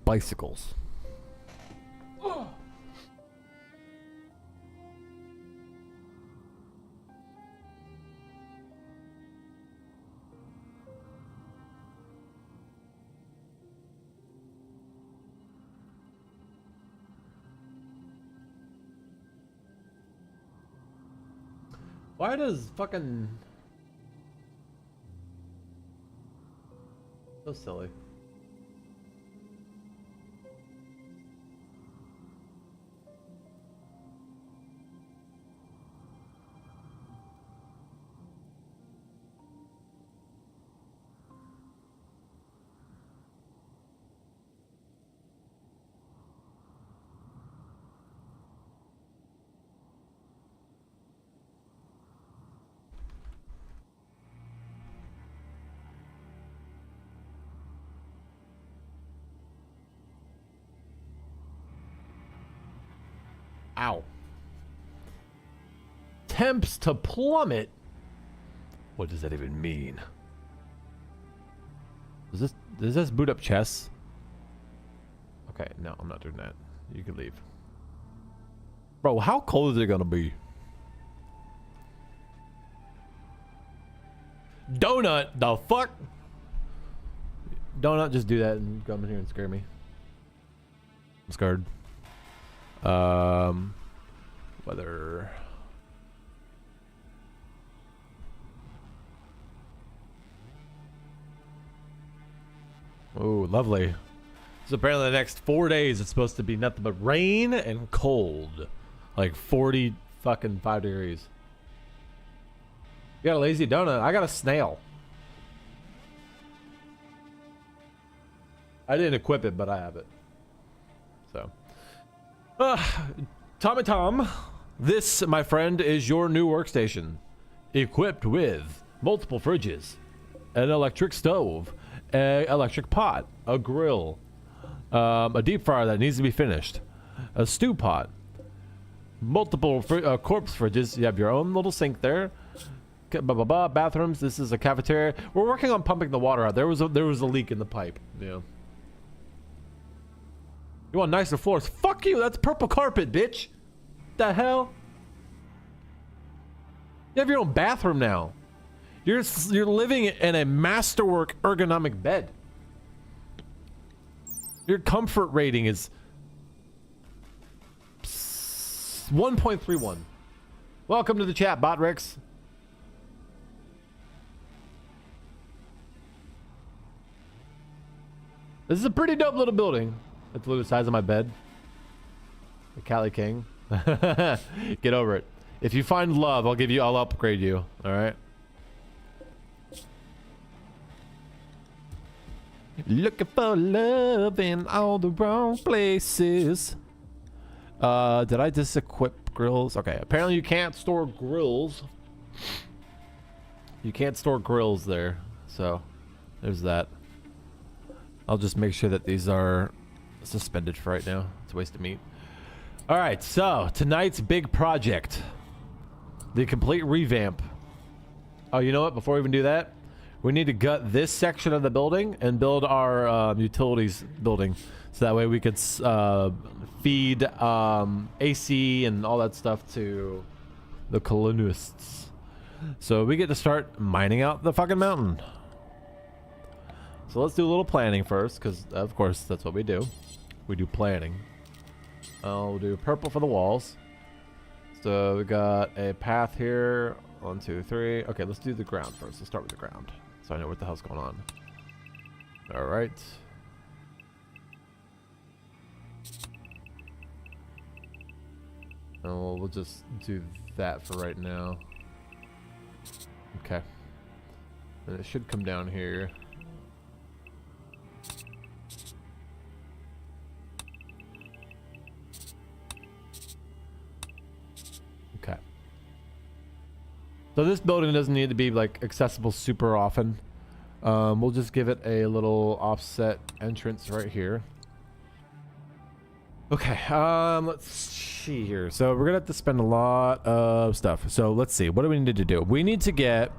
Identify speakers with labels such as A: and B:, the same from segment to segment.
A: bicycles. Why does fucking... So silly. Ow. Temps to plummet? What does that even mean? Does this boot up chests? Okay, no, I'm not doing that. You can leave. Bro, how cold is it gonna be? Donut, the fuck? Donut, just do that and come in here and scare me. I'm scared. Weather. Oh, lovely. So apparently the next 4 days it's supposed to be nothing but rain and cold. Like 40 fucking 5 degrees. You got a lazy donut. I got a snail. I didn't equip it, but I have it. So. Tommy Tom, this, my friend, is your new workstation. Equipped with multiple fridges, an electric stove, an electric pot, a grill, a deep fryer that needs to be finished, a stew pot, multiple corpse fridges. You have your own little sink there. Bathrooms. This is a cafeteria. We're working on pumping the water out. There was a leak in the pipe. Yeah. You want nicer floors? Fuck you! That's purple carpet, bitch! The hell? You have your own bathroom now. You're living in a masterwork ergonomic bed. Your comfort rating is 1.31. Welcome to the chat, Botrix. This is a pretty dope little building. It's the size of my bed. The Cali King. Get over it. If you find love, I'll upgrade you. All right. Looking for love in all the wrong places. Did I disequip grills? Okay. Apparently you can't store grills. You can't store grills there. So there's that. I'll just make sure that these are suspended for right now. It's a waste of meat. All right, so tonight's big project, the complete revamp. Oh, you know what? Before we even do that, we need to gut this section of the building and build our utilities building, so that way we could feed AC and all that stuff to the colonists. So we get to start mining out the fucking mountain. So let's do a little planning first, because of course that's what we do. We do planning. I'll do purple for the walls. So we got a path here. 1, 2, 3. Okay, let's do the ground first. Let's start with the ground, so I know what the hell's going on. All right. And we'll just do that for right now. Okay. And it should come down here. Okay. So this building doesn't need to be like accessible super often. We'll just give it a little offset entrance right here. Okay, let's see here. So we're gonna have to spend a lot of stuff. So let's see, what do we need to do? We need to get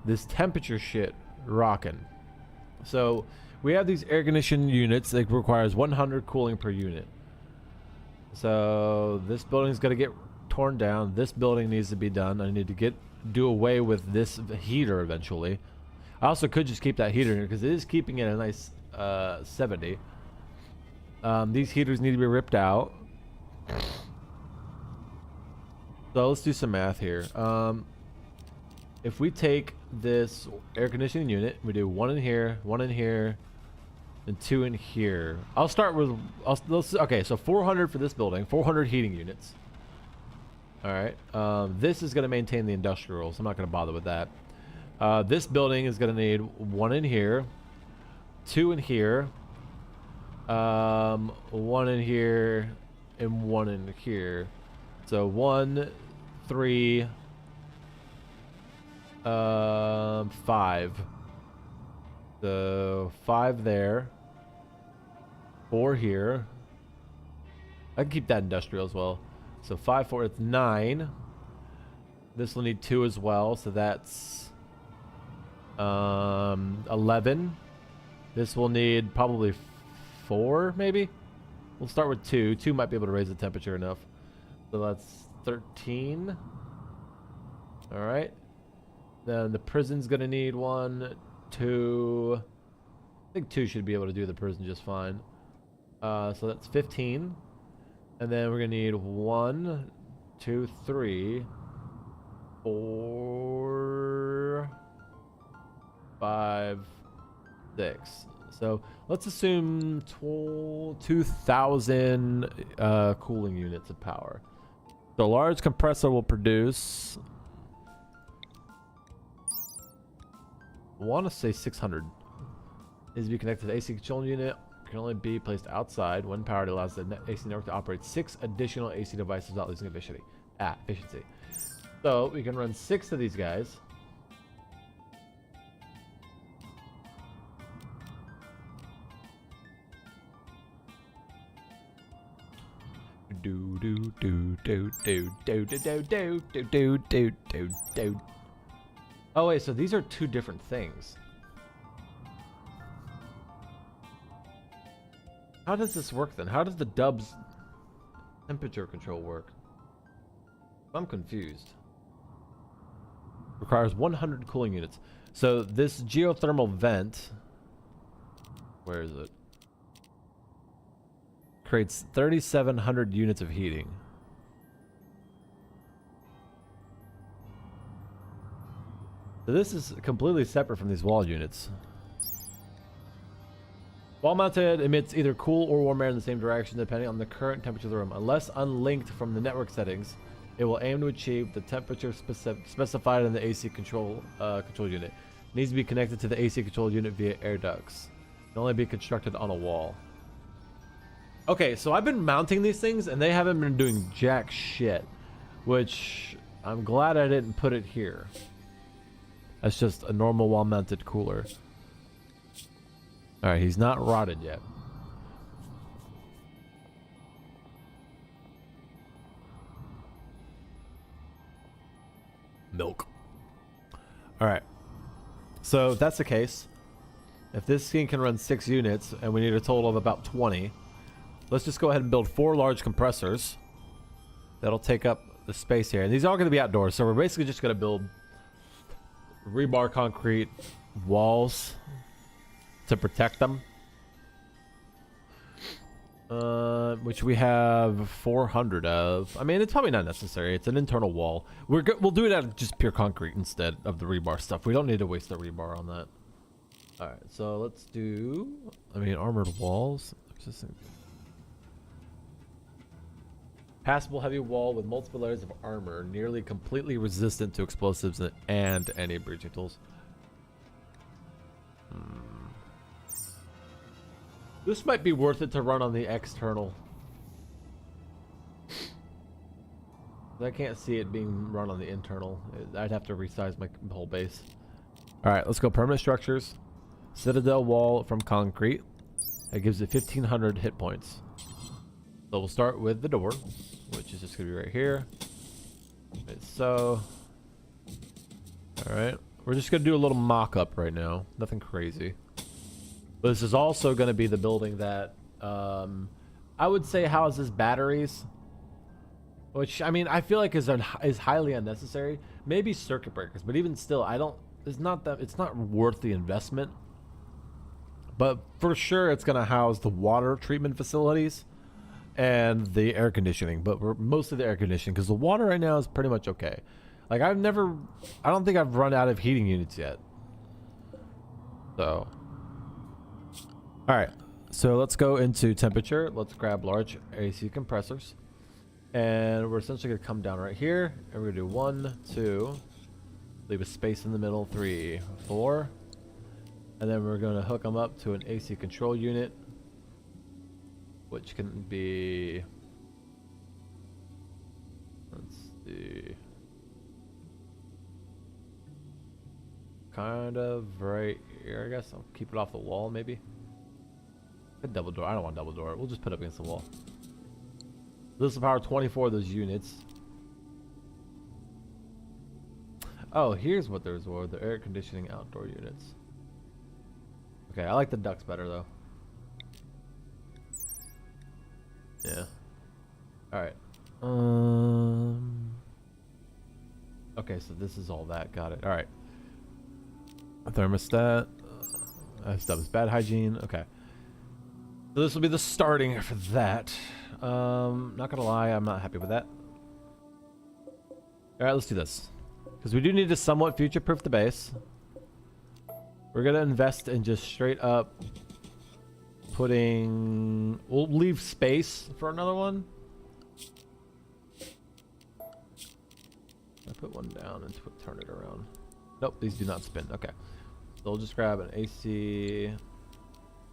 A: this temperature shit rocking. So we have these air conditioning units that requires 100 cooling per unit. So this building's going to get torn down. This building needs to be done. I need to do away with this heater eventually. I also could just keep that heater in here because it is keeping it a nice 70. These heaters need to be ripped out. So let's do some math here. If we take this air conditioning unit, we do one in here, and two in here. I'll start with, okay, so 400 for this building, 400 heating units. All right, this is going to maintain the industrial, so I'm not going to bother with that. This building is going to need one in here, two in here, one in here, and one in here. So 1, 3, 5. So 5 there, 4 here. I can keep that industrial as well. So 5, 4, it's 9. This will need 2 as well, so that's 11. This will need probably 4, maybe. We'll start with 2. 2 might be able to raise the temperature enough. So that's 13. All right. Then the prison's gonna need 1, 2. I think 2 should be able to do the prison just fine. So that's 15. And then we're gonna need 1, 2, 3, 4, 5, 6. So let's assume 2,000 cooling units of power. The large compressor will produce, I want to say 600. Needs to be connected to the AC control unit. Can only be placed outside when powered. It allows the AC network to operate 6 additional AC devices without losing efficiency. So we can run 6 of these guys. Oh wait, so these are 2 different things. How does this work then? How does the dub's temperature control work? I'm confused. Requires 100 cooling units. So this geothermal vent, where is it? Creates 3,700 units of heating. So this is completely separate from these wall units. Wall mounted emits either cool or warm air in the same direction depending on the current temperature of the room. Unless unlinked from the network settings, it will aim to achieve the temperature specified in the AC control unit. It needs to be connected to the AC control unit via air ducts. It can only be constructed on a wall. Okay, so I've been mounting these things and they haven't been doing jack shit, which I'm glad I didn't put it here. That's just a normal wall mounted cooler. Alright, he's not rotted yet. Milk. Alright. So if that's the case, if this thing can run 6 units and we need a total of about 20, let's just go ahead and build 4 large compressors. That'll take up the space here. And these are all going to be outdoors, so we're basically just going to build rebar concrete walls to protect them, which we have 400 of. I mean, it's probably not necessary. It's an internal wall. We'll do it out of just pure concrete instead of the rebar stuff. We don't need to waste the rebar on that. All right, so let's do, I mean, armored walls. Passable heavy wall with multiple layers of armor, nearly completely resistant to explosives and any breaching tools. This might be worth it to run on the external. I can't see it being run on the internal. I'd have to resize my whole base. All right, let's go permanent structures. Citadel wall from concrete. That gives it 1,500 hit points. So we'll start with the door, which is just gonna be right here. Like so. All right, we're just gonna do a little mock-up right now. Nothing crazy. This is also going to be the building that I would say houses batteries, which I mean I feel like is highly unnecessary. Maybe circuit breakers, but even still, I don't. It's not worth the investment. But for sure, it's going to house the water treatment facilities and the air conditioning. But we're mostly the air conditioning because the water right now is pretty much okay. Like I don't think I've run out of heating units yet. So, all right. So let's go into temperature. Let's grab large AC compressors. And we're essentially going to come down right here. And we're going to do 1, 2. Leave a space in the middle. 3, 4. And then we're going to hook them up to an AC control unit. Which can be... Let's see... Kind of right here, I guess. I'll keep it off the wall, maybe. A double door. I don't want double door. We'll just put it up against the wall. This will power 24 of those units. Oh, here's what there's for the air conditioning outdoor units. Okay, I like the ducts better though. Yeah. All right. Okay, so this is all that. Got it. All right. Thermostat. Stuff is bad hygiene. Okay. So this will be the starting for that. Not gonna lie, I'm not happy with that. All right, let's do this because we do need to somewhat future-proof the base. We're gonna invest in just straight up putting. We'll leave space for another one. I put one down and turn it around. Nope, these do not spin. Okay, so we'll just grab an AC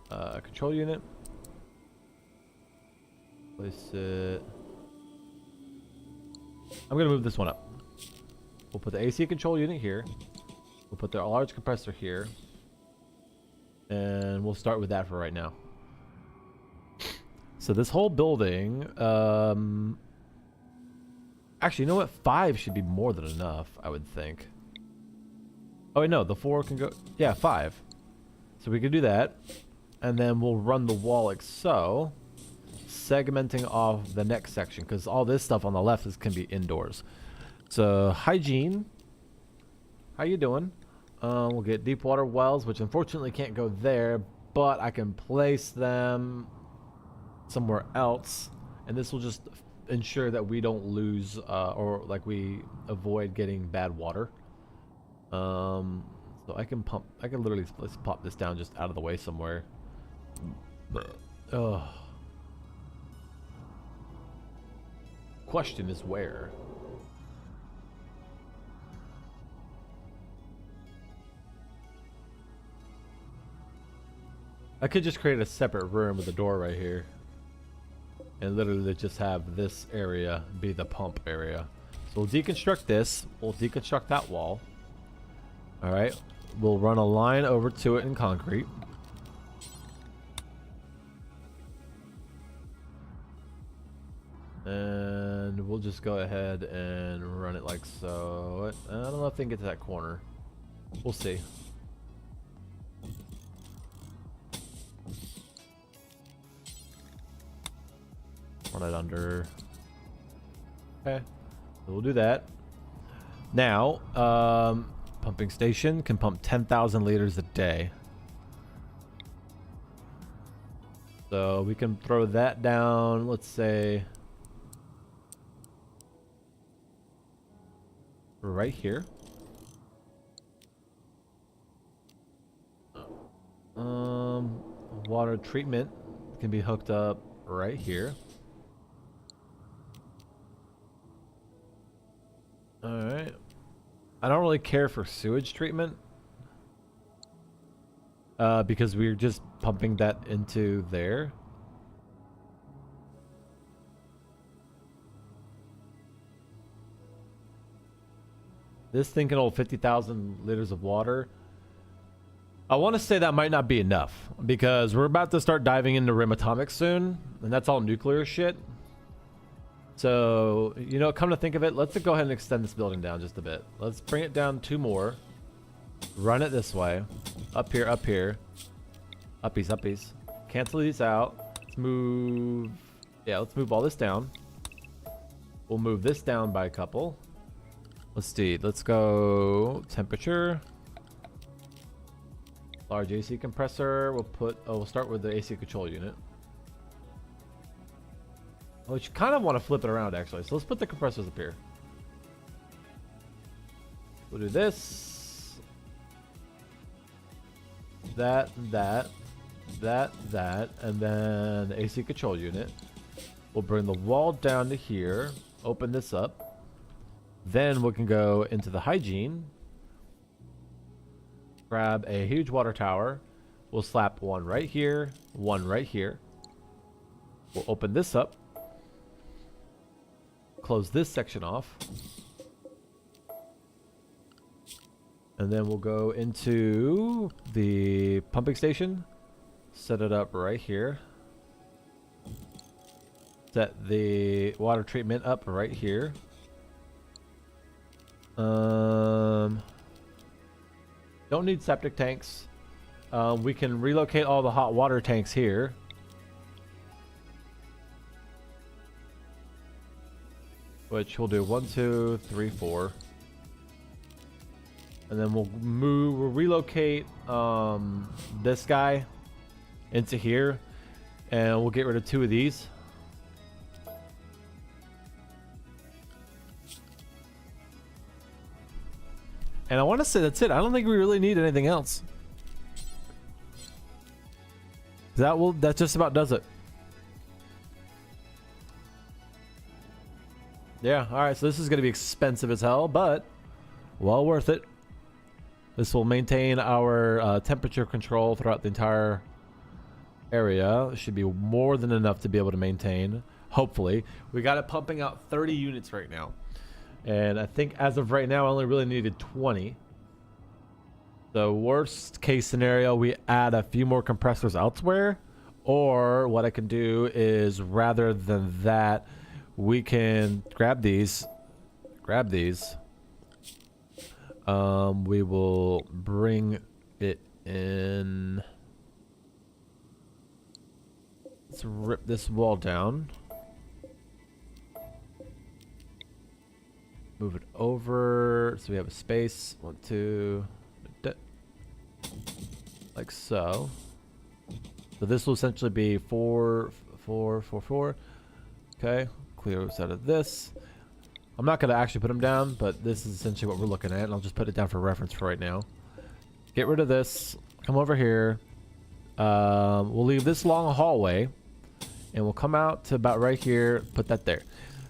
A: control unit. Place it. I'm gonna move this one up. We'll put the AC control unit here. We'll put the large compressor here. And we'll start with that for right now. So this whole building, actually, you know what? 5 should be more than enough, I would think. Oh wait, no, the 4 can go, yeah, 5. So we can do that. And then we'll run the wall like so. Segmenting off the next section because all this stuff on the left can be indoors. So hygiene, how you doing? We'll get deep water wells, which unfortunately can't go there, but I can place them somewhere else, and this will just ensure that we don't lose or like we avoid getting bad water. So I can literally let's pop this down just out of the way somewhere. Ugh. Question is where? I could just create a separate room with a door right here and literally just have this area be the pump area. So we'll deconstruct this. We'll deconstruct that wall. All right. We'll run a line over to it in concrete. And we'll just go ahead and run it like so. I don't know if they can get to that corner. We'll see. Run it under. Okay. So we'll do that. Now, pumping station can pump 10,000 liters a day. So we can throw that down, let's say right here. Water treatment can be hooked up right here. All right. I don't really care for sewage treatment because we're just pumping that into there. This thing can hold 50,000 liters of water. I want to say that might not be enough because we're about to start diving into rim atomics soon, and that's all nuclear shit. So, you know, come to think of it, let's go ahead and extend this building down just a bit. Let's bring it down 2 more. Run it this way. Up here, up here. Uppies, uppies. Cancel these out. Let's move. Yeah, let's move all this down. We'll move this down by a couple. Let's see. Let's go temperature. Large AC compressor. We'll put. Oh, we'll start with the AC control unit. Which kind of want to flip it around actually. So let's put the compressors up here. We'll do this. That, and then the AC control unit. We'll bring the wall down to here. Open this up. Then we can go into the hygiene. Grab a huge water tower. We'll slap one right here, one right here. We'll open this up. Close this section off. And then we'll go into the pumping station. Set it up right here. Set the water treatment up right here. Don't need septic tanks. We can relocate all the hot water tanks here. Which we'll do 1, 2, 3, 4. And then we'll relocate this guy into here. And we'll get rid of 2 of these. And I want to say that's it. I don't think we really need anything else. That just about does it. Yeah, alright, so this is going to be expensive as hell, but well worth it. This will maintain our temperature control throughout the entire area. It should be more than enough to be able to maintain, hopefully. We got it pumping out 30 units right now. And I think as of right now, I only really needed 20. The worst case scenario, we add a few more compressors elsewhere. Or what I can do is, rather than that, we can grab these. We will bring it in. Let's rip this wall down. Move it over so we have a space. 1, 2, like so. So this will essentially be 4, 4, 4, 4. Okay, clear us out of this. I'm not going to actually put them down, but this is essentially what we're looking at, and I'll just put it down for reference for right now. Get rid of this. Come over here. We'll leave this long hallway, and we'll come out to about right here. Put that there.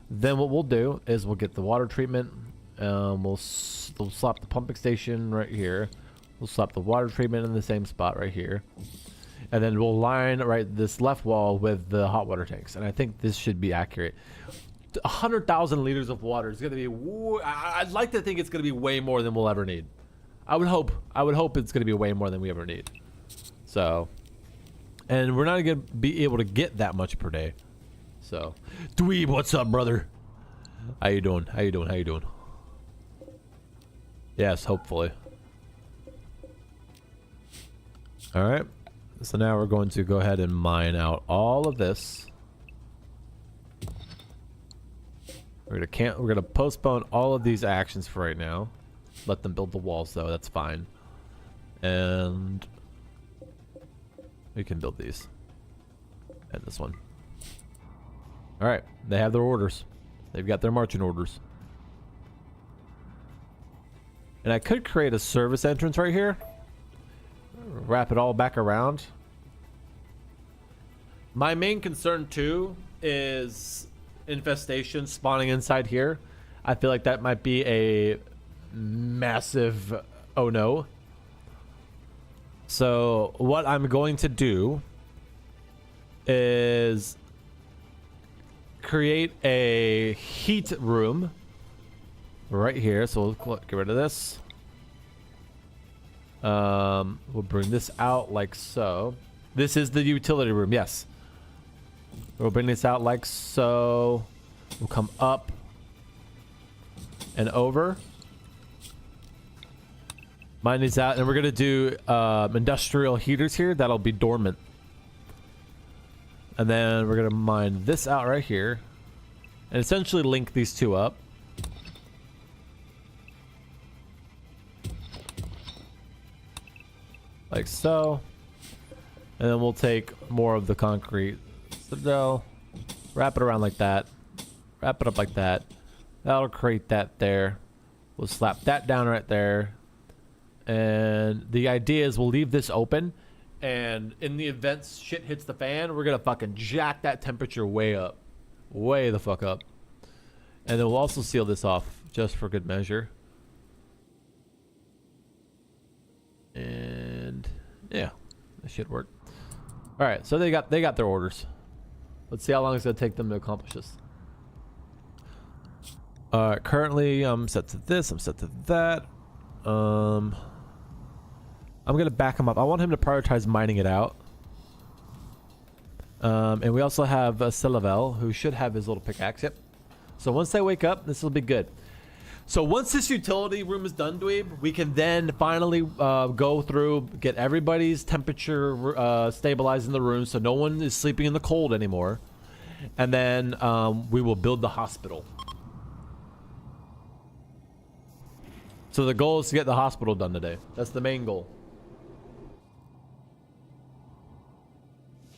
A: Then what we'll do is we'll get the water treatment. We'll slap the pumping station right here. We'll slap the water treatment in the same spot right here. And then we'll line this left wall with the hot water tanks. And I think this should be accurate. 100,000 liters of water is going to be... I'd like to think it's going to be way more than we'll ever need. I would hope it's going to be way more than we ever need. So... And we're not going to be able to get that much per day. So... Dweeb, what's up, brother? How you doing? How you doing? How you doing? Yes, hopefully. Alright. So now we're going to go ahead and mine out all of this. We're gonna postpone all of these actions for right now. Let them build the walls though, that's fine. And we can build these. And this one. Alright, they have their orders. They've got their marching orders. And I could create a service entrance right here. Wrap it all back around. My main concern too is infestation spawning inside here. I feel like that might be a massive oh no. So what I'm going to do is create a heat room right here. So we'll get rid of this. We'll bring this out like so. This is the utility room, yes. We'll bring this out like so. We'll come up and over. Mine these out, and we're gonna do industrial heaters here. That'll be dormant. And then we're gonna mine this out right here, and essentially link these two up. Like so. And then we'll take more of the concrete citadel, wrap it around like that, wrap it up like that. That'll create that there. We'll slap that down right there. And the idea is we'll leave this open, and in the event shit hits the fan, we're gonna fucking jack that temperature way up. Way the fuck up. And then we'll also seal this off just for good measure. And yeah, that should work. All right, so they got their orders. Let's see how long it's gonna take them to accomplish this. Currently I'm set to this, I'm set to that. I'm gonna back him up. I want him to prioritize mining it out. And we also have Selavel, who should have his little pickaxe. Yep. So once they wake up, this will be good. So once this utility room is done, Dweeb, we can then finally go through, get everybody's temperature stabilized in the room so no one is sleeping in the cold anymore. And then we will build the hospital. So the goal is to get the hospital done today. That's the main goal.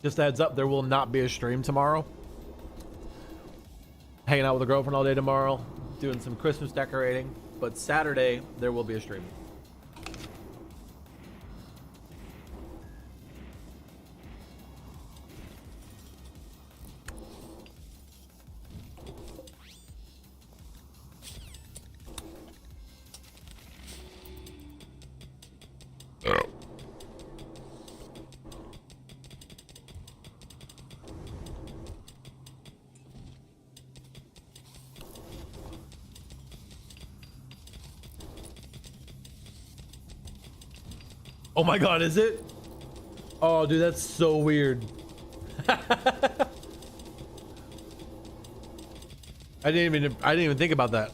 A: Just a heads up, there will not be a stream tomorrow. Hanging out with a girlfriend all day tomorrow. Doing some Christmas decorating, but Saturday there will be a stream. Oh my god, is it? Oh dude, that's so weird. I didn't even think about that.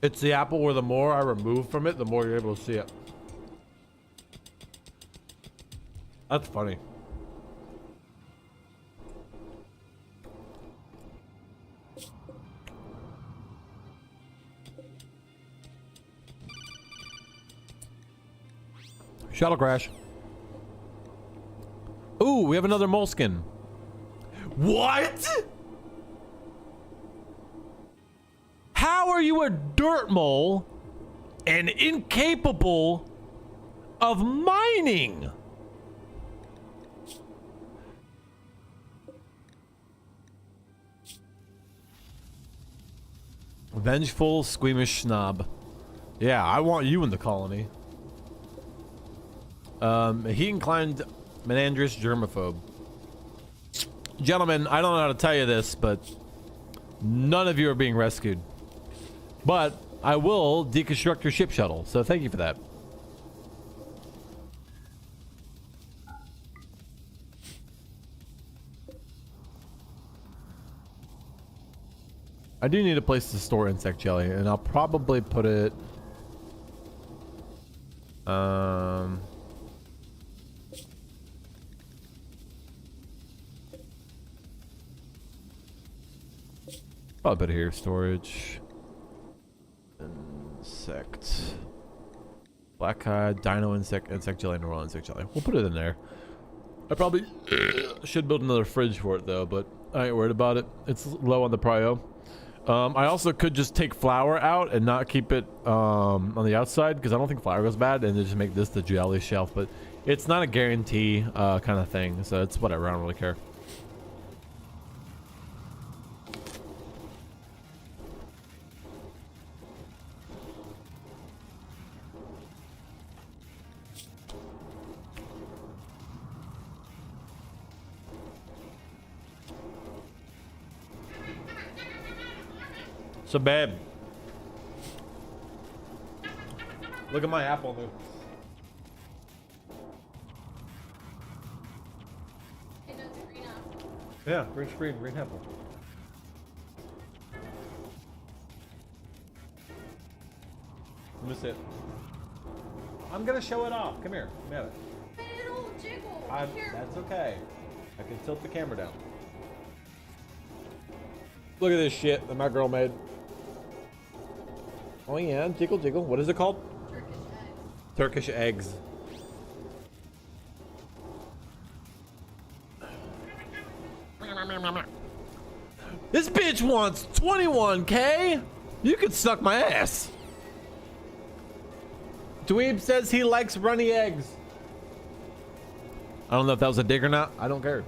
A: It's the apple where the more I remove from it, the more you're able to see it. That's funny. Shuttle crash. Ooh, we have another moleskin. What? How are you a dirt mole and incapable of mining? Vengeful, squeamish snob. Yeah, I want you in the colony. He inclined Menandrous germaphobe. Gentlemen, I don't know how to tell you this, but none of you are being rescued. But I will deconstruct your ship shuttle, so thank you for that. I do need a place to store insect jelly, and I'll probably put it... I'll put it here, storage. Insect. Black hide, dino insect, insect jelly, normal insect jelly. We'll put it in there. I probably should build another fridge for it though, but I ain't worried about it. It's low on the prio. I also could just take flour out and not keep it on the outside because I don't think flour goes bad, and just make this the jelly shelf. But It's not a guarantee kind of thing, so it's whatever. I don't really care. So, babe, look at my apple, dude.
B: It does a green apple.
A: Yeah, green screen, green apple. Let me see it. I'm gonna show it off. Come here. Come at it.
B: It'll jiggle.
A: That's okay. I can tilt the camera down. Look at this shit that my girl made. Oh yeah, jiggle jiggle. What is it called?
B: Turkish eggs.
A: Turkish eggs. This bitch wants 21K. You could suck my ass. Dweeb says he likes runny eggs. I don't know if that was a dig or not. I don't care.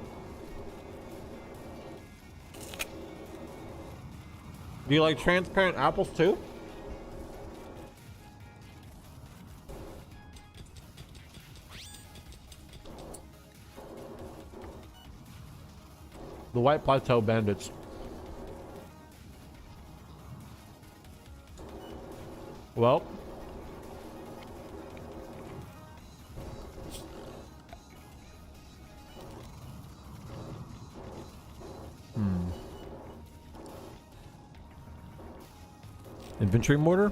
A: Do you like transparent apples too? The White Plateau Bandits. Well. Infantry mortar?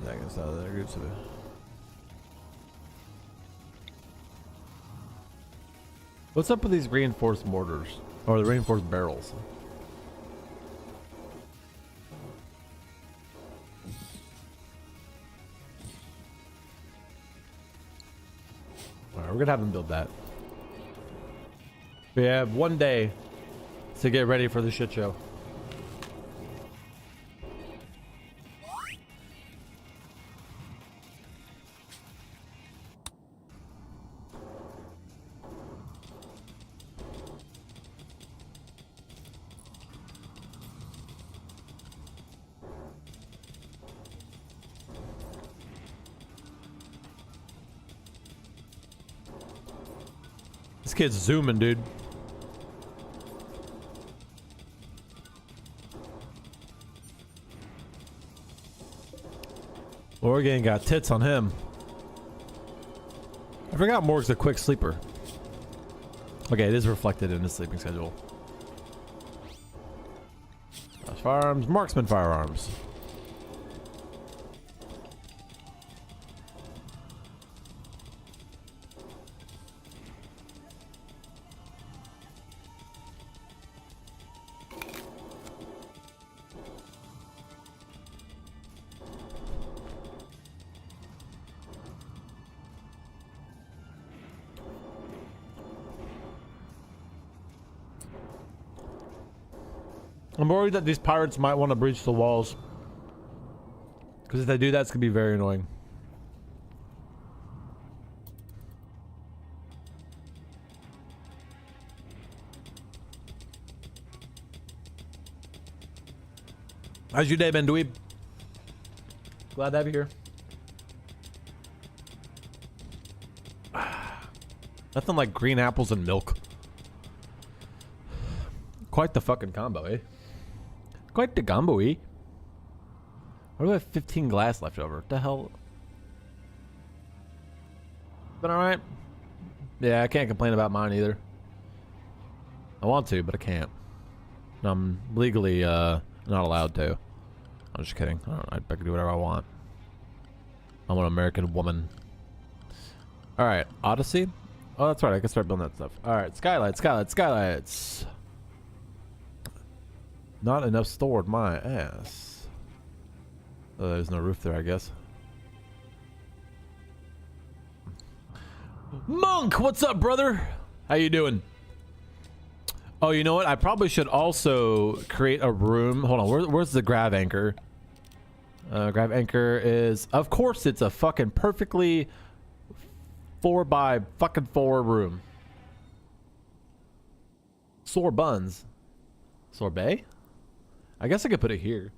A: Yeah, I guess that there goes to it. What's up with these reinforced mortars? Or the reinforced barrels? Alright, we're gonna have them build that. We have one day to get ready for the shit show. This kid's zooming, dude. Oregon got tits on him. I forgot Morg's a quick sleeper. Okay, it is reflected in his sleeping schedule. Firearms, marksman firearms. I'm worried that these pirates might want to breach the walls. Because if they do that, it's going to be very annoying. How's your day been, Dweeb? Glad to have you here. Nothing like green apples and milk. Quite the fucking combo, eh? Quite the combo, eh? What do I have 15 glass left over? What the hell? Been alright? Yeah, I can't complain about mine either. I want to, but I can't. I'm legally not allowed to. I'm just kidding. I can do whatever I want. I'm an American woman. Alright, Odyssey? Oh, that's right. I can start building that stuff. Alright, skylights, skylights, skylights. Not enough stored, my ass. Oh, there's no roof there, I guess. Monk, what's up, brother? How you doing? Oh, you know what? I probably should also create a room. Hold on, where's the grav anchor? Grab anchor is, of course, it's a fucking perfectly 4 by fucking 4 room. Sore buns. Sorbet? I guess I could put it here.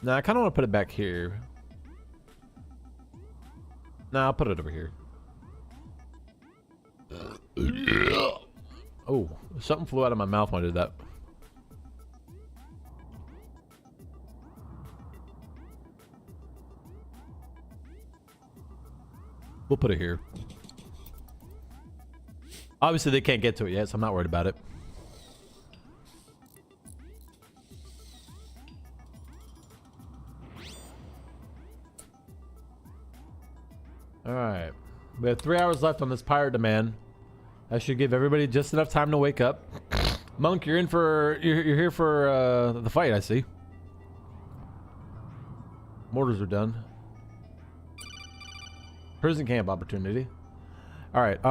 A: Nah, I kind of want to put it back here. Nah, I'll put it over here. Oh, something flew out of my mouth when I did that. We'll put it here. Obviously, they can't get to it yet, so I'm not worried about it. Alright. We have 3 hours left on this pirate demand. That should give everybody just enough time to wake up. Monk, you're here for the fight, I see. Mortars are done. Prison camp opportunity. Alright,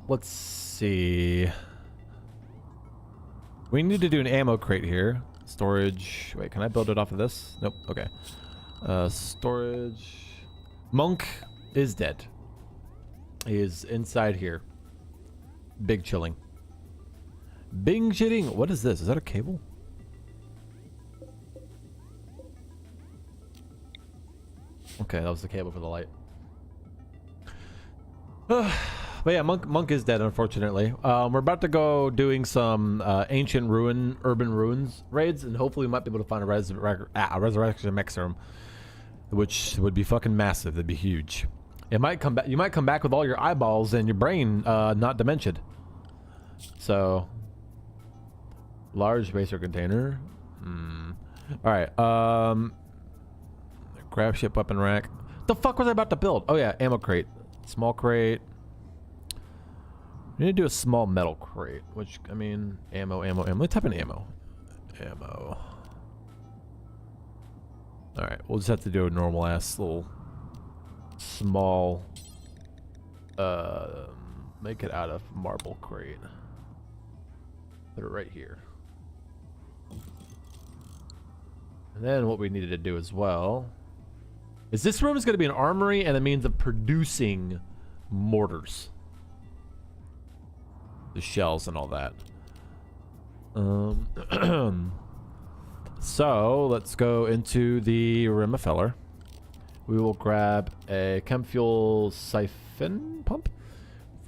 A: let's see. We need to do an ammo crate here. Storage. Wait, can I build it off of this? Nope. Okay. Storage. Monk is dead. He is inside here. Big chilling. Bing chilling. What is this? Is that a cable? Okay, that was the cable for the light. But yeah, Monk is dead, unfortunately. We're about to go doing some ancient urban ruins raids, and hopefully we might be able to find a resurrection mech serum, which would be fucking massive. That'd be huge. It might come back. You might come back with all your eyeballs and your brain not dimensioned. So, large spacer container. All right. Grab ship weapon rack. The fuck was I about to build? Oh yeah, ammo crate. Small crate. We need to do a small metal crate, which, I mean, ammo. Let's type in ammo. Ammo. Alright, we'll just have to do a normal ass little small make it out of marble crate. Put it right here. And then what we needed to do as well is this room is going to be an armory and a means of producing mortars. The shells and all that. So let's go into the Rimifeller. We will grab a chem fuel siphon pump.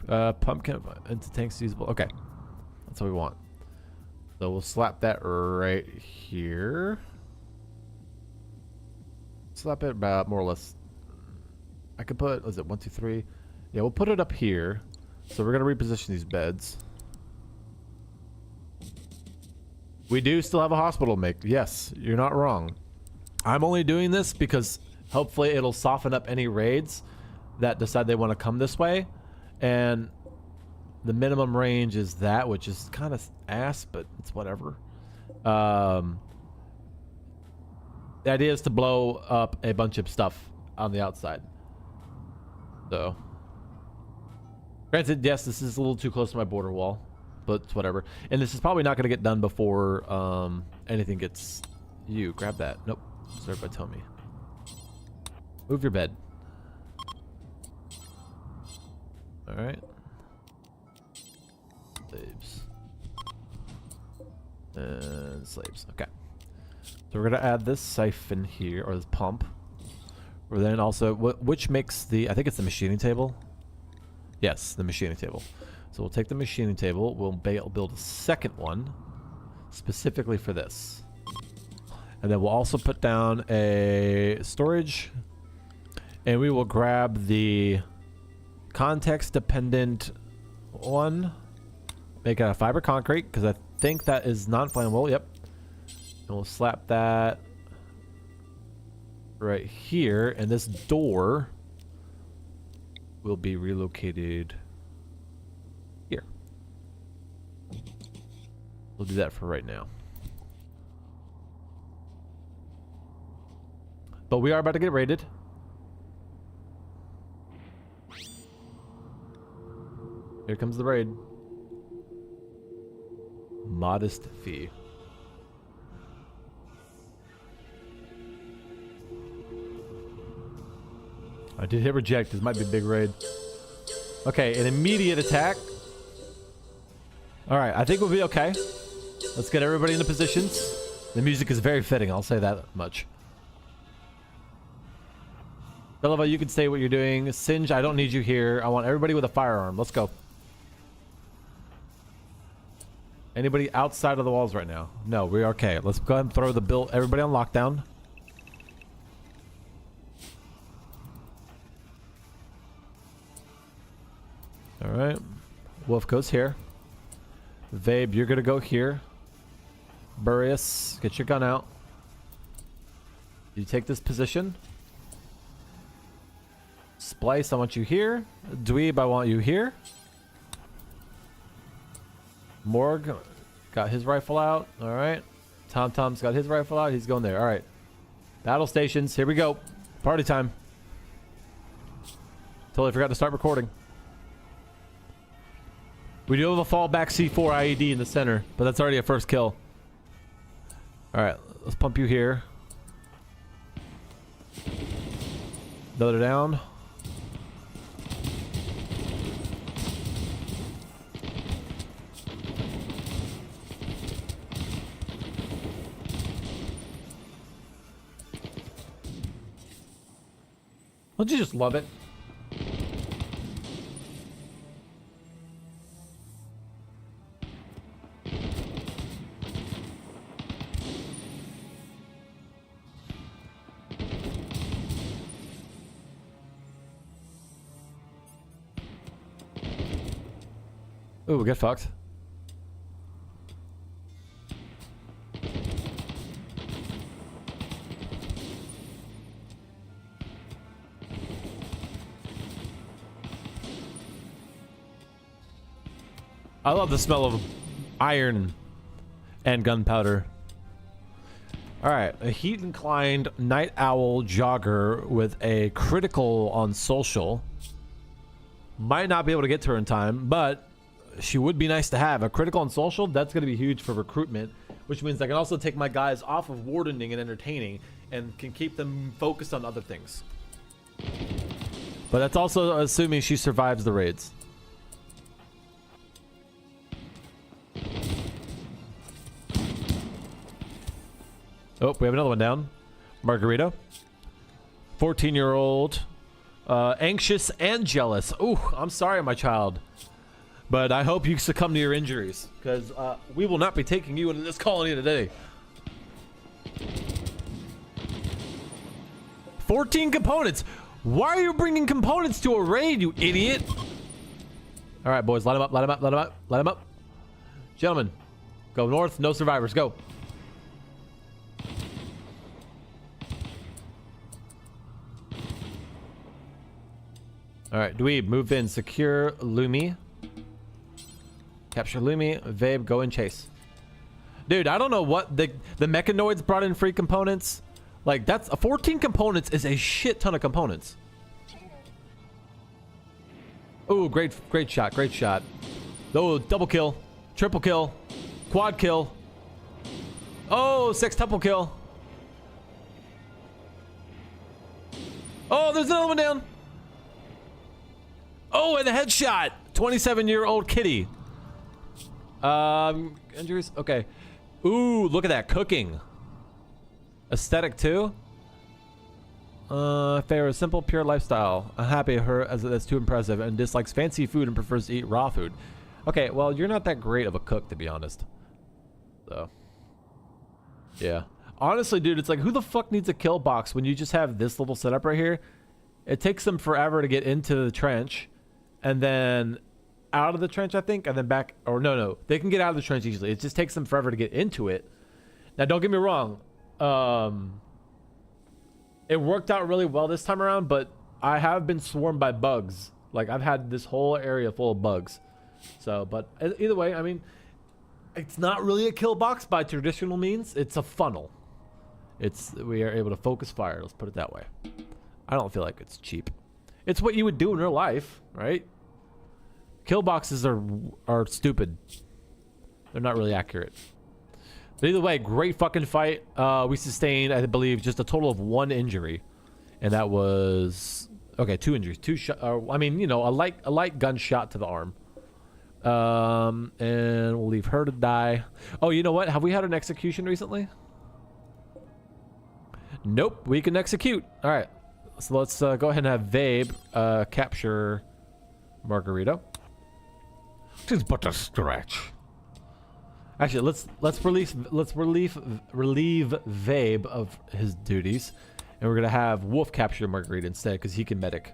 A: Pump chem into tanks usable. Okay, that's what we want. So we'll slap that right here. Slap it about more or less. I could put, was it 1, 2, 3? Yeah, we'll put it up here. So we're gonna reposition these beds. We do still have a hospital to make. Yes, you're not wrong. I'm only doing this because hopefully it'll soften up any raids that decide they want to come this way. And the minimum range is that, which is kind of ass, but it's whatever. The idea is to blow up a bunch of stuff on the outside. So, granted, yes, this is a little too close to my border wall, but it's whatever. And this is probably not going to get done before anything gets... You, grab that. Nope. Served by Tommy. Move your bed. Alright. Slaves. And slaves. Okay. So we're going to add this siphon here, or this pump. Or then also, which makes the... I think it's the machining table. Yes, the machining table. So we'll take the machining table. We'll build a second one specifically for this. And then we'll also put down a storage. And we will grab the context-dependent one. Make it out of fiber concrete, because I think that is non-flammable. Yep. And we'll slap that right here. And this door will be relocated here. We'll do that for right now. But we are about to get raided. Here comes the raid. Modest fee. I did hit reject. This might be a big raid. Okay, an immediate attack. All right, I think we'll be okay. Let's get everybody into positions. The music is very fitting, I'll say that much. Belova, you can say what you're doing. Singe, I don't need you here. I want everybody with a firearm. Let's go. Anybody outside of the walls right now? No, we're okay. Let's go ahead and throw the bill. Everybody on lockdown. All right. Wolf goes here. Vabe, you're gonna go here. Burius, get your gun out. You take this position. Splice, I want you here. Dweeb, I want you here. Morg got his rifle out. All right. Tom Tom's got his rifle out. He's going there. All right. Battle stations. Here we go. Party time. Totally forgot to start recording. We do have a fallback C4 IED in the center, but that's already a first kill. All right. Let's pump you here. Another down. Don't you just love it? Ooh, get fucked. I love the smell of iron and gunpowder. All right, a heat inclined night owl jogger with a critical on social. Might not be able to get to her in time, but she would be nice to have. A critical on social, that's going to be huge for recruitment, which means I can also take my guys off of wardening and entertaining and can keep them focused on other things. But that's also assuming she survives the raids. Oh, we have another one down. Margarita. 14-year-old. Anxious and jealous. Ooh, I'm sorry, my child. But I hope you succumb to your injuries, because we will not be taking you into this colony today. 14 components. Why are you bringing components to a raid, you idiot? All right, boys, let him up, let him up, let him up, let him up. Gentlemen, go north, no survivors, go. All right, Dweeb, move in, secure Lumi. Capture Lumi, Vabe, go and chase. Dude, I don't know what the mechanoids brought in free components. Like, that's 14 components is a shit ton of components. Oh, great shot, great shot. Oh, double kill, triple kill, quad kill. Oh, sextuple kill. Oh, there's another one down. Oh, and a headshot. 27-year-old kitty. Injuries. Okay. Ooh, look at that cooking. Aesthetic too. Favors simple, pure lifestyle. Unhappy her as that's too impressive and dislikes fancy food and prefers to eat raw food. Okay, well, you're not that great of a cook, to be honest. So, yeah. Honestly, dude, it's like, who the fuck needs a kill box when you just have this little setup right here? It takes them forever to get into the trench, and then out of the trench, I think, and then back. Or no, they can get out of the trench easily. It just takes them forever to get into it. Now, don't get me wrong. It worked out really well this time around, but I have been swarmed by bugs. Like, I've had this whole area full of bugs. So, but either way, I mean, it's not really a kill box by traditional means. It's a funnel. We are able to focus fire. Let's put it that way. I don't feel like it's cheap. It's what you would do in real life, right? Kill boxes are stupid. They're not really accurate. But either way, great fucking fight. We sustained, I believe, just a total of 1 injury. And that was... Okay, 2 injuries. 2 shot... I mean, you know, a light gunshot to the arm. And we'll leave her to die. Oh, you know what? Have we had an execution recently? Nope. We can execute. All right. So let's go ahead and have Vabe capture Margarito. Tis but a stretch. Actually, let's relieve Vabe of his duties, and we're gonna have Wolf capture Margarita instead because he can medic.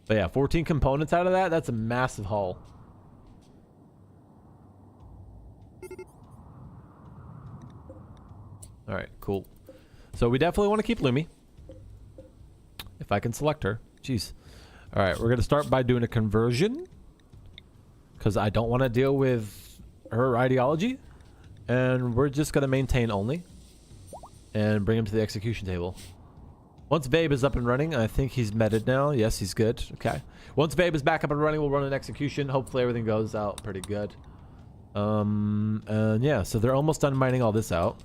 A: But yeah, 14 components out of that. That's a massive haul. All right, cool. So we definitely want to keep Lumi. If I can select her. Jeez. All right, we're going to start by doing a conversion. Because I don't want to deal with her ideology. And we're just going to maintain only. And bring him to the execution table. Once Babe is up and running, I think he's meted now. Yes, he's good. Okay. Once Babe is back up and running, we'll run an execution. Hopefully everything goes out pretty good. And yeah, so they're almost done mining all this out.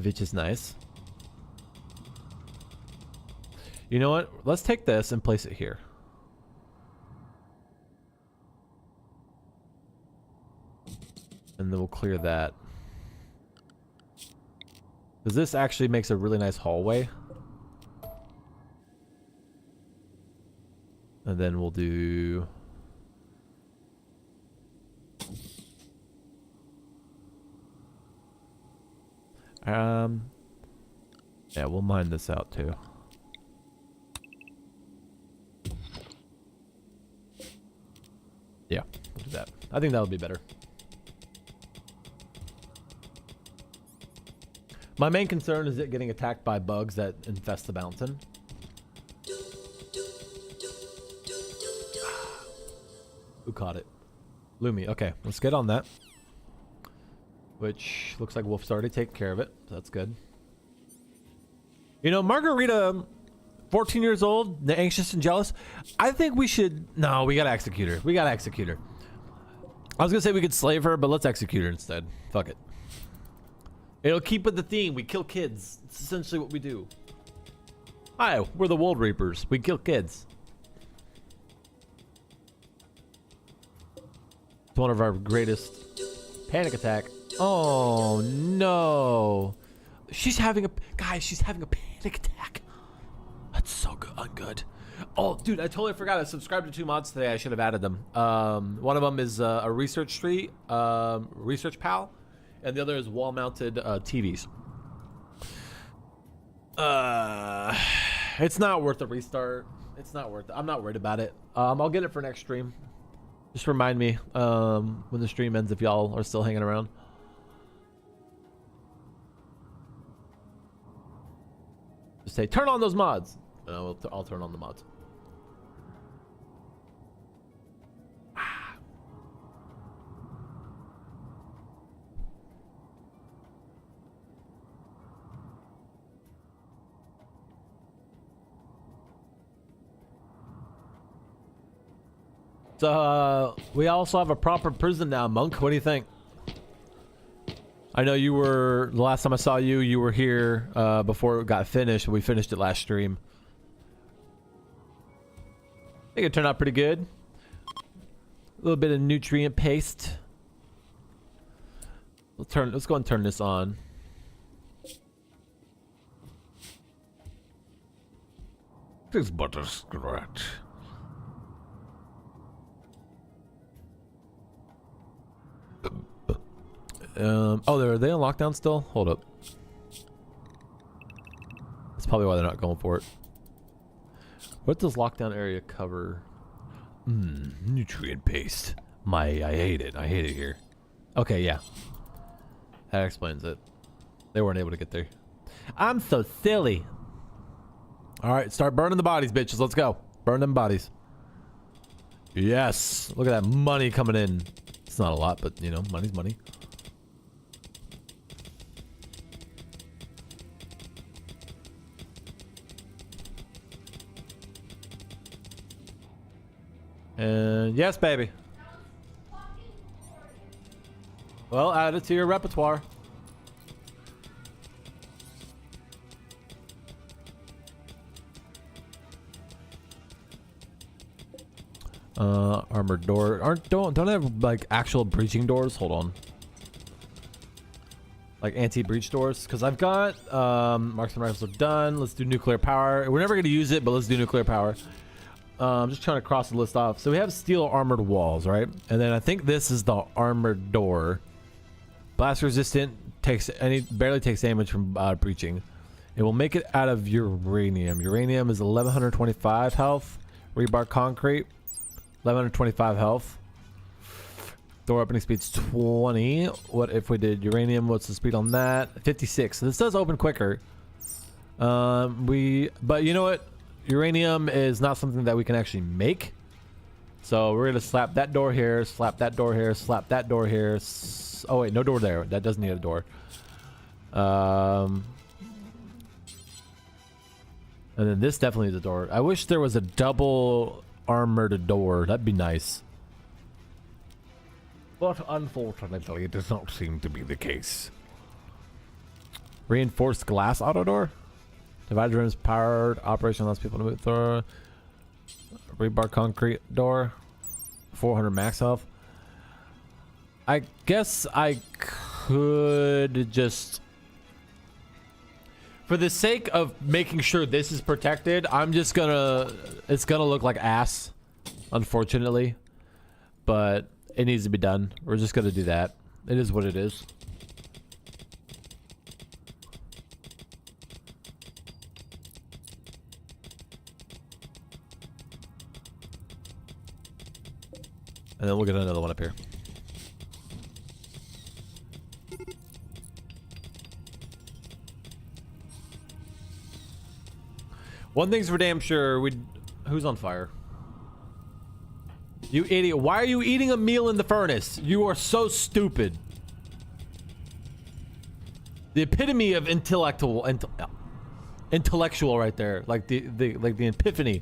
A: Which is nice. You know what? Let's take this and place it here. And then we'll clear that. Because this actually makes a really nice hallway. And then we'll do... Yeah, we'll mine this out too. Yeah, we'll do that. I think that'll be better. My main concern is it getting attacked by bugs that infest the mountain. Who caught it? Lumi. Okay, let's get on that. Which looks like Wolf's already taken care of it. So that's good. You know, Margarita, 14 years old, anxious and jealous. I think we should... No, we gotta execute her. We gotta execute her. I was gonna say we could slave her, but let's execute her instead. Fuck it. It'll keep with the theme. We kill kids. It's essentially what we do. Hi, we're the Wold Reapers. We kill kids. It's one of our greatest... Panic attack. Oh, no. She's having a... Guys, she's having a panic attack. That's so good. Ungood. Oh, dude, I totally forgot. I subscribed to 2 mods today. I should have added them. One of them is a research tree, research pal. And the other is wall-mounted TVs. It's not worth a restart. It's not worth it. I'm not worried about it. I'll get it for next stream. Just remind me when the stream ends if y'all are still hanging around. Just say, turn on those mods. And I'll turn on the mods. So, we also have a proper prison now, Monk. What do you think? I know you were, the last time I saw you, you were here before it got finished. We finished it last stream. I think it turned out pretty good. A little bit of nutrient paste. Let's go and turn this on. This but a scratch. Oh, are they on lockdown still? Hold up. That's probably why they're not going for it. What does lockdown area cover? Nutrient paste. I hate it. I hate it here. Okay, yeah. That explains it. They weren't able to get there. I'm so silly. All right, start burning the bodies, bitches. Let's go. Burn them bodies. Yes. Look at that money coming in. It's not a lot, but, you know, money's money. And yes, baby. Well, add it to your repertoire. Armored door. Don't have like actual breaching doors. Hold on. Like anti-breach doors, because I've got marksman rifles are done. Let's do nuclear power. We're never gonna use it, but let's do nuclear power. I'm just trying to cross the list off. So we have steel armored walls, right? And then I think this is the armored door. Blast resistant, barely takes damage from breaching. It will make it out of uranium. Uranium is 1125 health. Rebar concrete, 1125 health. Door opening speed's 20. What if we did uranium? What's the speed on that? 56. So this does open quicker. But you know what? Uranium is not something that we can actually make. So we're gonna slap that door here, slap that door here, slap that door here. Oh wait, no door there. That doesn't need a door. And then this definitely needs a door. I wish there was a double armored door. That'd be nice. But unfortunately, it does not seem to be the case. Reinforced glass auto door. Divider rooms powered. Operation allows people to move through. Rebar concrete door. 400 max health. I guess I could just... For the sake of making sure this is protected, I'm just gonna... It's gonna look like ass. Unfortunately. But... It needs to be done. We're just gonna do that. It is what it is. And then we'll get another one up here. One thing's for damn sure, who's on fire? You idiot. Why are you eating a meal in the furnace? You are so stupid. The epitome of intellectual right there. Like the epiphany.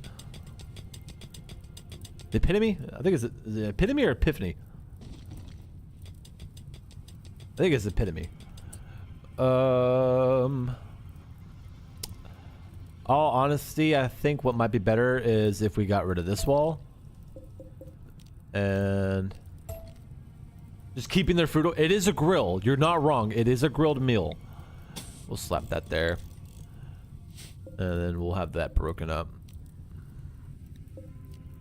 A: The epitome? I think it's the epitome or epiphany. I think it's epitome. All honesty, I think what might be better is if we got rid of this wall. And just keeping their food. It is a grill. You're not wrong. It is a grilled meal. We'll slap that there. And then we'll have that broken up.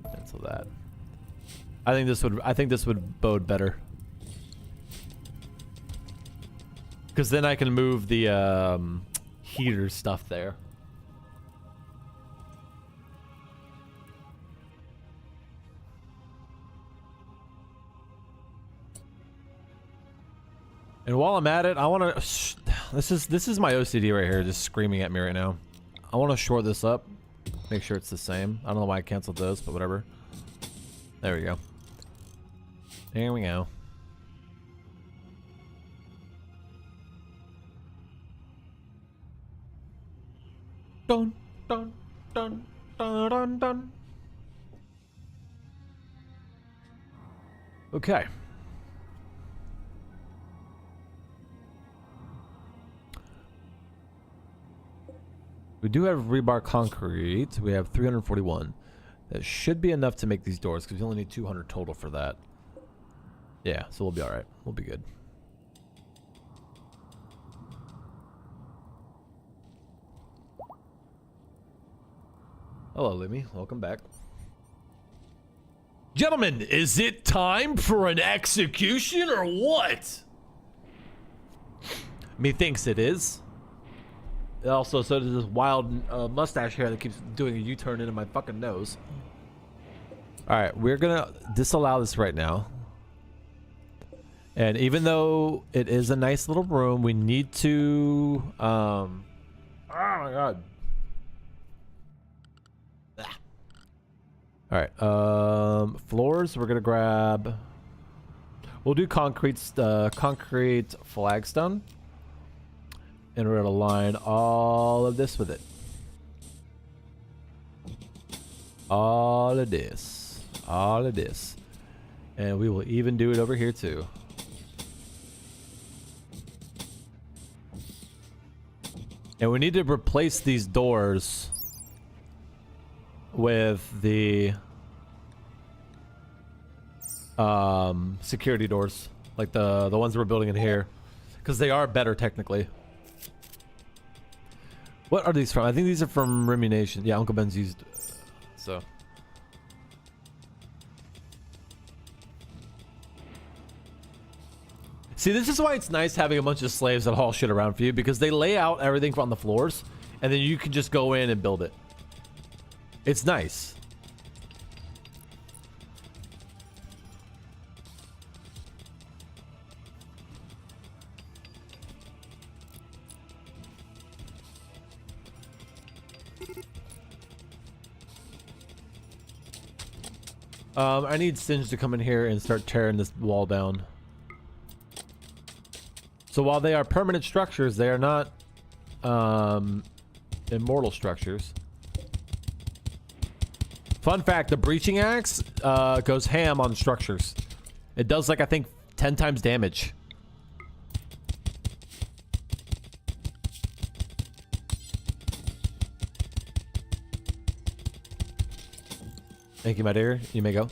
A: Cancel that. I think this would bode better. Because then I can move the heater stuff there. And while I'm at it, I want to... This is my OCD right here, just screaming at me right now. I want to short this up. Make sure it's the same. I don't know why I canceled those, but whatever. There we go. There we go. Dun, dun, dun, dun, dun, dun. Okay. We do have rebar concrete. We have 341. That should be enough to make these doors because we only need 200 total for that. Yeah, so we'll be all right. We'll be good. Hello, Limmy. Welcome back. Gentlemen, is it time for an execution or what? Methinks it is. Also, so does this wild mustache hair that keeps doing a U-turn into my fucking nose. Alright, we're gonna disallow this right now. And even though it is a nice little room, we need to... oh my god. Alright, floors, we're gonna grab... We'll do concrete flagstone. And we're gonna line all of this with it. All of this. All of this. And we will even do it over here too. And we need to replace these doors with the security doors, like the ones we're building in here, because they are better technically. What are these from? I think these are from Rumination. Yeah, Uncle Ben's used. So. See, this is why it's nice having a bunch of slaves that haul shit around for you, because they lay out everything on the floors, and then you can just go in and build it. It's nice. I need Singe to come in here and start tearing this wall down. So while they are permanent structures, they are not immortal structures. Fun fact, the breaching axe goes ham on structures. It does, like, I think 10 times damage. Thank you, my dear. You may go.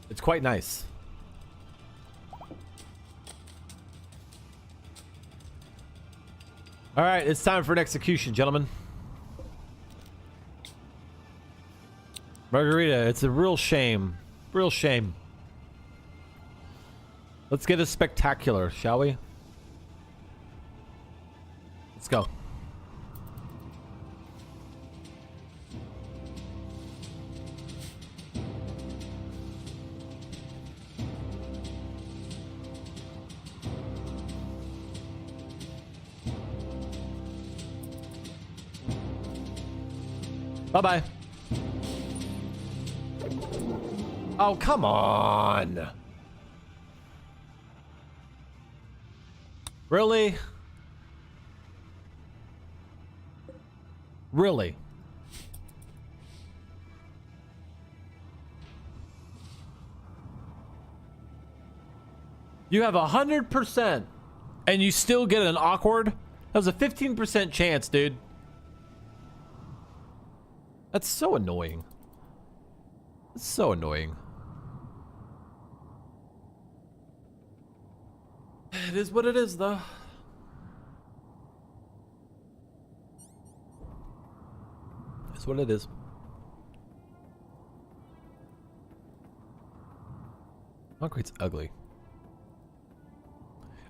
A: It's quite nice. All right, it's time for an execution, gentlemen. Margarita, it's a real shame. Real shame. Let's get a spectacular, shall we? Let's go. Bye-bye. Oh, come on. Really? Really? You have 100% and you still get an awkward? That was a 15% chance, dude. That's so annoying. It's so annoying. It is what it is, though. It's what it is. Concrete's ugly.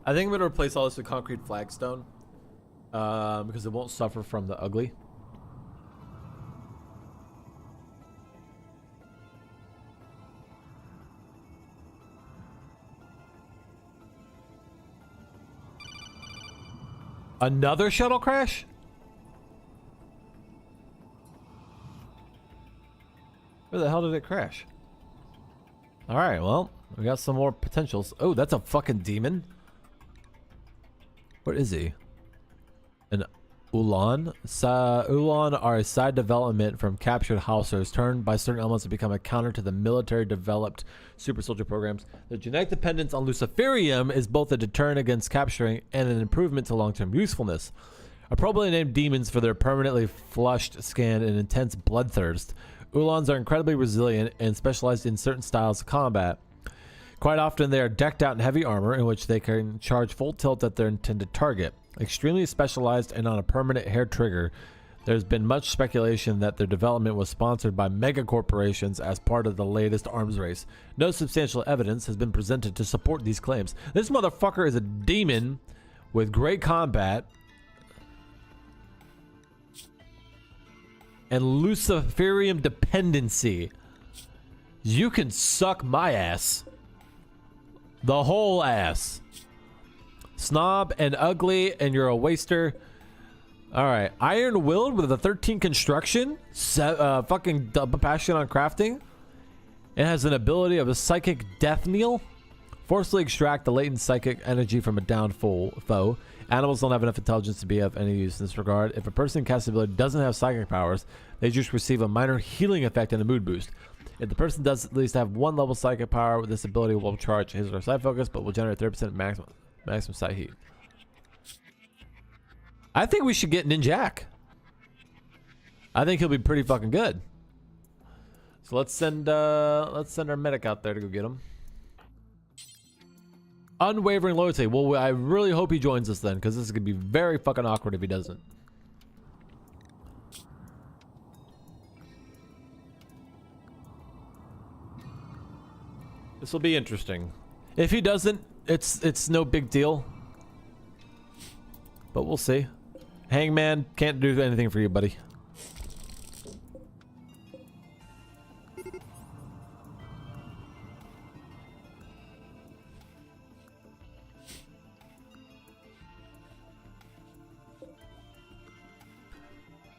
A: I think I'm gonna replace all this with concrete flagstone, because it won't suffer from the ugly. Another shuttle crash? Where the hell did it crash? Alright, well, we got some more potentials. Oh, that's a fucking demon. What is he? An Ulan? Ulan are a side development from captured Hausers turned by certain elements to become a counter to the military developed super soldier programs. The genetic dependence on Luciferium is both a deterrent against capturing and an improvement to long-term usefulness. Appropriately named demons for their permanently flushed skin and intense bloodthirst, Ulans are incredibly resilient and specialized in certain styles of combat. Quite often they are decked out in heavy armor in which they can charge full tilt at their intended target. Extremely specialized and on a permanent hair trigger, there's been much speculation that their development was sponsored by mega corporations as part of the latest arms race. No substantial evidence has been presented to support these claims. This motherfucker is a demon with great combat and Luciferium dependency. You can suck my ass. The whole ass. Snob and ugly, and you're a waster. Alright. Iron willed with a 13 construction. Fucking double passion on crafting. It has an ability of a psychic death kneel. forcibly extract the latent psychic energy from a downed foe. Animals don't have enough intelligence to be of any use in this regard. If a person casts ability doesn't have psychic powers, they just receive a minor healing effect and a mood boost. If the person does at least have one level psychic power, this ability will charge his or her sight focus, but will generate 30% maximum sight heat. I think we should get Ninjak. I think he'll be pretty fucking good. So let's send our medic out there to go get him. Unwavering loyalty. Well, I really hope he joins us then, because this is gonna be very fucking awkward if he doesn't. This will be interesting. If he doesn't, it's no big deal. But we'll see. Hangman can't do anything for you, buddy.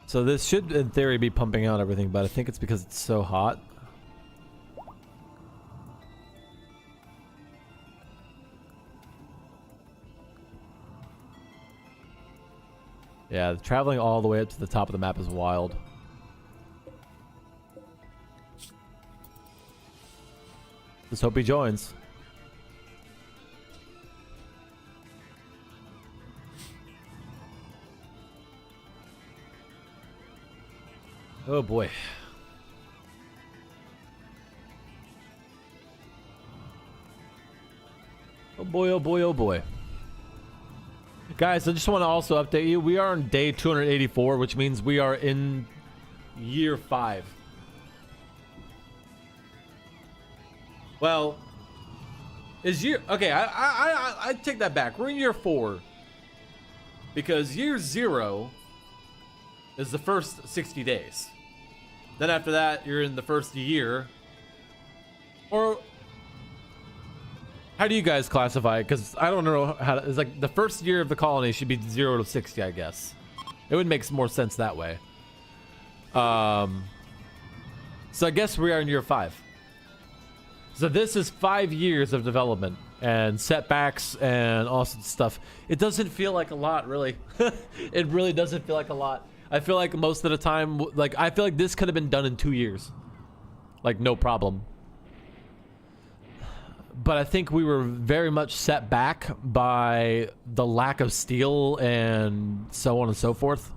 A: So this should, in theory, be pumping out everything, but I think it's because it's so hot. Yeah, traveling all the way up to the top of the map is wild. Just hope he joins. Oh boy. Oh boy, oh boy, oh boy. Guys, I just want to also update you. We are on day 284, which means we are in year 5. Well, is year... Okay, I take that back. We're in year 4. Because year 0 is the first 60 days. Then after that, you're in the first year. Or... How do you guys classify it? Because I don't know how to... It's like the first year of the colony should be 0 to 60, I guess. It would make more sense that way. So I guess we are in year 5. So this is 5 years of development and setbacks and all sorts of stuff. It doesn't feel like a lot, really. It really doesn't feel like a lot. I feel like most of the time, like, I feel like this could have been done in 2 years. Like, no problem. But I think we were very much set back by the lack of steel and so on and so forth.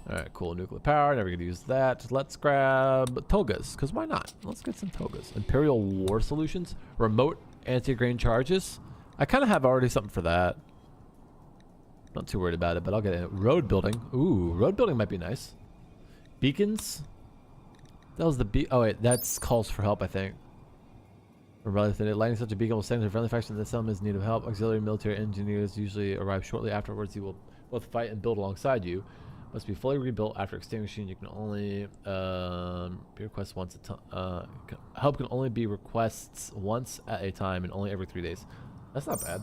A: All right, cool. Nuclear power. Never gonna use that. Let's grab togas, because why not? Let's get some togas. Imperial War Solutions. Remote anti-grain charges. I kind of have already something for that. Not too worried about it, but I'll get it. Road building. Ooh, road building might be nice. Beacons. That was the oh wait, that's calls for help, I think. Lighting such a beacon will send to a friendly faction that some is in need of help. Auxiliary military engineers usually arrive shortly afterwards. You will both fight and build alongside you. Must be fully rebuilt after extinguishing. You can only be requests once a time. Help can only be requests once at a time and only every 3 days. That's not bad.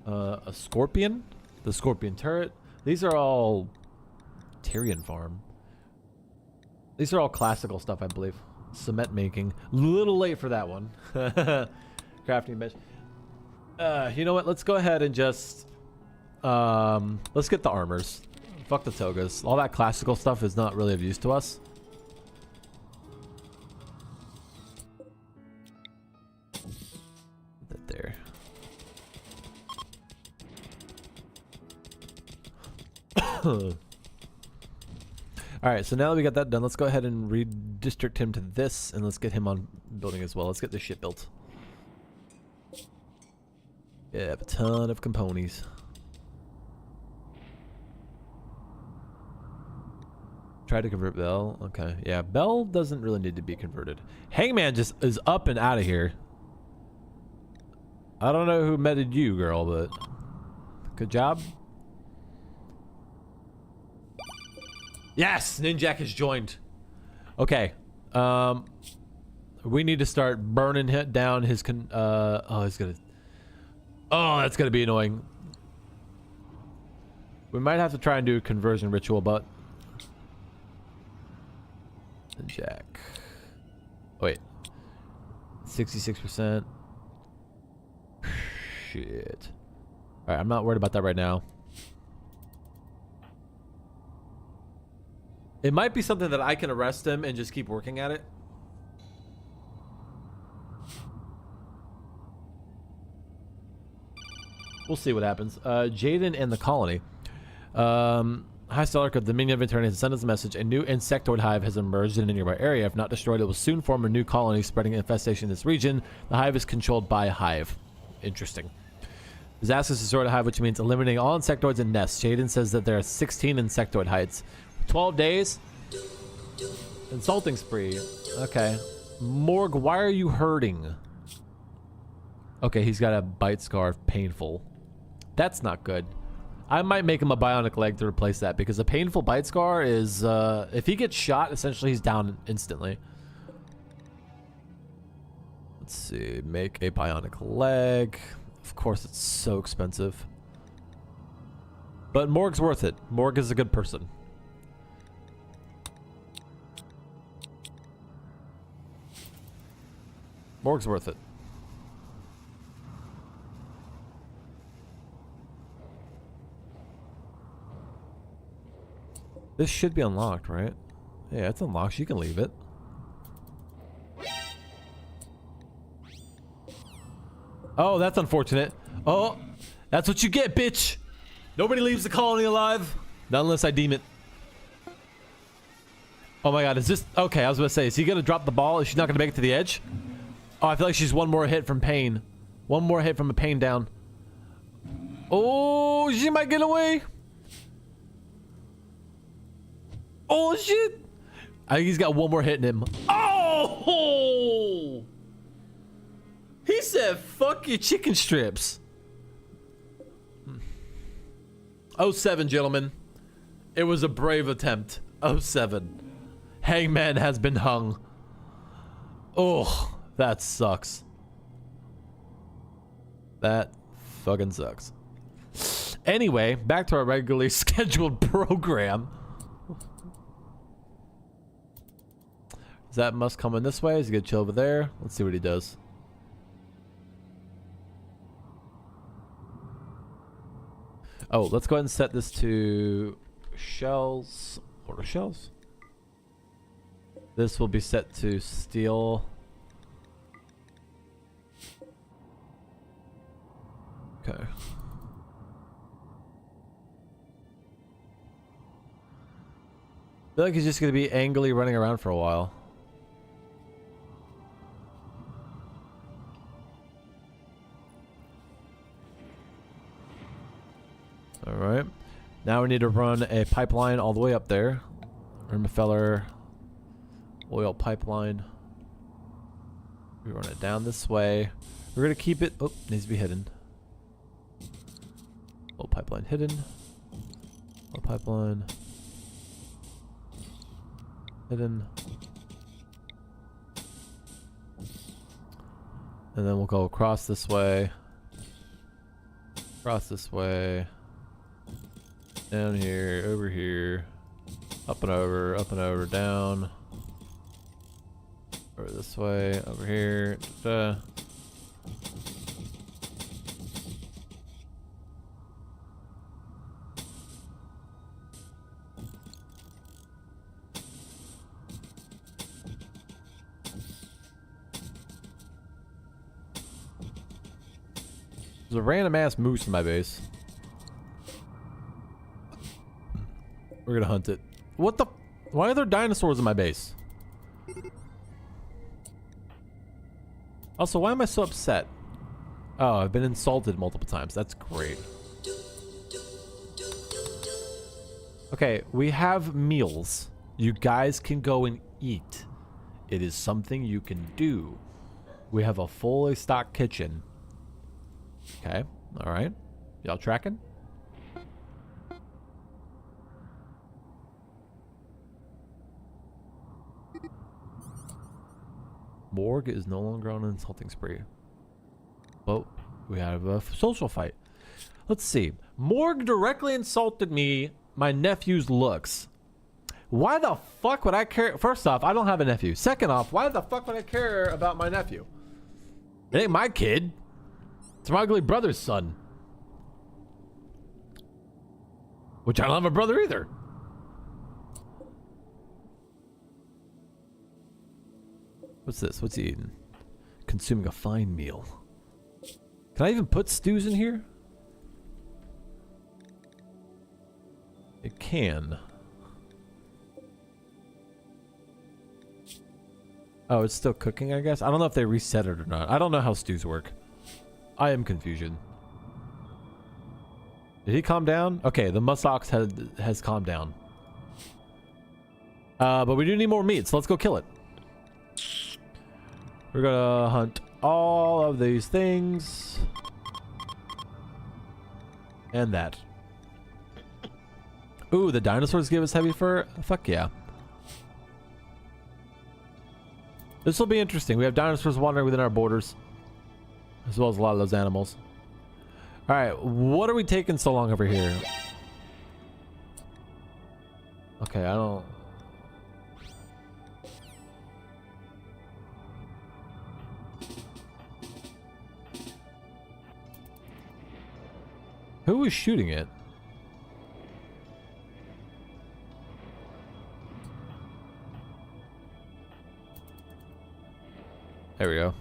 A: A scorpion, the scorpion turret. These are all Tyrion farm. These are all classical stuff, I believe. Cement making. Little late for that one. Crafting bench. You know what? Let's go ahead and just let's get the armors. Fuck the togas. All that classical stuff is not really of use to us. Put that there. Alright, so now that we got that done, let's go ahead and redistrict him to this, and let's get him on building as well. Let's get this shit built. Yeah, a ton of components. Try to convert Bell. Okay, yeah, Bell doesn't really need to be converted. Hangman just is up and out of here. I don't know who meted you, girl, but good job. Yes, Ninjak has joined. Okay, we need to start burning down his oh, he's gonna. Oh, that's gonna be annoying. We might have to try and do a conversion ritual, but Ninjak. Wait, 66%. Shit. Alright, I'm not worried about that right now. It might be something that I can arrest him and just keep working at it. We'll see what happens. Jaden and the colony. High Starlark of the Dominion of Eternity has sent us a message. A new insectoid hive has emerged in a nearby area. If not destroyed, it will soon form a new colony spreading infestation in this region. The hive is controlled by a hive. Interesting. Disaster is destroyed a hive, which means eliminating all insectoids and nests. Jaden says that there are 16 insectoid hides. 12 days? Insulting spree. Okay. Morg, why are you hurting? Okay, he's got a bite scar. Painful. That's not good. I might make him a bionic leg to replace that, because a painful bite scar is, if he gets shot, essentially he's down instantly. Let's see. Make a bionic leg. Of course, it's so expensive. But Morg's worth it. Morg is a good person. Morg's worth it. This should be unlocked, right? Yeah, it's unlocked. You can leave it. Oh, that's unfortunate. Oh, that's what you get, bitch. Nobody leaves the colony alive. Not unless I deem it. Oh my god, is this... Okay, I was going to say, is he going to drop the ball? Is she not going to make it to the edge? Oh, I feel like she's one more hit from pain. One more hit from a pain down. Oh, she might get away. Oh, shit. I think he's got one more hit in him. Oh! He said, fuck your chicken strips. 07, gentlemen. It was a brave attempt. 07. Hangman has been hung. Oh, that sucks. That fucking sucks. Anyway, back to our regularly scheduled program. Is that must come in this way? Is he gonna chill over there? Let's see what he does. Oh, let's go ahead and set this to shells. Order shells. This will be set to steel. Okay. I feel like he's just gonna be angrily running around for a while. Alright. Now we need to run a pipeline all the way up there. Rockefeller oil pipeline. We run it down this way. We're going to keep it... Oh, needs to be hidden. Oil pipeline hidden. Oil pipeline. Hidden. And then we'll go across this way. Across this way. Down here, over here, up and over, down, over this way, over here. Da-da. There's a random ass moose in my base. We're gonna hunt it. What the? Why are there dinosaurs in my base? Also, why am I so upset? Oh, I've been insulted multiple times. That's great. Okay, we have meals. You guys can go and eat. It is something you can do. We have a fully stocked kitchen. Okay, alright. Y'all tracking? Morg is no longer on an insulting spree. But we have a social fight. Let's see. Morg directly insulted me, my nephew's looks. Why the fuck would I care? First off, I don't have a nephew. Second off, why the fuck would I care about my nephew? It ain't my kid. It's my ugly brother's son. Which I don't have a brother either. What's this? What's he eating? Consuming a fine meal. Can I even put stews in here? It can. Oh, it's still cooking, I guess? I don't know if they reset it or not. I don't know how stews work. I am confusion. Did he calm down? Okay, the muskox has calmed down. But we do need more meat, so let's go kill it. We're gonna hunt all of these things. And that. Ooh, the dinosaurs give us heavy fur? Fuck yeah. This will be interesting. We have dinosaurs wandering within our borders. As well as a lot of those animals. Alright, what are we taking so long over here? Okay, I don't... Who was shooting it? There we go.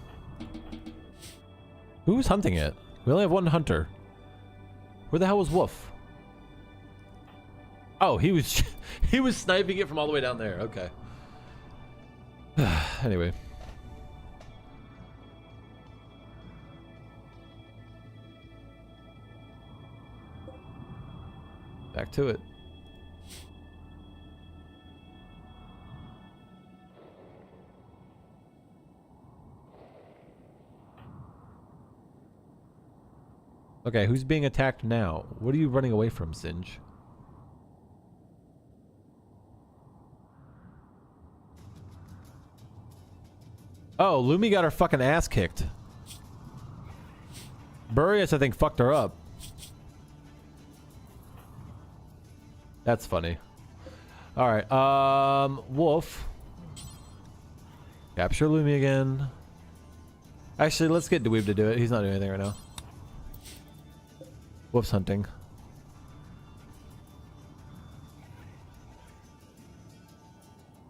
A: Who's hunting it? We only have one hunter. Where the hell was Wolf? Oh, he was he was sniping it from all the way down there. Okay. Anyway. Back to it. Okay, who's being attacked now? What are you running away from, Singe? Oh, Lumi got her fucking ass kicked. Burius, I think, fucked her up. That's funny. Alright, Wolf. Capture Lumi again. Actually, let's get Dweeb to do it. He's not doing anything right now. Wolf's hunting.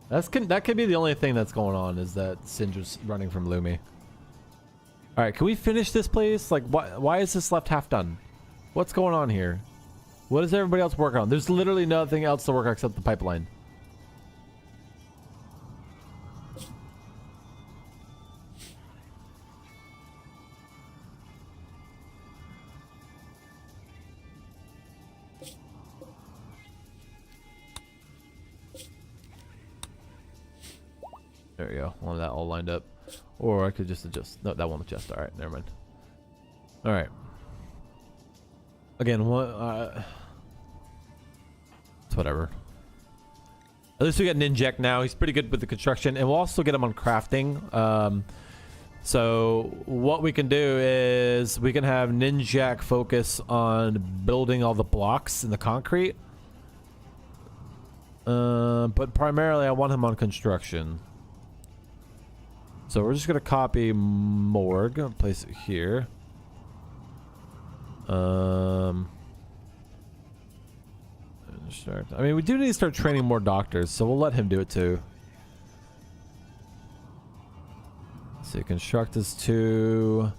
A: That could be the only thing that's going on, is that Singe is running from Lumi. Alright, can we finish this place? Like, why is this left half done? What's going on here? What is everybody else working on? There's literally nothing else to work on except the pipeline. There we go. One of that all lined up. Or I could just adjust. No, that won't adjust. Alright, never mind. Alright. Again, what? It's whatever. At least we got Ninjek now. He's pretty good with the construction. And we'll also get him on crafting. So what we can do is we can have Ninjak focus on building all the blocks in the concrete. But primarily I want him on construction. So we're just gonna copy Morgue, place it here. I mean, we do need to start training more doctors, so we'll let him do it too. So construct is 2.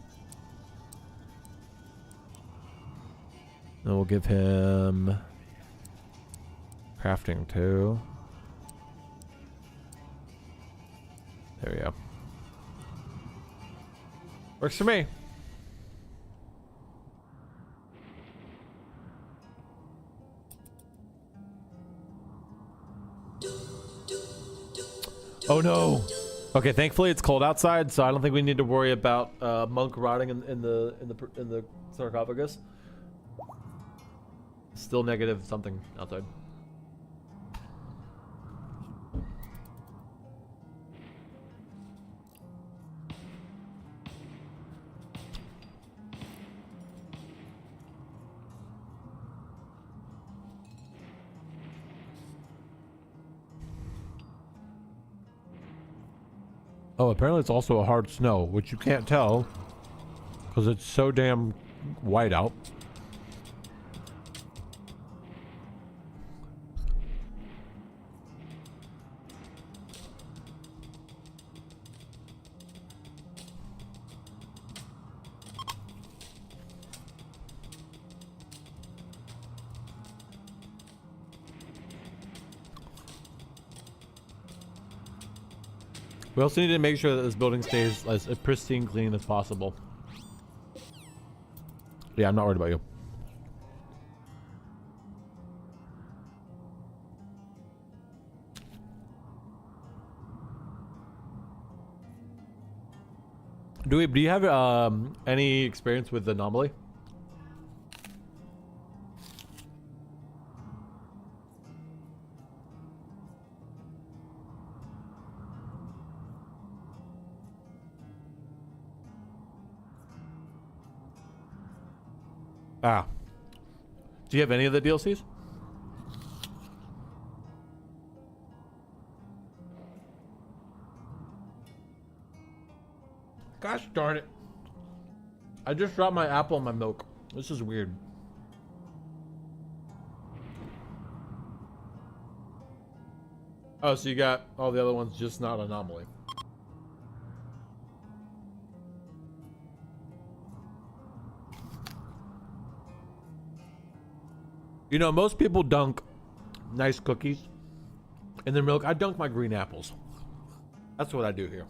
A: Then we'll give him crafting 2. There we go. Works for me. Oh no. Okay, thankfully it's cold outside, so I don't think we need to worry about Monk rotting in the sarcophagus. Still negative something outside. Oh, apparently it's also a hard snow, which you can't tell Because it's so damn white out. We also need to make sure that this building stays as pristine clean as possible. Yeah, I'm not worried about you. Do you have any experience with anomaly? Ah. Do you have any of the DLCs? Gosh darn it. I just dropped my apple in my milk. This is weird. Oh, so you got all the other ones, just not anomaly. You know, most people dunk nice cookies in their milk. I dunk my green apples. That's what I do here.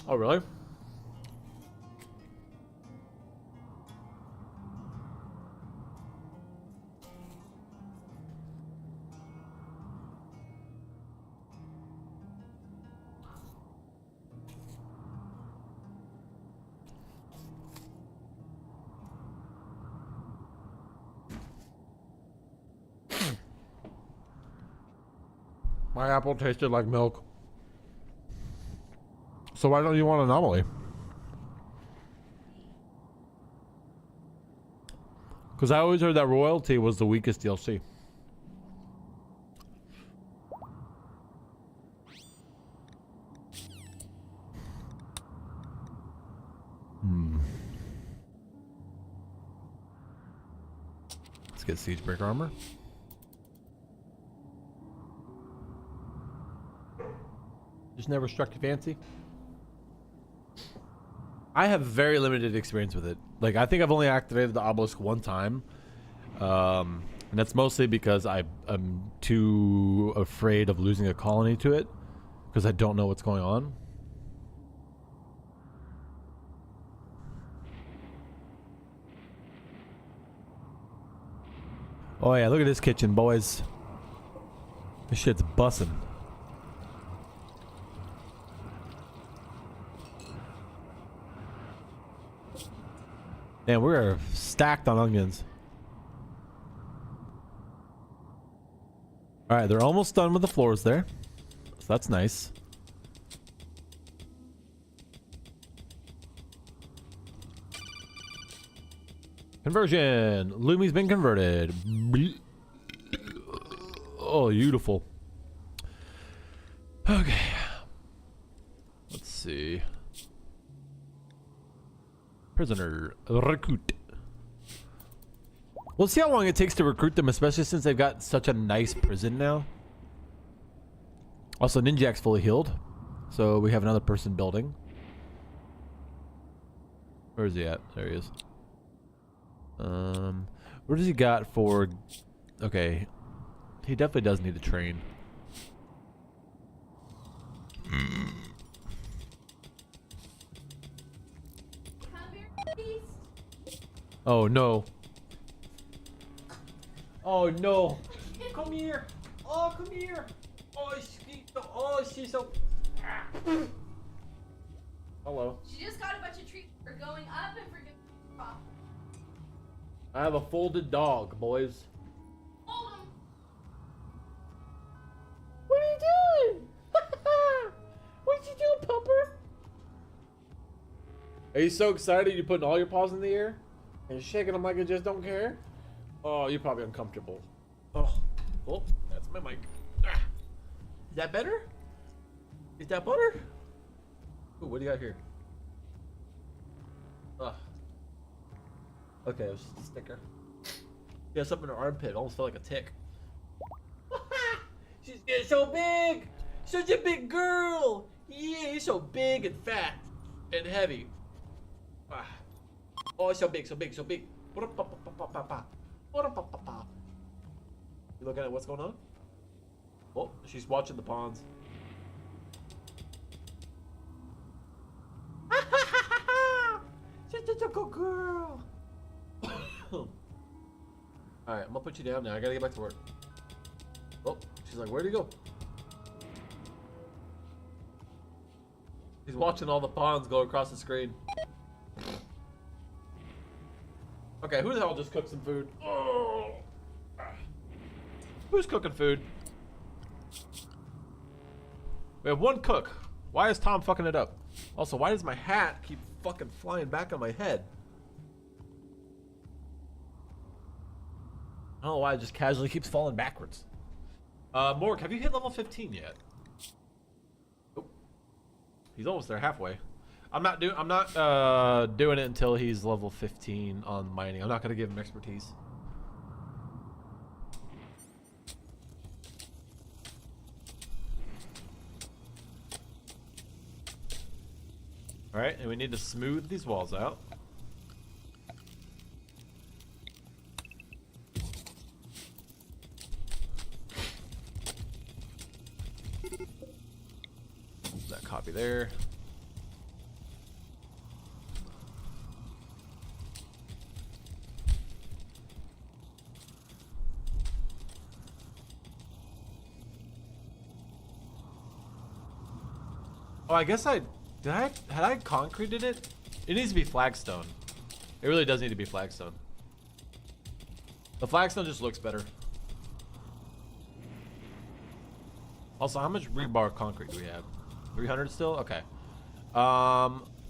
A: Oh, really? My apple tasted like milk. So why don't you want anomaly? Because I always heard that royalty was the weakest DLC. Let's get Siegebreaker armor. Just never struck you fancy? I have very limited experience with it. Like, I think I've only activated the obelisk one time. And that's mostly because I'm too afraid of losing a colony to it. Because I don't know what's going on. Oh yeah, look at this kitchen, boys. This shit's bussin'. Man, we're stacked on onions. Alright, they're almost done with the floors there. So that's nice. Conversion! Lumi's been converted. Oh, beautiful. Okay. Let's see. Prisoner. Recruit. We'll see how long it takes to recruit them, especially since they've got such a nice prison now. Also, Ninjak's fully healed. So we have another person building. Where is he at? There he is. What does he got for... Okay. He definitely does need to train. Oh no. Oh no. Come here. Oh, come here. Oh, she's so... Hello.
B: She just got a bunch of treats for going up and for getting off.
A: I have a folded dog, boys.
B: Hold him.
A: What are you doing? What you doing, pupper? Are you so excited you're putting all your paws in the air? And shaking them like you just don't care? Oh, you're probably uncomfortable. Oh, that's my mic. Ah. Is that better? Is that butter? Ooh, what do you got here? Ugh. Okay, it was just a sticker. She has something in her armpit. It almost felt like a tick. She's getting so big! Such a big girl! Yeah, you're so big and fat and heavy. Ah. Oh, so big, so big, so big. You looking at what's going on? Oh, she's watching the ponds. She's such a good girl. Alright, I'm gonna put you down now. I gotta get back to work. Oh, she's like, where'd he go? He's watching all the pawns go across the screen. Okay, who the hell just cooked some food? Oh. Who's cooking food? We have one cook. Why is Tom fucking it up? Also, why does my hat keep fucking flying back on my head? I don't know why it just casually keeps falling backwards. Morg, have you hit level 15 yet? Nope. He's almost there, halfway. I'm not doing it until he's level 15 on mining. I'm not gonna give him expertise. All right, and we need to smooth these walls out. That copy there. Oh, I guess had I concreted it? It needs to be flagstone. It really does need to be flagstone. The flagstone just looks better. Also, how much rebar concrete do we have? 300 still? Okay.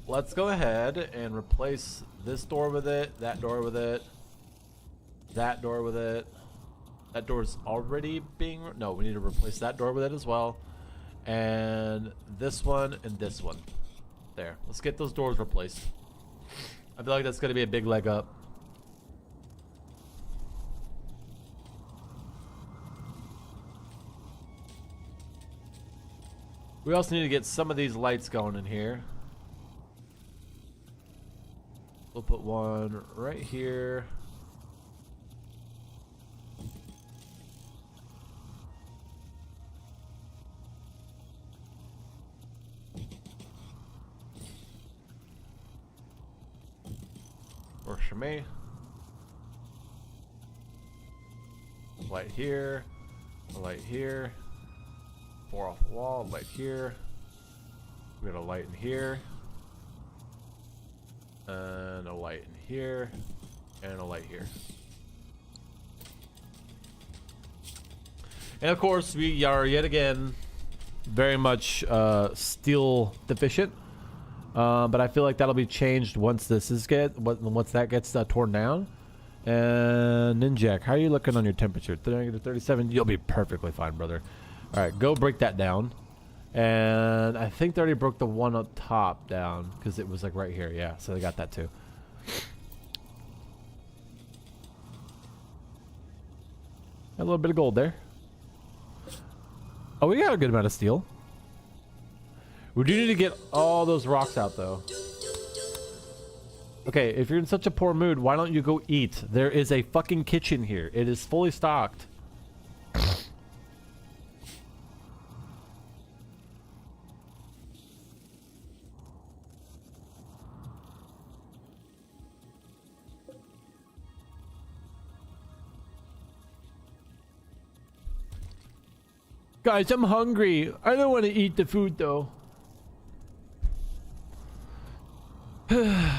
A: Let's go ahead and replace this door with it, that door with it, that door with it. That door's already being... No, we need to replace that door with it as well. And this one and this one. There. Let's get those doors replaced. I feel like that's going to be a big leg up. We also need to get some of these lights going in here. We'll put one right here. Works for me. Light here. A light here. 4 off the wall. Light here. We got a light in here. And a light in here. And a light here. And of course, we are yet again very much steel deficient. But I feel like that'll be changed once this is once that gets torn down. And Ninjak, how are you looking on your temperature? -37. You'll be perfectly fine, brother. All right, go break that down. And I think they already broke the one up top down because it was like right here. Yeah, so they got that too. A little bit of gold there. Oh, we got a good amount of steel. We do need to get all those rocks out, though. Okay, if you're in such a poor mood, why don't you go eat? There is a fucking kitchen here. It is fully stocked. Guys, I'm hungry. I don't want to eat the food, though. I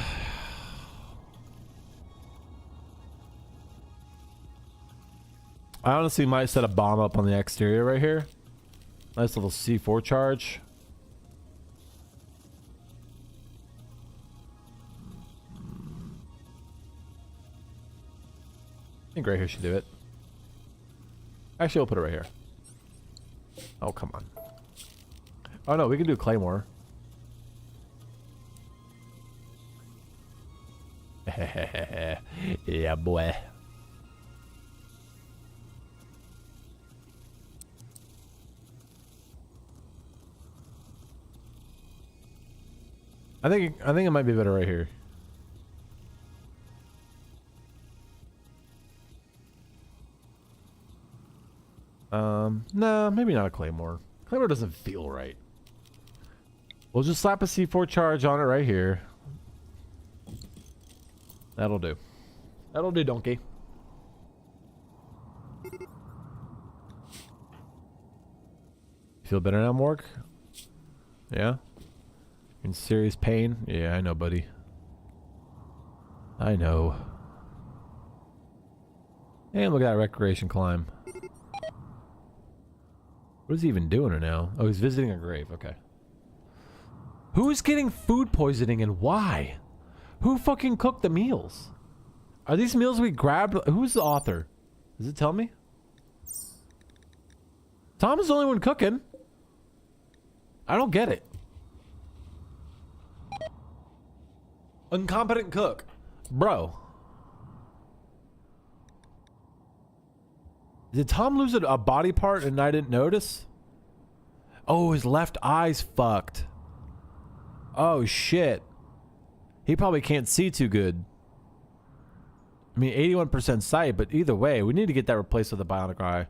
A: honestly might set a bomb up on the exterior right here. Nice little C4 charge. I think right here should do it. Actually, we'll put it right here. Oh, come on. Oh, no, we can do Claymore. Yeah, boy. I think it might be better right here. No, maybe not a Claymore. Claymore doesn't feel right. We'll just slap a C4 charge on it right here. That'll do. That'll do, donkey. Feel better now, Mork? Yeah? In serious pain? Yeah, I know, buddy. I know. And look at that recreation climb. What is he even doing right now? Oh, he's visiting a grave. Okay. Who's getting food poisoning and why? Who fucking cooked the meals? Are these meals we grabbed? Who's the author? Does it tell me? Tom is the only one cooking. I don't get it. Incompetent cook. Bro. Did Tom lose a body part and I didn't notice? Oh, his left eye's fucked. Oh, shit. He probably can't see too good. I mean, 81% sight, but either way, we need to get that replaced with a bionic eye.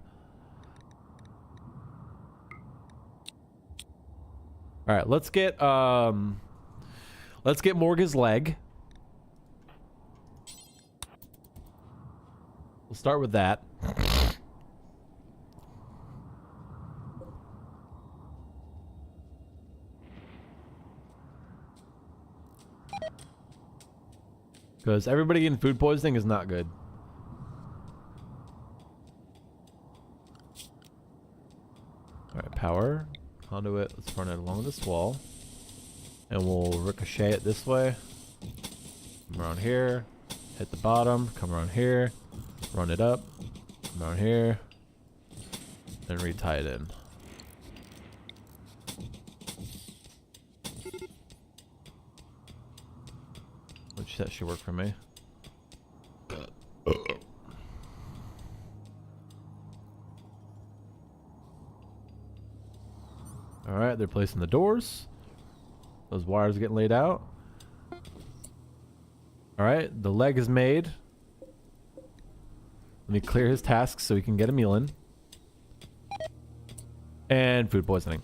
A: Alright, let's get Morgan's leg. We'll start with that. Because everybody getting food poisoning is not good. Alright, power. Conduit. Let's run it along this wall. And we'll ricochet it this way. Come around here. Hit the bottom. Come around here. Run it up. Come around here. And retie it in. Which that should work for me. Alright, they're placing the doors. Those wires are getting laid out. Alright, the leg is made. Let me clear his tasks so he can get a meal in. And food poisoning.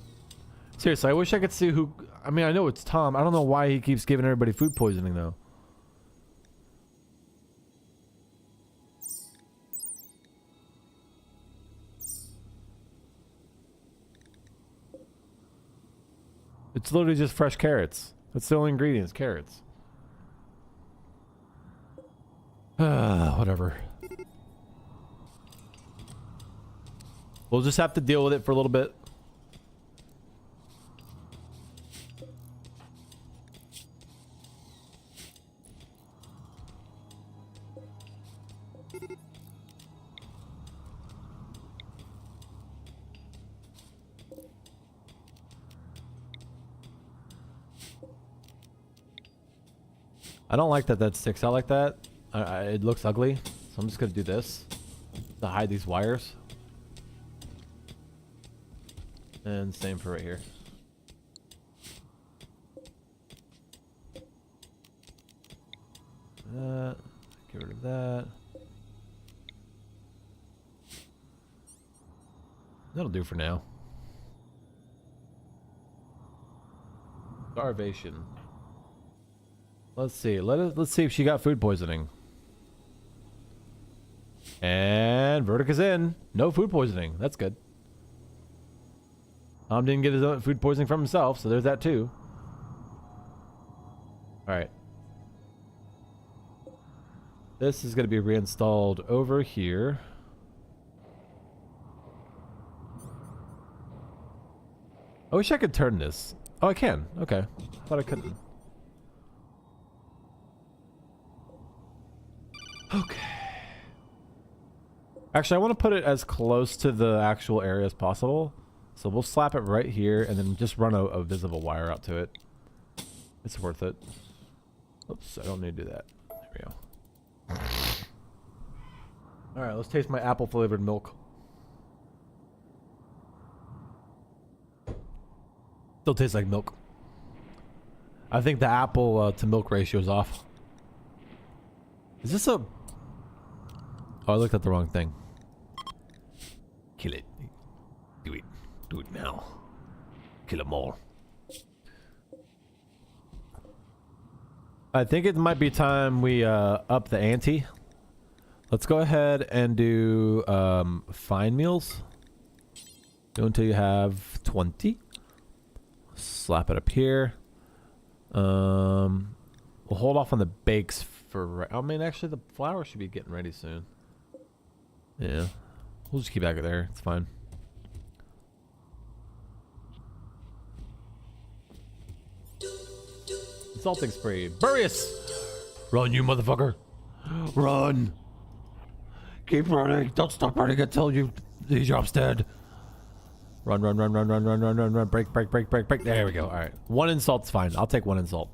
A: Seriously, I wish I could see who... I mean, I know it's Tom. I don't know why he keeps giving everybody food poisoning, though. It's literally just fresh carrots. That's the only ingredients, carrots. Whatever. We'll just have to deal with it for a little bit. I don't like that that sticks out like that. It looks ugly, so I'm just gonna do this to hide these wires. And same for right here. That. Get rid of that. That'll do for now. Starvation. Let's see. Let's see if she got food poisoning. And Vertica's in. No food poisoning. That's good. Tom didn't get his own food poisoning from himself, so there's that too. Alright. This is going to be reinstalled over here. I wish I could turn this. Oh, I can. Okay. I thought I couldn't. Okay. Actually, I want to put it as close to the actual area as possible. So we'll slap it right here and then just run a visible wire out to it. It's worth it. Oops, I don't need to do that. There we go. Alright, let's taste my apple flavored milk. Still tastes like milk. I think the apple to milk ratio is off. Is this a... Oh, I looked at the wrong thing. Kill it. Do it. Do it now. Kill them all. I think it might be time we up the ante. Let's go ahead and do fine meals. Go until you have 20. Slap it up here. We'll hold off on the bakes for... I mean, actually, the flour should be getting ready soon. Yeah. We'll just keep that there. It's fine. Salting spree. Burius! Run, you motherfucker. Run. Keep running. Don't stop running until the job's dead. Run, run, run, run, run, run, run, run, run. Break, break, break, break, break. There we go. All right. One insult's fine. I'll take one insult.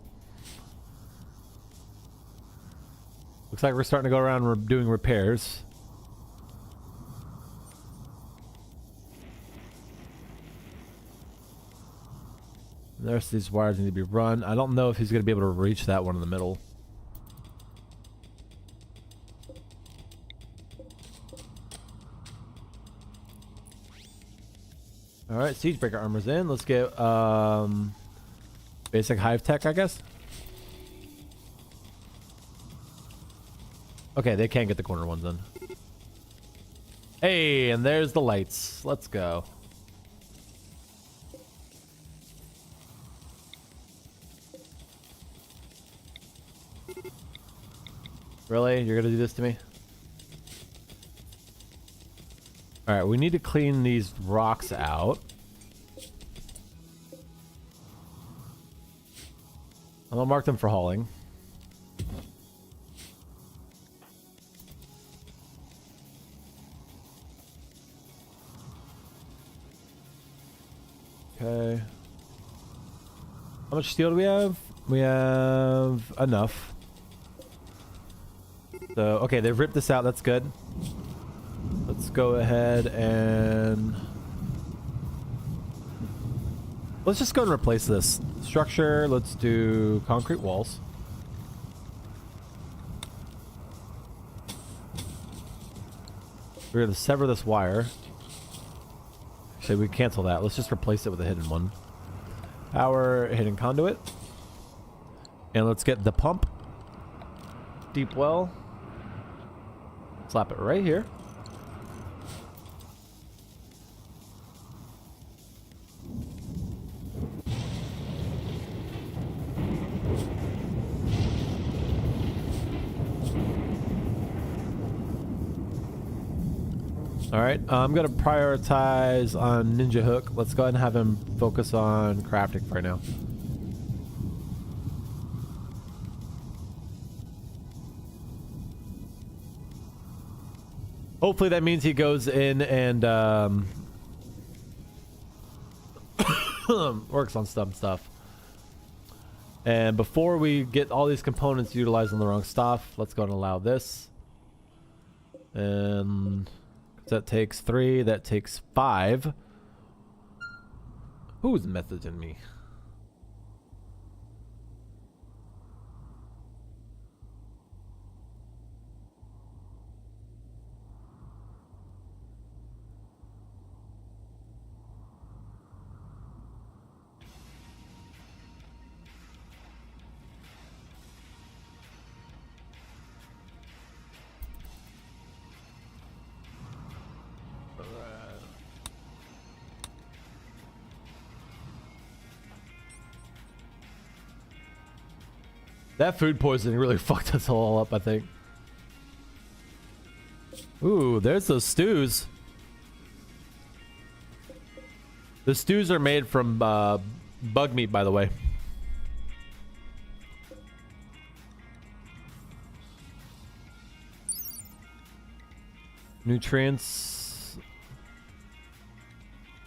A: Looks like we're starting to go around doing repairs. The rest of these wires need to be run. I don't know if he's going to be able to reach that one in the middle. Alright, Siegebreaker armor's in. Let's get basic hive tech, I guess. Okay, they can't get the corner ones in. Hey, and there's the lights. Let's go. Really? You're gonna do this to me? Alright, we need to clean these rocks out. I'm gonna mark them for hauling. Okay. How much steel do we have? We have enough. So, okay, they've ripped this out. That's good. Let's go ahead and... Let's just go and replace this. Structure, let's do concrete walls. We're going to sever this wire. Actually, we cancel that. Let's just replace it with a hidden one. Power, hidden conduit. And let's get the pump. Deep well. Slap it right here. Alright, I'm going to prioritize on Ninja Hook. Let's go ahead and have him focus on crafting for right now. Hopefully that means he goes in and works on some stuff. And before we get all these components utilizing the wrong stuff, let's go and allow this. And that takes 3, that takes 5. Who's messaging me? That food poisoning really fucked us all up, I think. Ooh, there's those stews. The stews are made from bug meat, by the way. Nutrients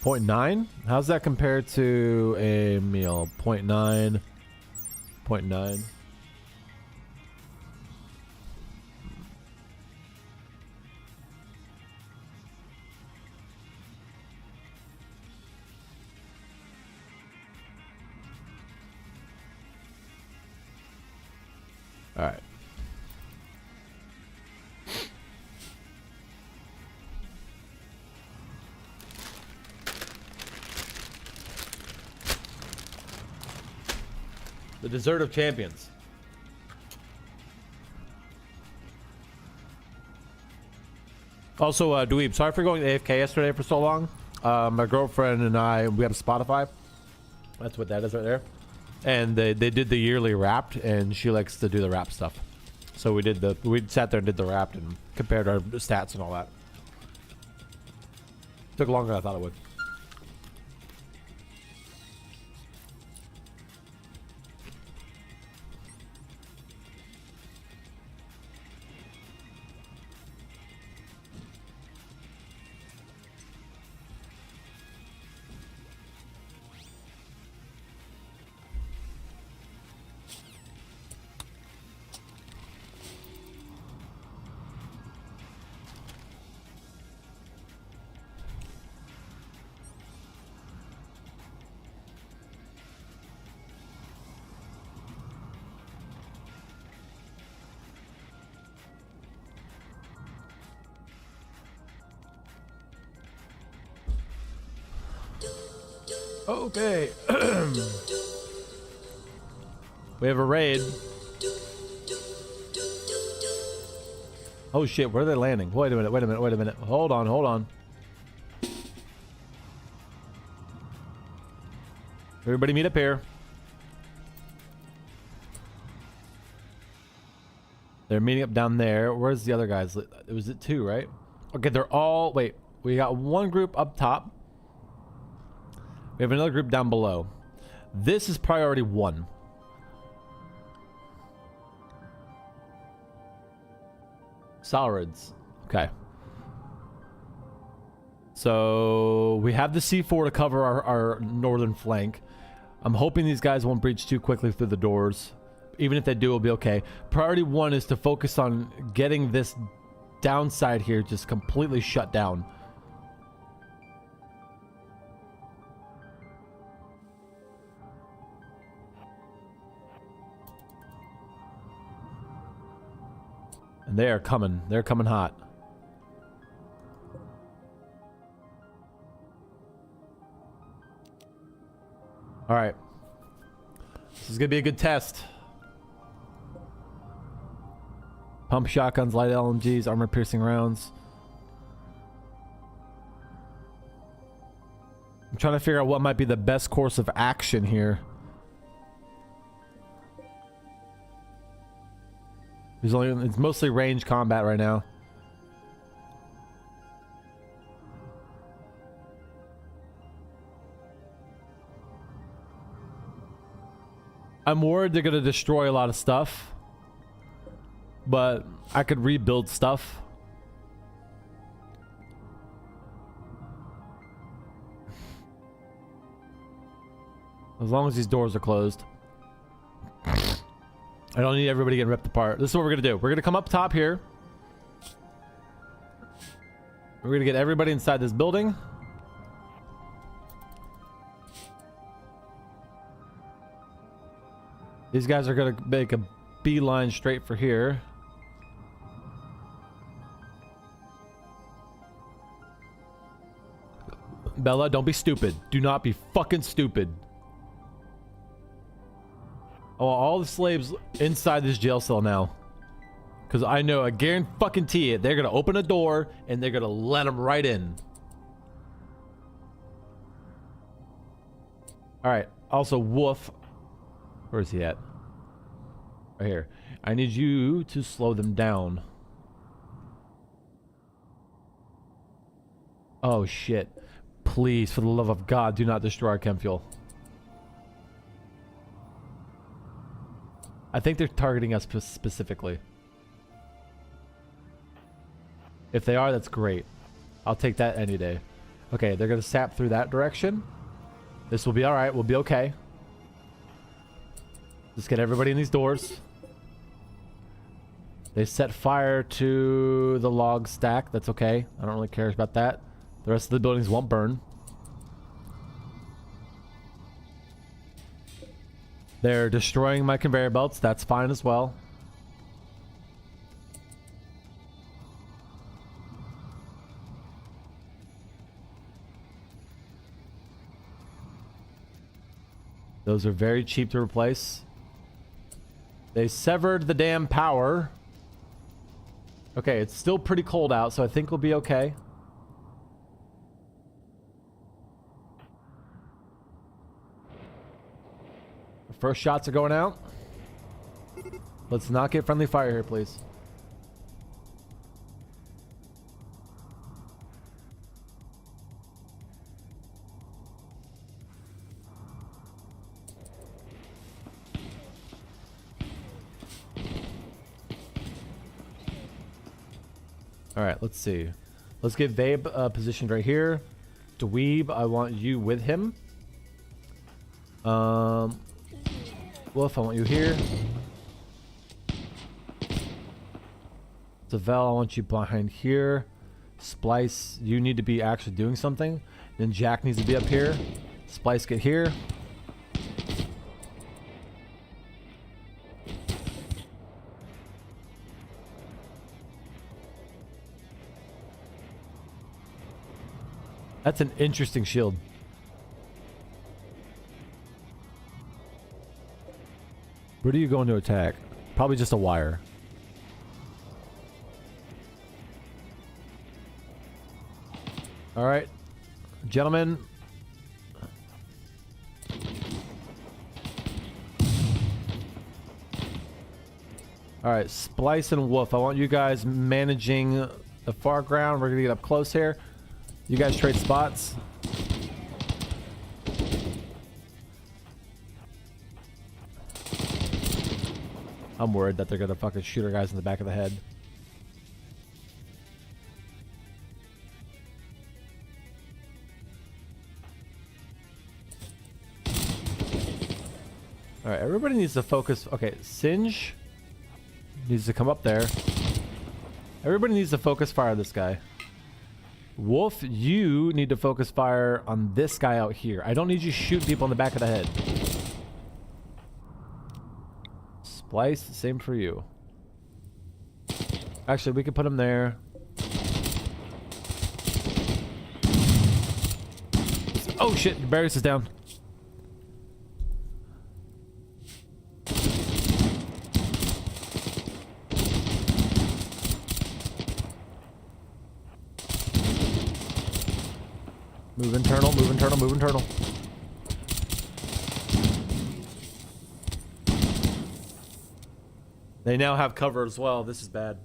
A: 0.9. How's that compared to a meal? 0.9. 0.9. All right. The Dessert of Champions. Also, Dweeb, sorry for going AFK yesterday for so long. My girlfriend and I, we have Spotify. That's what that is right there. And they did the yearly Wrapped, and she likes to do the Wrap stuff. So we sat there and did the Wrapped and compared our stats and all that. Took longer than I thought it would. Okay. We have a raid. Oh shit, where are they landing? Wait a minute. Hold on. Everybody meet up here. They're meeting up down there. Where's the other guys? It was 2, right? Okay, they're all... Wait, we got one group up top. We have another group down below. This is priority 1. Salarids. Okay. So we have the C4 to cover our northern flank. I'm hoping these guys won't breach too quickly through the doors. Even if they do, it'll be okay. Priority 1 is to focus on getting this downside here just completely shut down. And they are coming. They're coming hot. All right. This is going to be a good test. Pump shotguns, light LMGs, armor-piercing rounds. I'm trying to figure out what might be the best course of action here. It's mostly range combat right now. I'm worried they're going to destroy a lot of stuff. But I could rebuild stuff. As long as these doors are closed. I don't need everybody getting ripped apart. This is what we're going to do. We're going to come up top here. We're going to get everybody inside this building. These guys are going to make a beeline straight for here. Bella, don't be stupid. Do not be fucking stupid. I want all the slaves inside this jail cell now. Because I know, I guarantee it, they're going to open a door and they're going to let them right in. Alright, also Wolf. Where is he at? Right here. I need you to slow them down. Oh shit. Please, for the love of God, do not destroy our chem fuel. I think they're targeting us specifically. If they are, that's great. I'll take that any day. Okay, they're gonna sap through that direction. This will be all right. We'll be okay. Just get everybody in these doors. They set fire to the log stack. That's okay. I don't really care about that. The rest of the buildings won't burn. They're destroying my conveyor belts. That's fine as well. Those are very cheap to replace. They severed the damn power. Okay, it's still pretty cold out, so I think we'll be okay. The first shots are going out. Let's not get friendly fire here, please. All right, let's see. Let's get Vabe positioned right here. Dweeb, I want you with him. Wolf, I want you here. Zavel, I want you behind here. Splice, you need to be actually doing something. Then Jack needs to be up here. Splice, get here. That's an interesting shield. Where do you go into attack? Probably just a wire. All right, gentlemen. All right, Splice and Wolf. I want you guys managing the far ground. We're gonna get up close here. You guys trade spots. I'm worried that they're gonna fucking shoot our guys in the back of the head. Alright, everybody needs to focus. Okay, Singe needs to come up there. Everybody needs to focus fire this guy. Wolf, you need to focus fire on this guy out here. I don't need you shooting people in the back of the head. Splice, same for you. Actually, we could put him there. Oh shit, Barriers is down. Move internal, move internal, move internal. They now have cover as well. This is bad.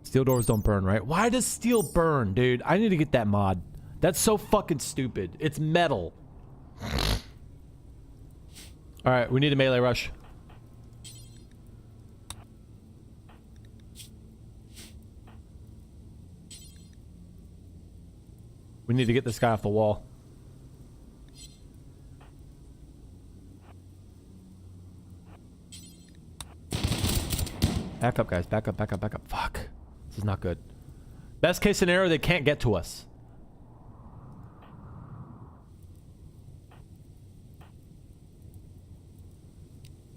A: Steel doors don't burn, right? Why does steel burn, dude? I need to get that mod. That's so fucking stupid. It's metal. Alright, we need a melee rush. We need to get this guy off the wall. Back up, guys. Back up, back up, back up. Fuck. This is not good. Best case scenario, they can't get to us.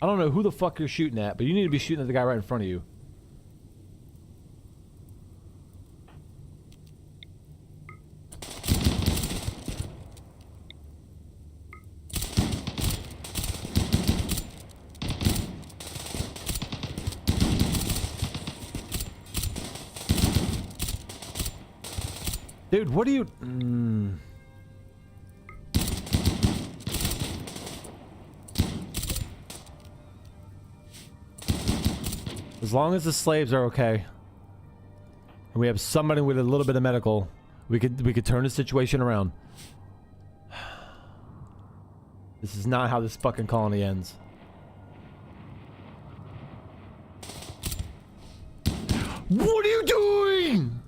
A: I don't know who the fuck you're shooting at, but you need to be shooting at the guy right in front of you. Dude, what are you... As long as the slaves are okay, and we have somebody with a little bit of medical, we could turn the situation around. This is not how this fucking colony ends. What are you doing?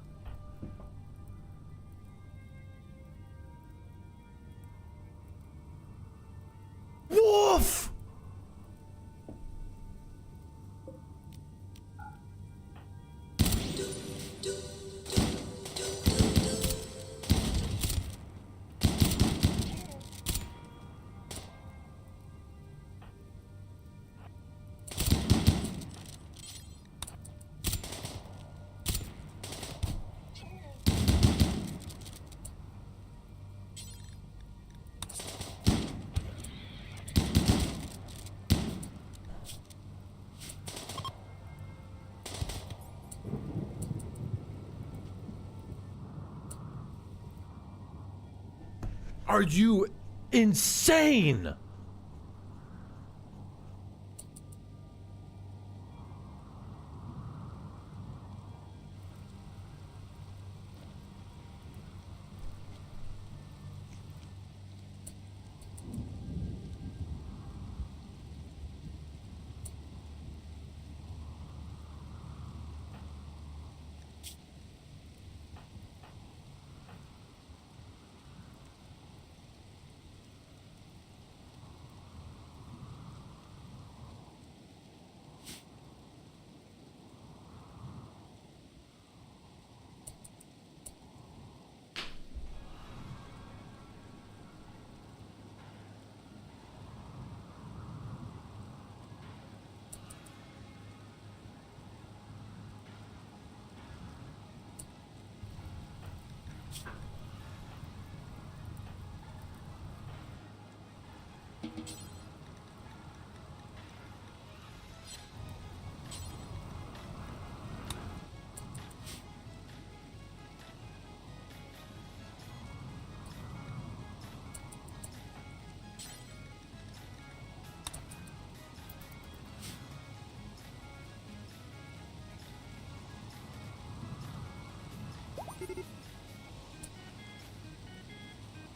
A: Wolf! Are you insane?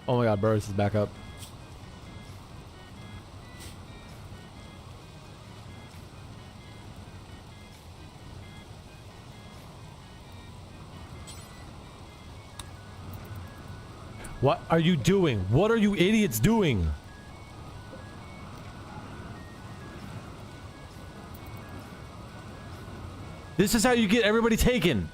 A: Oh my god, Burris is back up. What are you doing? What are you idiots doing? This is how you get everybody taken.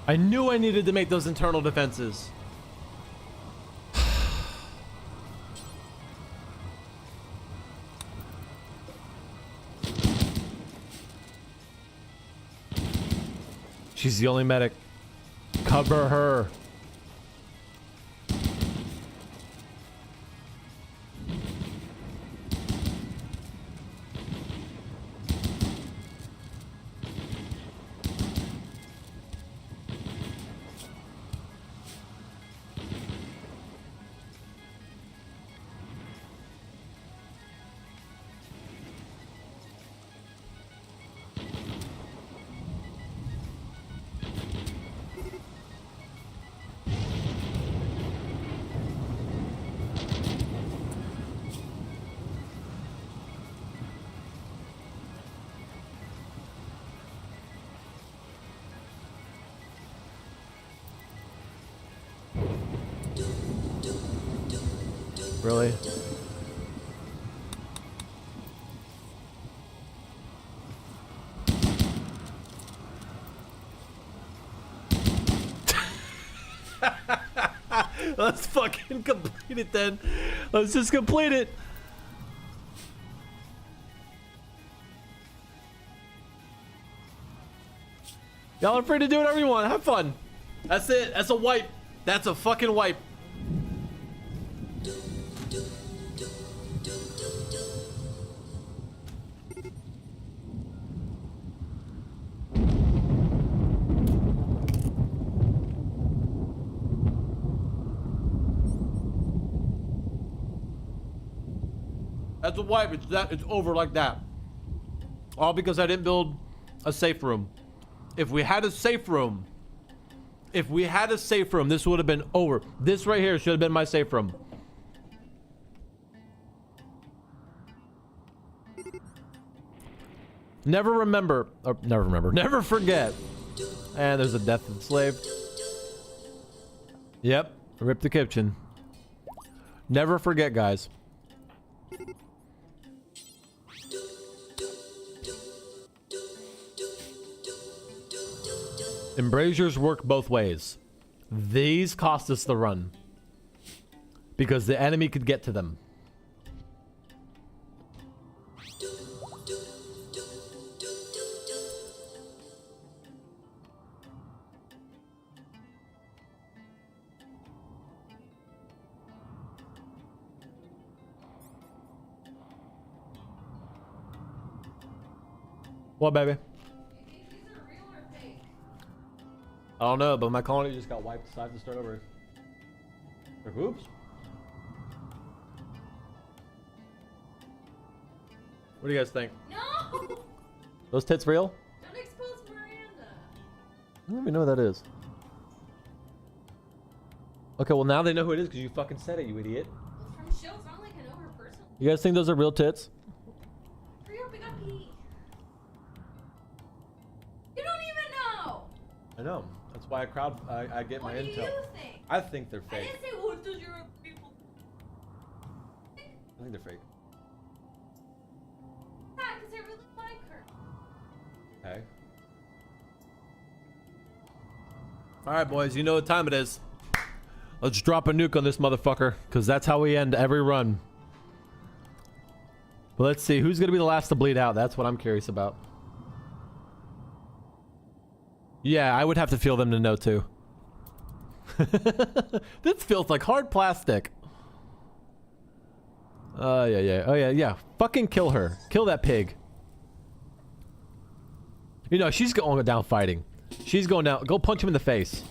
A: I knew I needed to make those internal defenses. She's the only medic. Cover her. Really? Let's fucking complete it then. Let's just complete it. Y'all are free to do whatever you want. Have fun. That's it. That's a wipe. That's a fucking wipe. That's a wipe. It's over like that. All because I didn't build a safe room. If we had a safe room, this would have been over. This right here should have been my safe room. Never forget. And there's a death enslaved. Yep, rip the kitchen. Never forget, guys. Embrasures work both ways. These cost us the run because the enemy could get to them. What, baby? I don't know, but my colony just got wiped, so I have to start over. Or oops. What do you guys think?
B: No!
A: Those tits real?
B: Don't expose Miranda.
A: I don't even know what that is. Okay, well now they know who it is because you fucking said it, you idiot.
B: Well, from show, it's not like I know her personally.
A: You guys think those are real tits?
B: Hurry up, I got pee. You don't even know!
A: I know. That's why I get my intel.
B: What do you think?
A: I think they're
B: I
A: fake.
B: didn't say, oh, does your people...
A: I think they're fake.
B: Yeah, because I really like her.
A: Okay. Alright, boys, you know what time it is. Let's drop a nuke on this motherfucker, because that's how we end every run. But let's see, who's going to be the last to bleed out? That's what I'm curious about. Yeah, I would have to feel them to know, too. This feels like hard plastic. Yeah. Oh, yeah. Fucking kill her. Kill that pig. You know, she's going down fighting. She's going down. Go punch him in the face.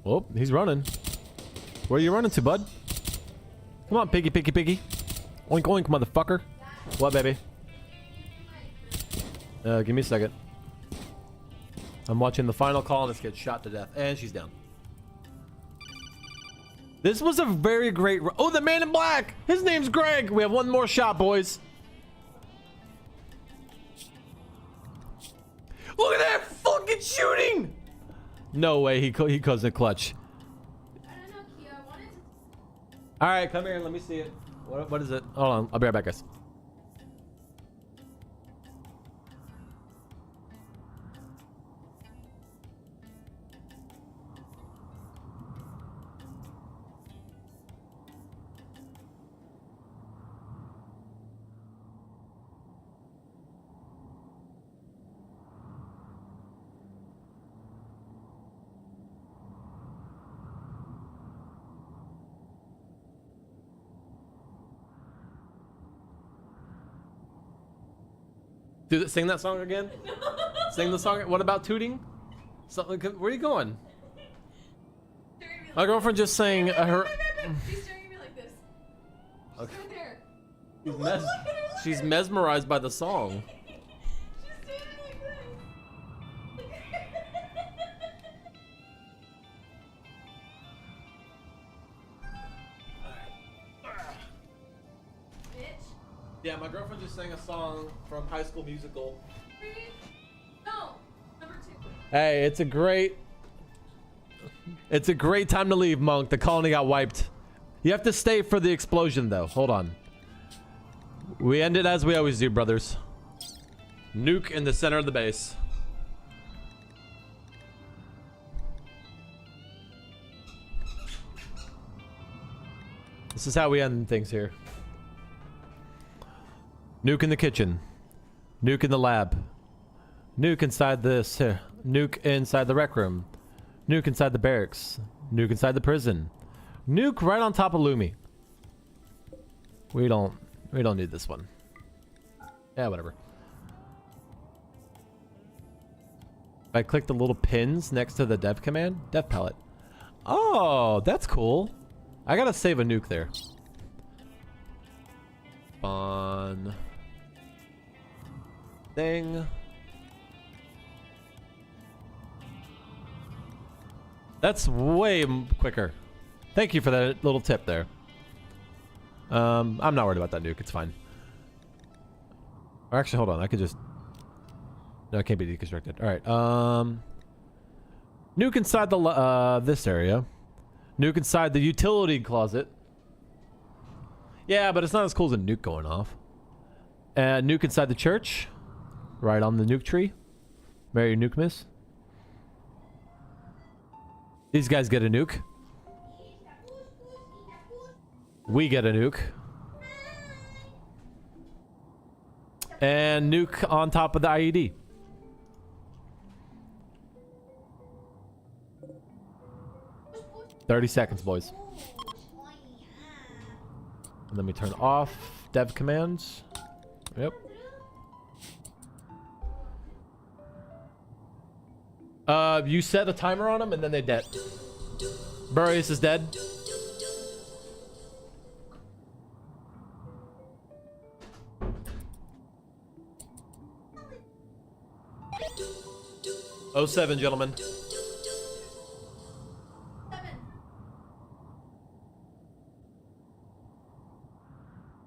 A: Oh, he's running. Where are you running to, bud? Come on, piggy. Oink, oink, motherfucker. What, baby? Give me a second. I'm watching the final colonist get shot to death. And she's down. This was a very great... Oh, the man in black! His name's Greg! We have one more shot, boys. Look at that fucking shooting! No way, he caused a clutch.
B: I don't know, Kia. I wanted to...
A: Alright, come here and let me see it. What is it? Hold on, I'll be right back, guys. Sing that song again? Sing the song. What about tooting? Something. Where are you going? My girlfriend just sang her.
B: She's staring at me like this. She's
A: Okay.
B: right there.
A: She's mesmerized by the song.
B: She's standing like this. Bitch.
A: Yeah, my girlfriend just sang a song from High School Musical.
B: No. Number 2.
A: Hey, it's a great time to leave, Monk. The colony got wiped. You have to stay for the explosion, though. Hold on. We end it as we always do, brothers. Nuke in the center of the base. This is how we end things here. Nuke in the kitchen. Nuke in the lab. Nuke inside this. Nuke inside the rec room. Nuke inside the barracks. Nuke inside the prison. Nuke right on top of Lumi. We don't need this one. Yeah, whatever. If I click the little pins next to the dev command, dev palette. Oh, that's cool. I gotta save a nuke there. Spawn. Thing. That's way quicker. Thank you for that little tip there. I'm not worried about that nuke. It's fine. Or actually, hold on. I could just... No, it can't be deconstructed. All right. Nuke inside the this area. Nuke inside the utility closet. Yeah, but it's not as cool as a nuke going off. And nuke inside the church. Right on the nuke tree. Merry nuke miss. These guys get a nuke. We get a nuke. And nuke on top of the IED. "30 seconds, boys." And let me turn off dev commands. Yep. You set a timer on them and then they dead. Burius is dead. Oh, 07, gentlemen.
B: 7.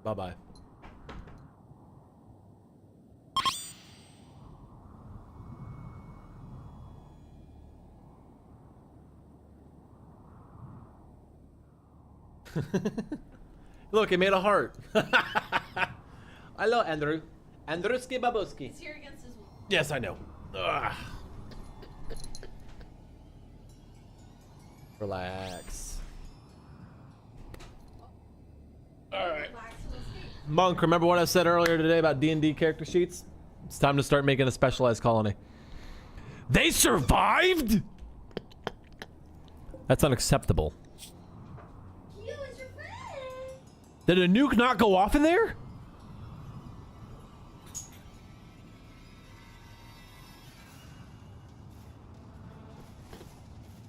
A: Bye-bye. Look, it made a heart. Hello, Andrew. Andrewski Babuski.
B: He's here against his will.
A: Yes, I know. Ugh. Relax. Alright.
B: Relax and escape.
A: Monk, remember what I said earlier today about D&D character sheets? It's time to start making a specialized colony. They survived?! That's unacceptable.
B: He was your friend.
A: Did a nuke not go off in there?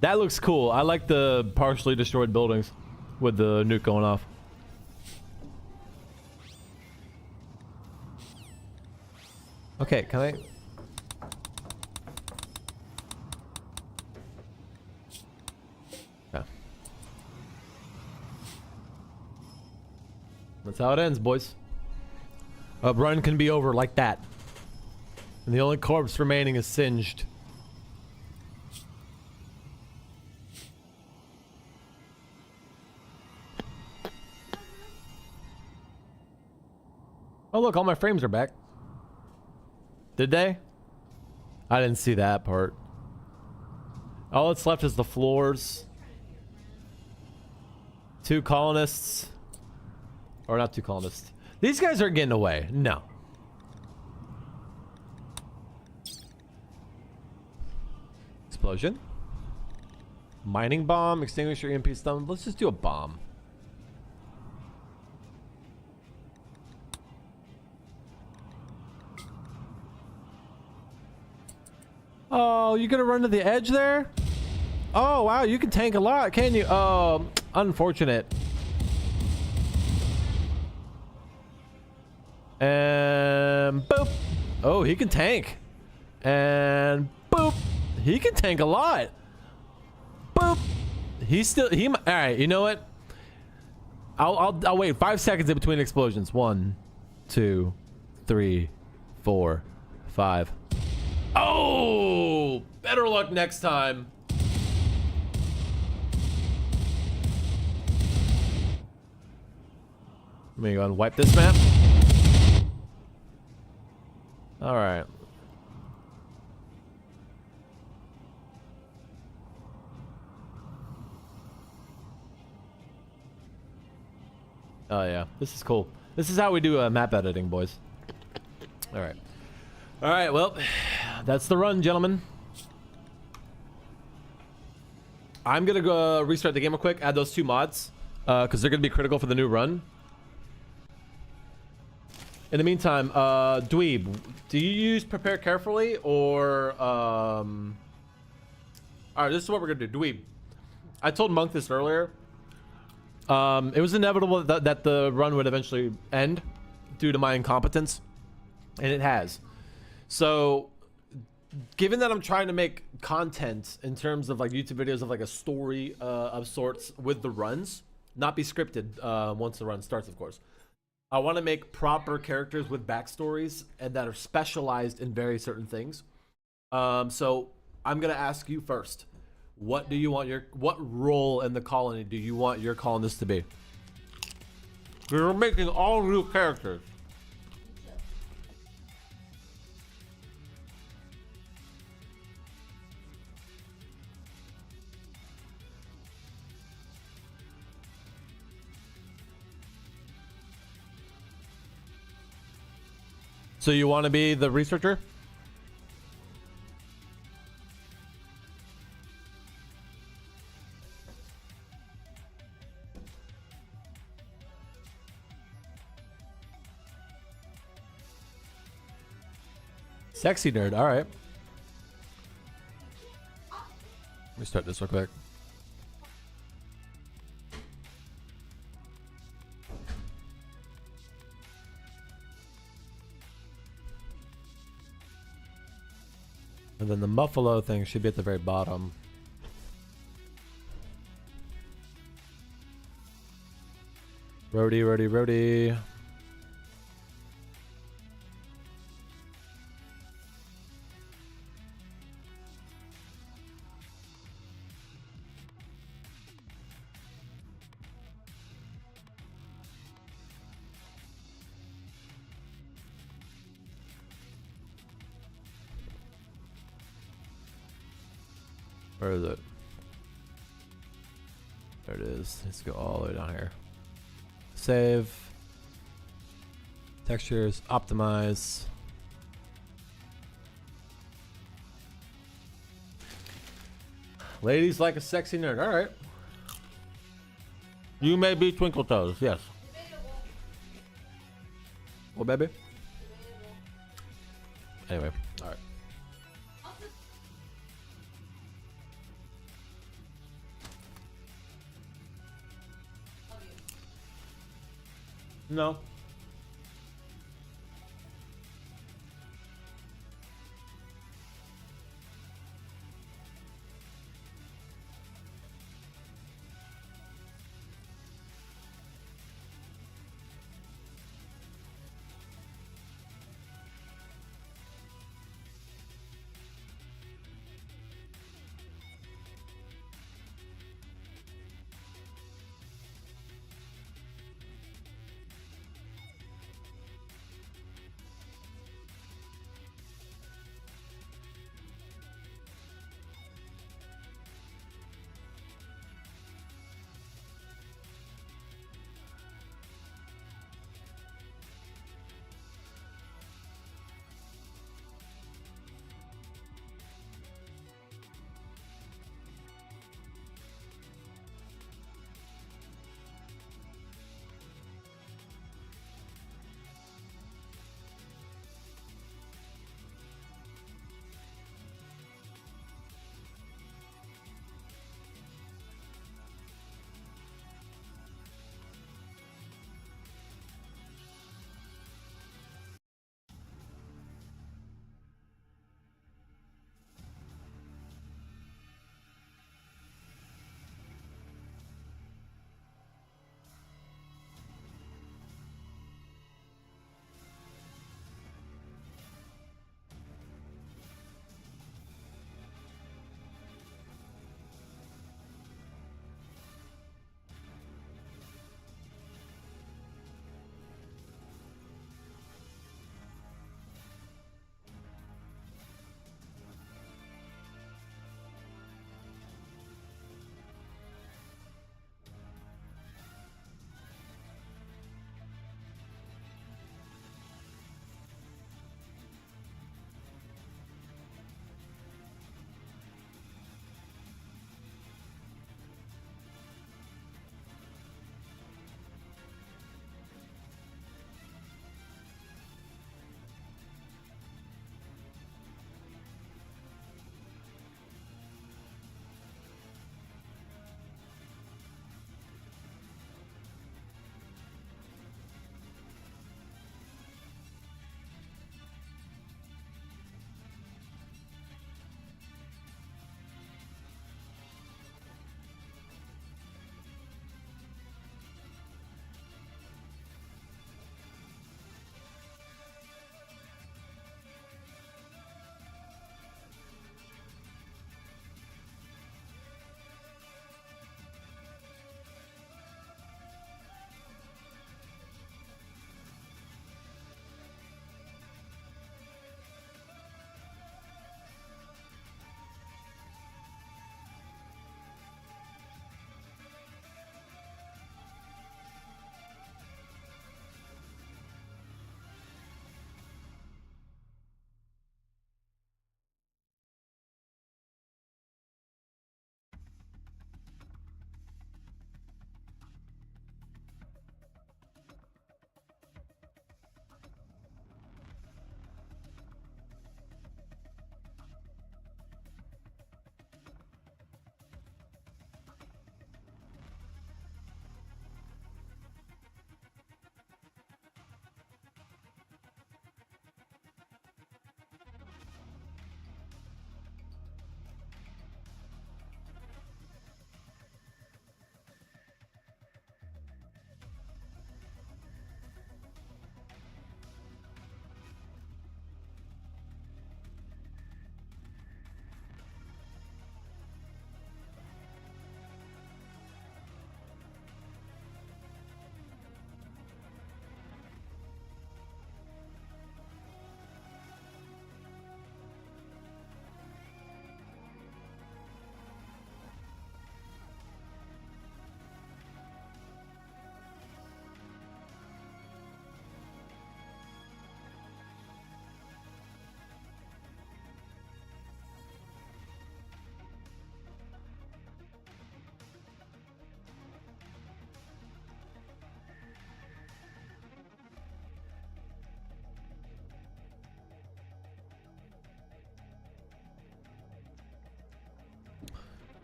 A: That looks cool. I like the partially destroyed buildings with the nuke going off. Okay, can I... Yeah. That's how it ends, boys. A run can be over like that. And the only corpse remaining is singed. Oh look, all my frames are back. Did they? I didn't see that part. All that's left is the floors. 2 colonists. Or not 2 colonists. These guys are getting away. No. Explosion. Mining bomb, extinguisher, EMP stun. Let's just do a bomb. Oh, you gonna run to the edge there? Oh, wow, you can tank a lot, can you? Oh, unfortunate. And boop. Oh, he can tank. And boop. He can tank a lot. Boop. He's still, all right, you know what? I'll wait 5 seconds in between explosions. 1, 2, 3, 4, 5. Oh, better luck next time. Let me go and wipe this map. All right. Oh yeah, this is cool. This is how we do map editing, boys. All right. All right. Well, that's the run, gentlemen. I'm gonna go restart the game real quick. Add those 2 mods because they're gonna be critical for the new run. In the meantime, Dweeb, do you use prepare carefully or all right, this is what we're gonna do. Dweeb, I told Monk this earlier. It was inevitable that the run would eventually end due to my incompetence, and it has. So, given that I'm trying to make content in terms of like YouTube videos of like a story of sorts with the runs, not be scripted once the run starts, of course. I want to make proper characters with backstories and that are specialized in very certain things. So I'm gonna ask you first. What do you want what role in the colony do you want your colonists to be? We're making all new characters. So you want to be the researcher? Sexy nerd, all right. Let me start this real quick. And then the Muffalo thing should be at the very bottom. Roadie, roadie, roadie. Where is it? There it is. Let's go all the way down here. Save. Textures. Optimize. Ladies like a sexy nerd. All right. You may be Twinkle Toes. Yes. Well, baby. Anyway. All right. No.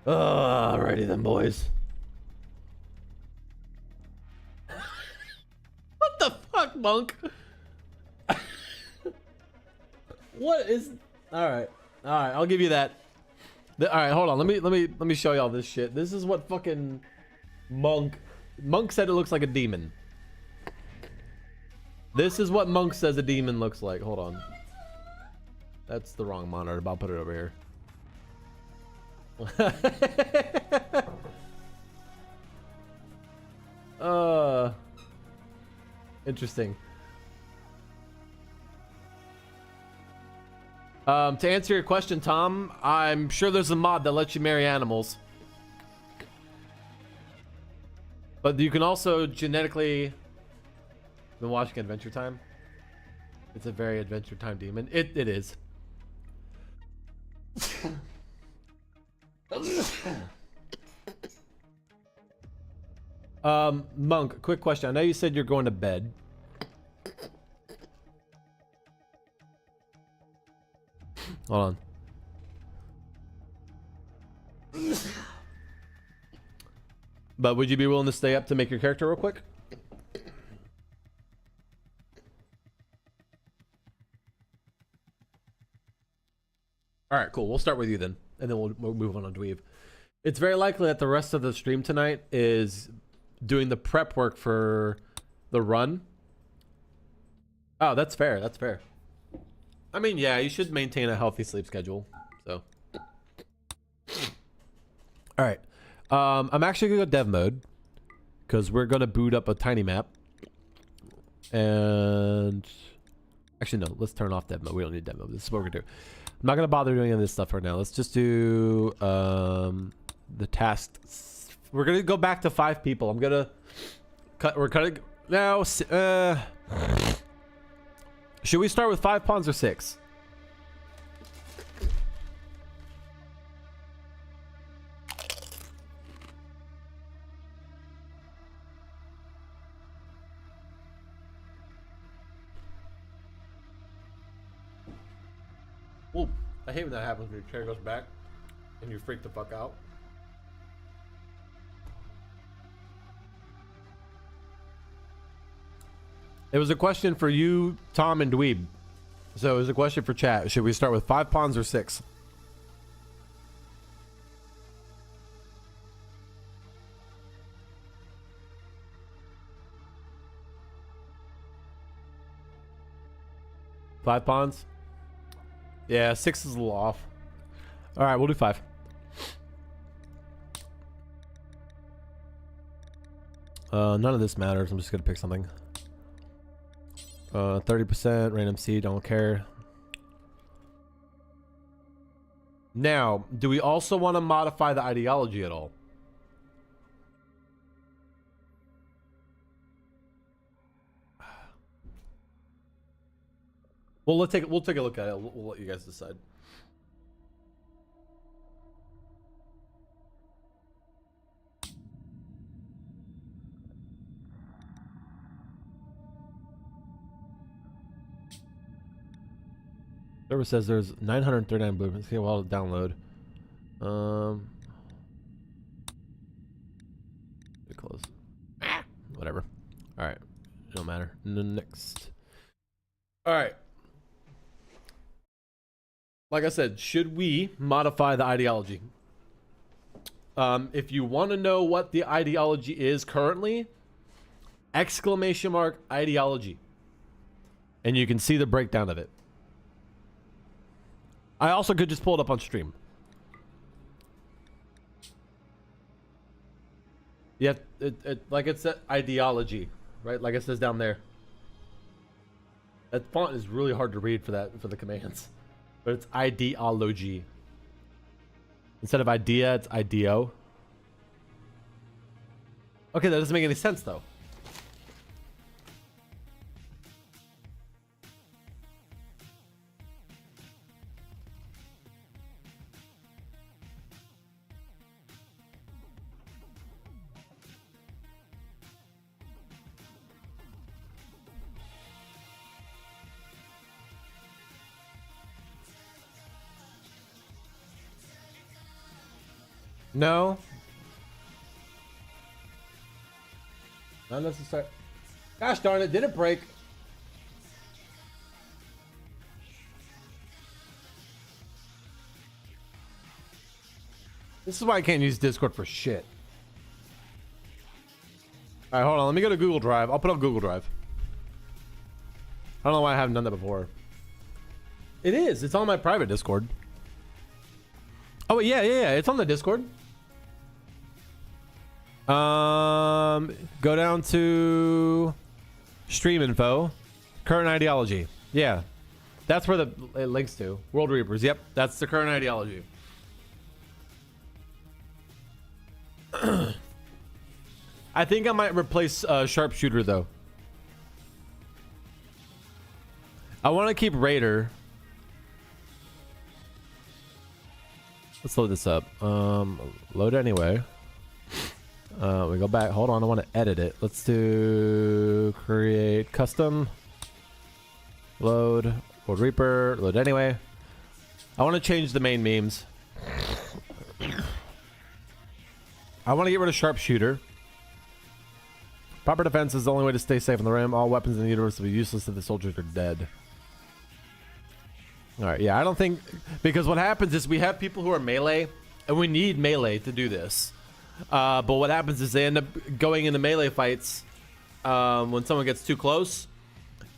A: Alrighty then, boys. What the fuck, monk? What is? All right, I'll give you that. All right, hold on. Let me show y'all this shit. This is what fucking monk said. It looks like a demon. This is what monk says a demon looks like. Hold on. That's the wrong monitor, but I'll put it over here. Interesting. To answer your question, Tom, I'm sure there's a mod that lets you marry animals. But you can also genetically... Been watching Adventure Time? It's a very Adventure Time demon. It is. Monk, quick question. I know you said you're going to bed. Hold on. But would you be willing to stay up to make your character real quick? All right, cool. We'll start with you then, and then we'll move on to Dweeb. It's very likely that the rest of the stream tonight is doing the prep work for the run. Oh, that's fair. That's fair. I mean, yeah, you should maintain a healthy sleep schedule. So, all right. I'm actually gonna go dev mode because we're gonna boot up a tiny map. And actually, no, let's turn off dev mode. We don't need dev mode. This is what we're gonna do. I'm not gonna bother doing any of this stuff right now. Let's just do the tasks. We're gonna go back to 5 people. I'm gonna cut. We're cutting now. Should we start with 5 pawns or 6? Ooh, I hate when that happens when your chair goes back and you freak the fuck out. It was a question for you, Tom, and Dweeb. So it was a question for chat. Should we start with 5 pawns or 6? Five pawns? Yeah, 6 is a little off. All right, we'll do 5. None of this matters. I'm just gonna pick something. 30% random seed. Don't care. Now, do we also want to modify the ideology at all? Well, we'll take a look at it. We'll let you guys decide. Server says there's 939 blueprints. Okay, well, I'll download. Close. Whatever. All right, no matter. Next. All right. Like I said, should we modify the ideology? If you want to know what the ideology is currently, exclamation mark ideology, and you can see the breakdown of it. I also could just pull it up on stream. Yeah, like it said ideology, right? Like it says down there. That font is really hard to read for the commands, but it's ideology. Instead of idea, it's ideo. Okay, that doesn't make any sense though. No. Not necessary. Gosh darn it, did it break? This is why I can't use Discord for shit. Alright, hold on. Let me go to Google Drive. I'll put on Google Drive. I don't know why I haven't done that before. It is. It's on my private Discord. Oh, yeah. It's on the Discord. Go down to stream info. Current ideology. Yeah. That's where it links to. World Reapers. Yep. That's the current ideology. I think I might replace Sharpshooter, though. I want to keep Raider. Let's load this up. Load anyway. We go back. Hold on, I want to edit it. Let's do create custom. Load. World Reaper. Load anyway. I want to change the main memes. I want to get rid of Sharpshooter. Proper defense is the only way to stay safe in the rim. All weapons in the universe will be useless if the soldiers are dead. Alright, yeah, I don't think... Because what happens is we have people who are melee, and we need melee to do this. But what happens is they end up going into melee fights when someone gets too close,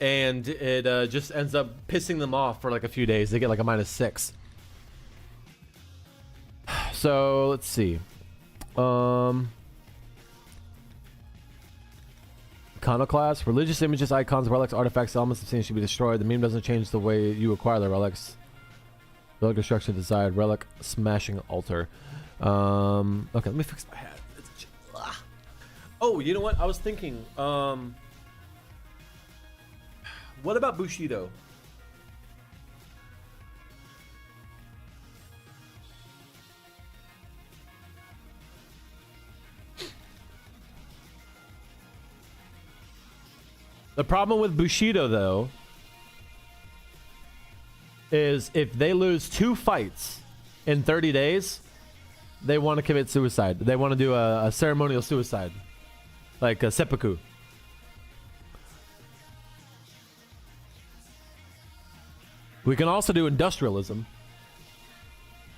A: and it just ends up pissing them off for like a few days. They get like a -6. So, let's see. Iconoclast. Religious images, icons, relics, artifacts, elements of scene should be destroyed. The meme doesn't change the way you acquire the relics. Relic destruction desired. Relic smashing altar. Okay, let me fix my hat. Oh, you know what? I was thinking, what about Bushido? The problem with Bushido, though, is if they lose 2 fights in 30 days, they want to commit suicide. They want to do a ceremonial suicide, like a seppuku. We can also do industrialism.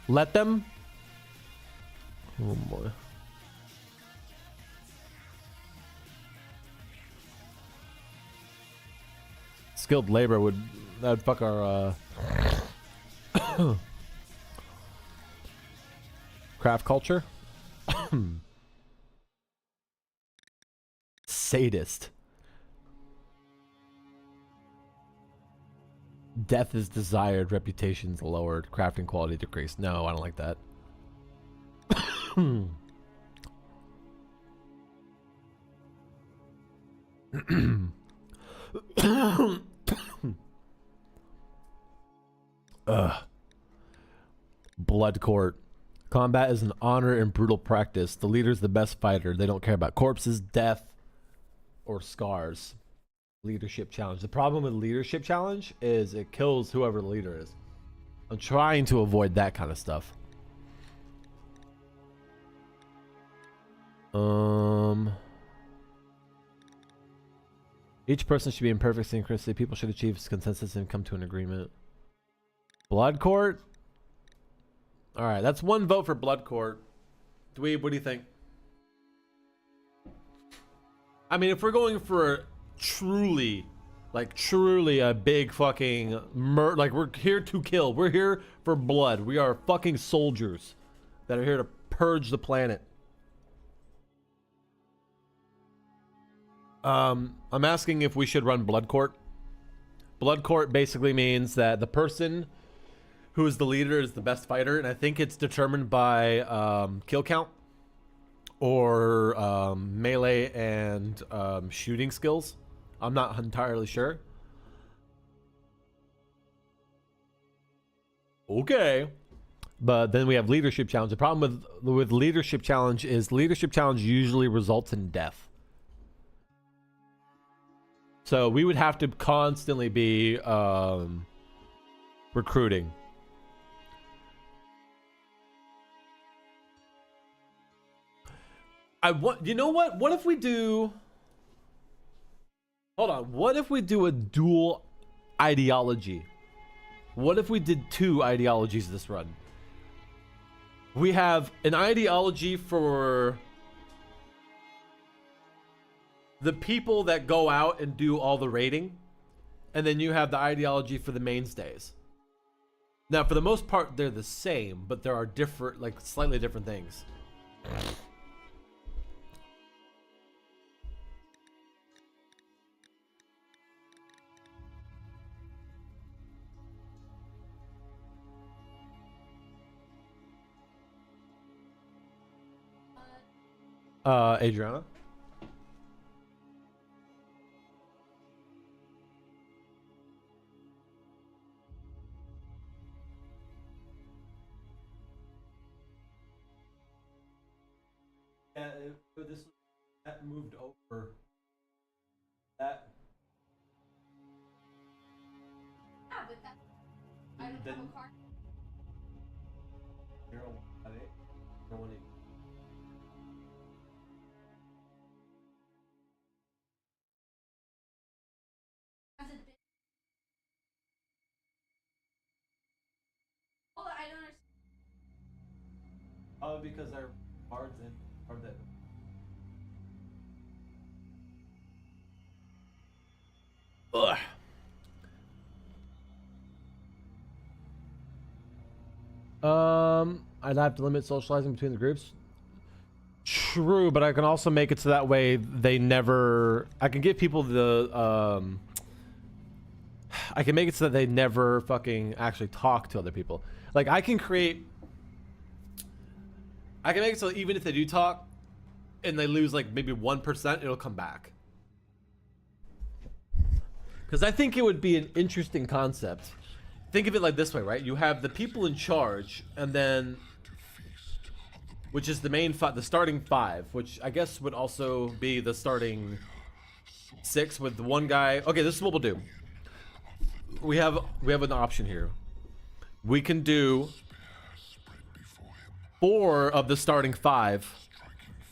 A: Let them... Oh, boy. Skilled labor would fuck our craft culture. Sadist. Death is desired, reputation's lowered, crafting quality decreased. No, I don't like that. Blood court. Combat is an honor and brutal practice. The leader's the best fighter. They don't care about corpses, death, or scars. Leadership challenge. The problem with leadership challenge is it kills whoever the leader is. I'm trying to avoid that kind of stuff. Each person should be in perfect synchronicity. People should achieve consensus and come to an agreement. Blood court. All right, that's 1 vote for blood court. Dweeb, what do you think? I mean, if we're going for truly a big fucking like we're here to kill. We're here for blood. We are fucking soldiers that are here to purge the planet. I'm asking if we should run blood court. Blood court basically means that the person who is the leader is the best fighter, and I think it's determined by kill count or melee and shooting skills. I'm not entirely sure. Okay. But then we have leadership challenge. The problem with leadership challenge is leadership challenge usually results in death. So we would have to constantly be recruiting. You know what? What if we do? Hold on. What if we do a dual ideology? What if we did 2 ideologies this run? We have an ideology for the people that go out and do all the raiding, and then you have the ideology for the mainstays. Now, for the most part, they're the same, but there are different, like slightly different things. Adriana? Yeah, that moved over. That
B: Yeah, but that I don't have a car.
A: 018. 018.
B: Has it been? Hold on, I don't understand.
A: Oh, because our cards in are that. Ugh. I'd have to limit socializing between the groups. True, but I can also make it so that way they never. I can give people the. I can make it so that they never fucking actually talk to other people. Like I can create. I can make it so even if they do talk, and they lose like maybe 1%, it'll come back. Because I think it would be an interesting concept. Think of it like this way, right? You have the people in charge, and then, which is the main the starting 5, which I guess would also be the starting 6 with the one guy. Okay, this is what we'll do. We have an option here. We can do 4 of the starting 5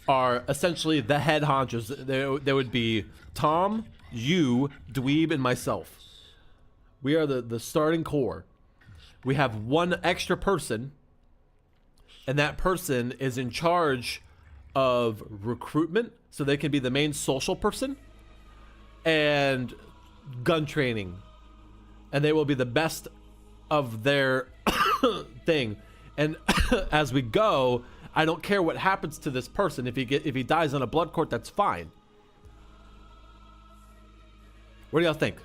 A: are essentially the head honchos. There would be Tom, you, Dweeb, and myself. We are the starting core. We have one extra person, and that person is in charge of recruitment, so they can be the main social person, and gun training. And they will be the best of their thing. And as we go, I don't care what happens to this person. If he dies on a blood court, that's fine. What do y'all think?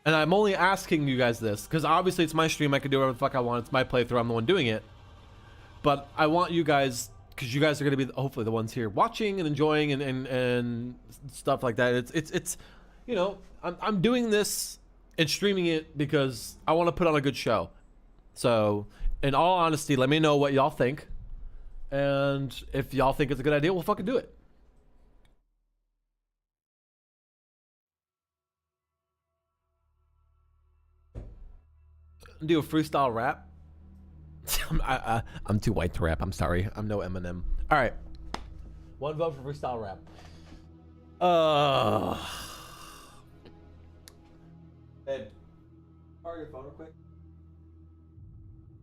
A: And I'm only asking you guys this because obviously it's my stream. I can do whatever the fuck I want. It's my playthrough. I'm the one doing it. But I want you guys, because you guys are going to be hopefully the ones here watching and enjoying and stuff like that. It's you know, I'm doing this and streaming it because I want to put on a good show. So in all honesty, let me know what y'all think. And if y'all think it's a good idea, we'll fucking do it. Do a freestyle rap. I'm too white to rap. I'm sorry. I'm no Eminem. All right. 1 vote for freestyle rap. Ed, borrow your phone real quick.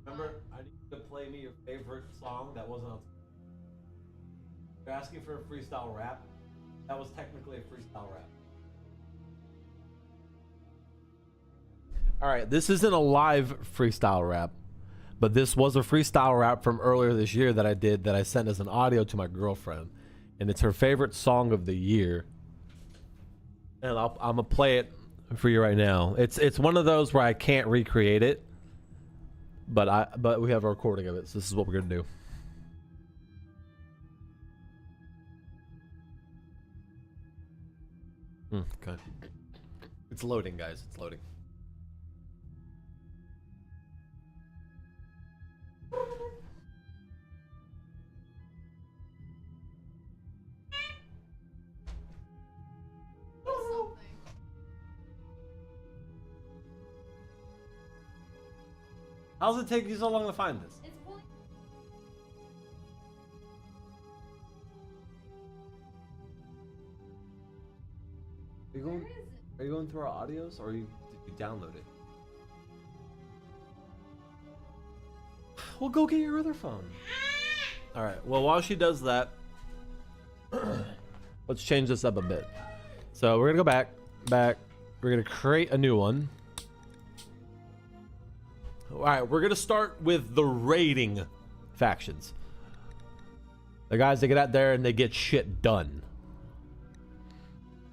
A: Remember, I need you to play me your favorite song that wasn't on. You're asking for a freestyle rap. That was technically a freestyle rap. All right, this isn't a live freestyle rap, but this was a freestyle rap from earlier this year that I did that I sent as an audio to my girlfriend, and it's her favorite song of the year. And I'm gonna play it for you right now. It's one of those where I can't recreate it, but we have a recording of it, so this is what we're gonna do. Okay, it's loading, guys. It's loading. How's it take you so long to find this?
B: It's pulling
A: through our audios, or did you download it? Well, go get your other phone. All right. Well, while she does that, let's change this up a bit. So we're gonna go back. We're gonna create a new one. All right. We're gonna start with the raiding factions. The guys that get out there and they get shit done.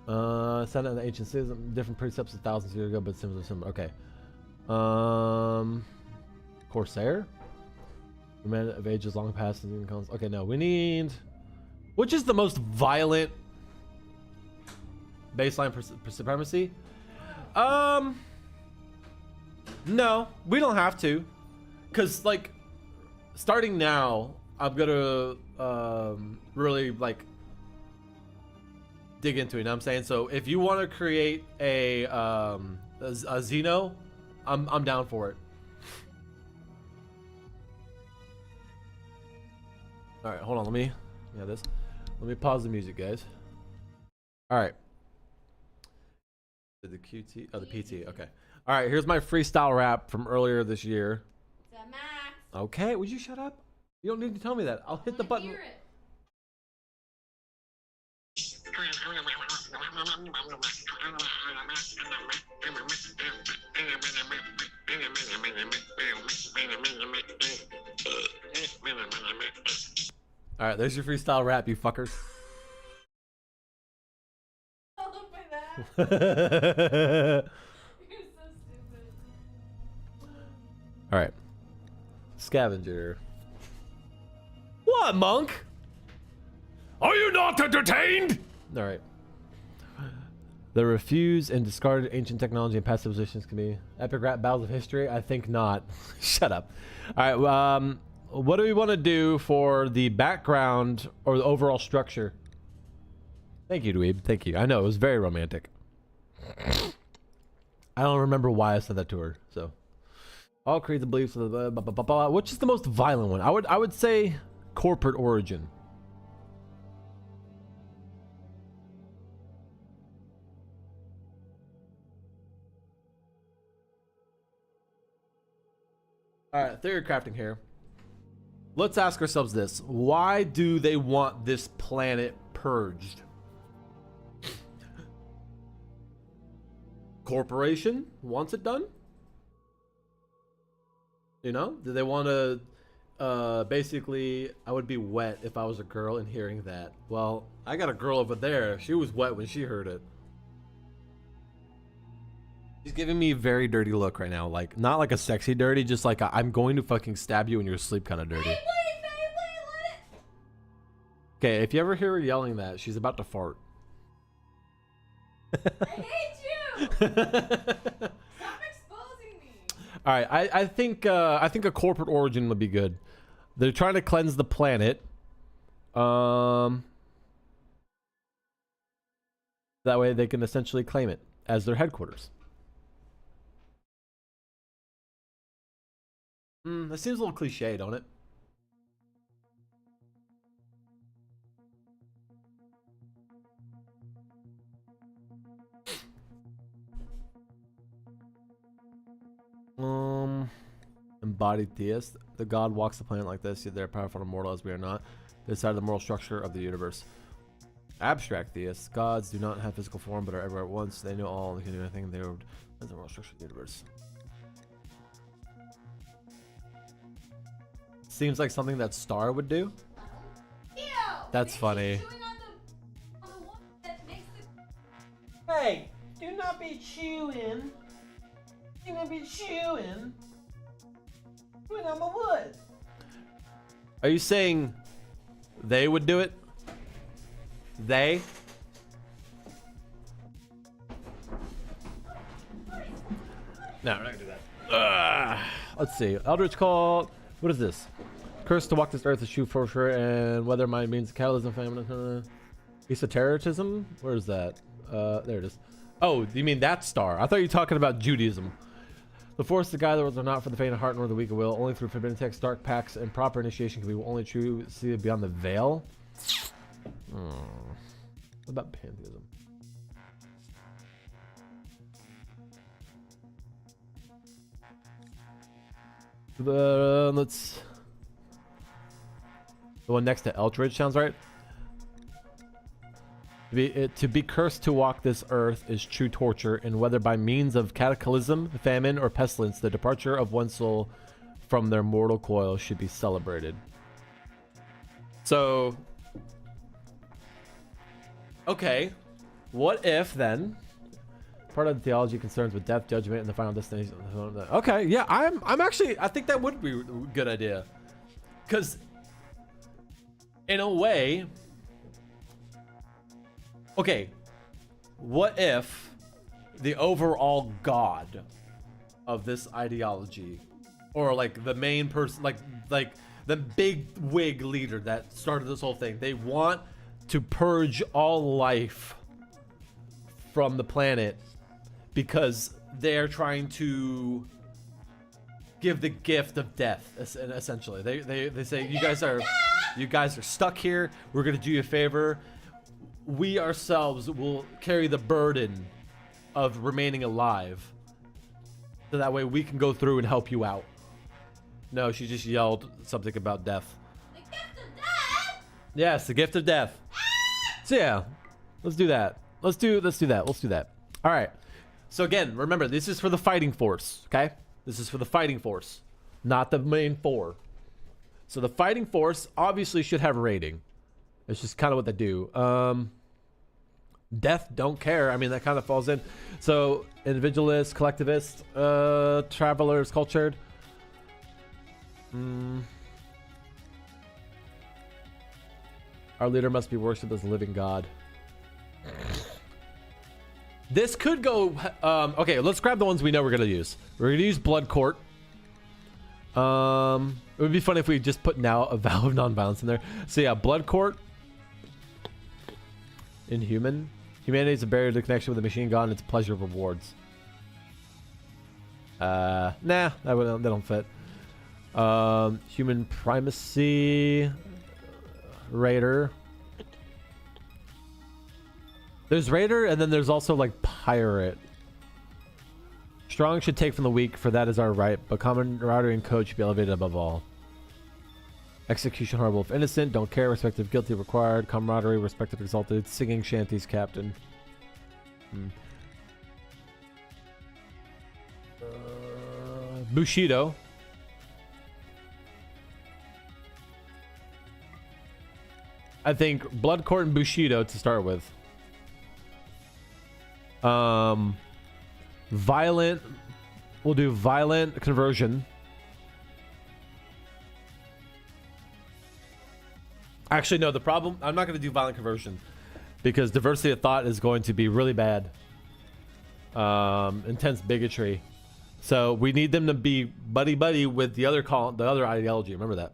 A: Set in the ancient cities, different precepts of thousands of years ago, but similar. Okay. Corsair. The man of ages long past. Okay, no, we need. Which is the most violent baseline supremacy? No, we don't have to, cause like, starting now, I'm gonna really like dig into it. You know what I'm saying? So if you want to create a Xeno, I'm down for it. All right, hold on. Let me pause the music, guys. All right. The QT, oh, the PT. Okay. All right. Here's my freestyle rap from earlier this year.
B: It's a Max.
A: Okay. Would you shut up? You don't need to tell me that. I'll hit the button.
B: Hear it.
A: All right. There's your freestyle rap, you fuckers.
B: Followed by that. You're so stupid.
A: All right. Scavenger. What, monk? Are you not entertained? All right. The refused and discarded ancient technology and past civilizations can be epic rap battles of history. I think not. Shut up. All right. What do we want to do for the background or the overall structure? Thank you, Dweeb. Thank you. I know it was very romantic. I don't remember why I said that to her. So, all creeds and beliefs. Which is the most violent one? I would say corporate origin. All right, theory crafting here. Let's ask ourselves this. Why do they want this planet purged? Corporation wants it done? You know? Do they want to basically, I would be wet if I was a girl and hearing that. Well, I got a girl over there. She was wet when she heard it. She's giving me a very dirty look right now. Like, not like a sexy dirty, just like a, I'm going to fucking stab you in your sleep kind of dirty.
B: Wait, let it.
A: Okay, if you ever hear her yelling that, she's about to fart.
B: I hate you. Stop exposing me.
A: All right, I think a corporate origin would be good. They're trying to cleanse the planet. That way they can essentially claim it as their headquarters. That seems a little cliche, don't it? Embodied theist. The god walks the planet like this, yet they're powerful and immortal as we are not. They decide the moral structure of the universe. Abstract theists. Gods do not have physical form but are everywhere at once. They know all. They can do anything. They are the moral structure of the universe. Seems like something that Star would do.
B: Ew.
A: That's
B: She's
A: funny.
B: chewing on the one that makes the...
A: Hey, do not be chewing. Do not be chewing. Chewing on my wood. Are you saying they would do it? They? No, we're not gonna do that. Let's see. Eldritch Call. What is this? Cursed to walk this earth is true for sure, and whether mine means catalysm, famine, esotericism. Where is that? There it is. Oh, you mean that star? I thought you were talking about Judaism. The force to guide the worlds are not for the faint of heart nor the weak of will. Only through forbidden texts, dark pacts, and proper initiation can we only truly see beyond the veil. What about pantheism? Let's. The one next to Eltridge sounds right. To be cursed to walk this earth is true torture, and whether by means of cataclysm, famine, or pestilence, the departure of one soul from their mortal coil should be celebrated. So, okay, what if then part of the theology concerns with death, judgment, and the final destination? Okay, yeah, I'm actually, I think that would be a good idea, because in a way, okay, what if the overall god of this ideology, or like the main person, like the big wig leader that started this whole thing, they want to purge all life from the planet because they're trying to give the gift of death, essentially. They say, you guys are stuck here. We're gonna do you a favor. We ourselves will carry the burden of remaining alive, so that way we can go through and help you out. No, she just yelled something about death.
B: The gift of death?
A: Yes, the gift of death. So yeah, let's do that. Let's do that. All right. So again, remember, this is for the fighting force, okay? This is for the fighting force, not the main four. So the fighting force obviously should have a rating. It's just kind of what they do. Death, don't care. I mean, that kind of falls in. So individualist, collectivist, travelers, cultured. Our leader must be worshipped as a living god. This could go. Okay, let's grab the ones we know we're gonna use. We're gonna use Blood Court. It would be funny if we just put now a vow of non-violence in there. So yeah, Blood Court. Inhuman. Humanity is a barrier to connection with the machine god and its pleasure of rewards. Nah, they don't fit. Human primacy. Raider. There's Raider, and then there's also like Pirate. Strong should take from the weak, for that is our right, but camaraderie and code should be elevated above all. Execution horrible if innocent, don't care, respect if guilty required, camaraderie, respect if exalted, singing shanties captain. Bushido. I think Blood Court and Bushido to start with. Violent. We'll do violent conversion. Actually, no, the problem, I'm not going to do violent conversion because diversity of thought is going to be really bad. Intense bigotry. So we need them to be buddy-buddy with the other ideology. Remember that.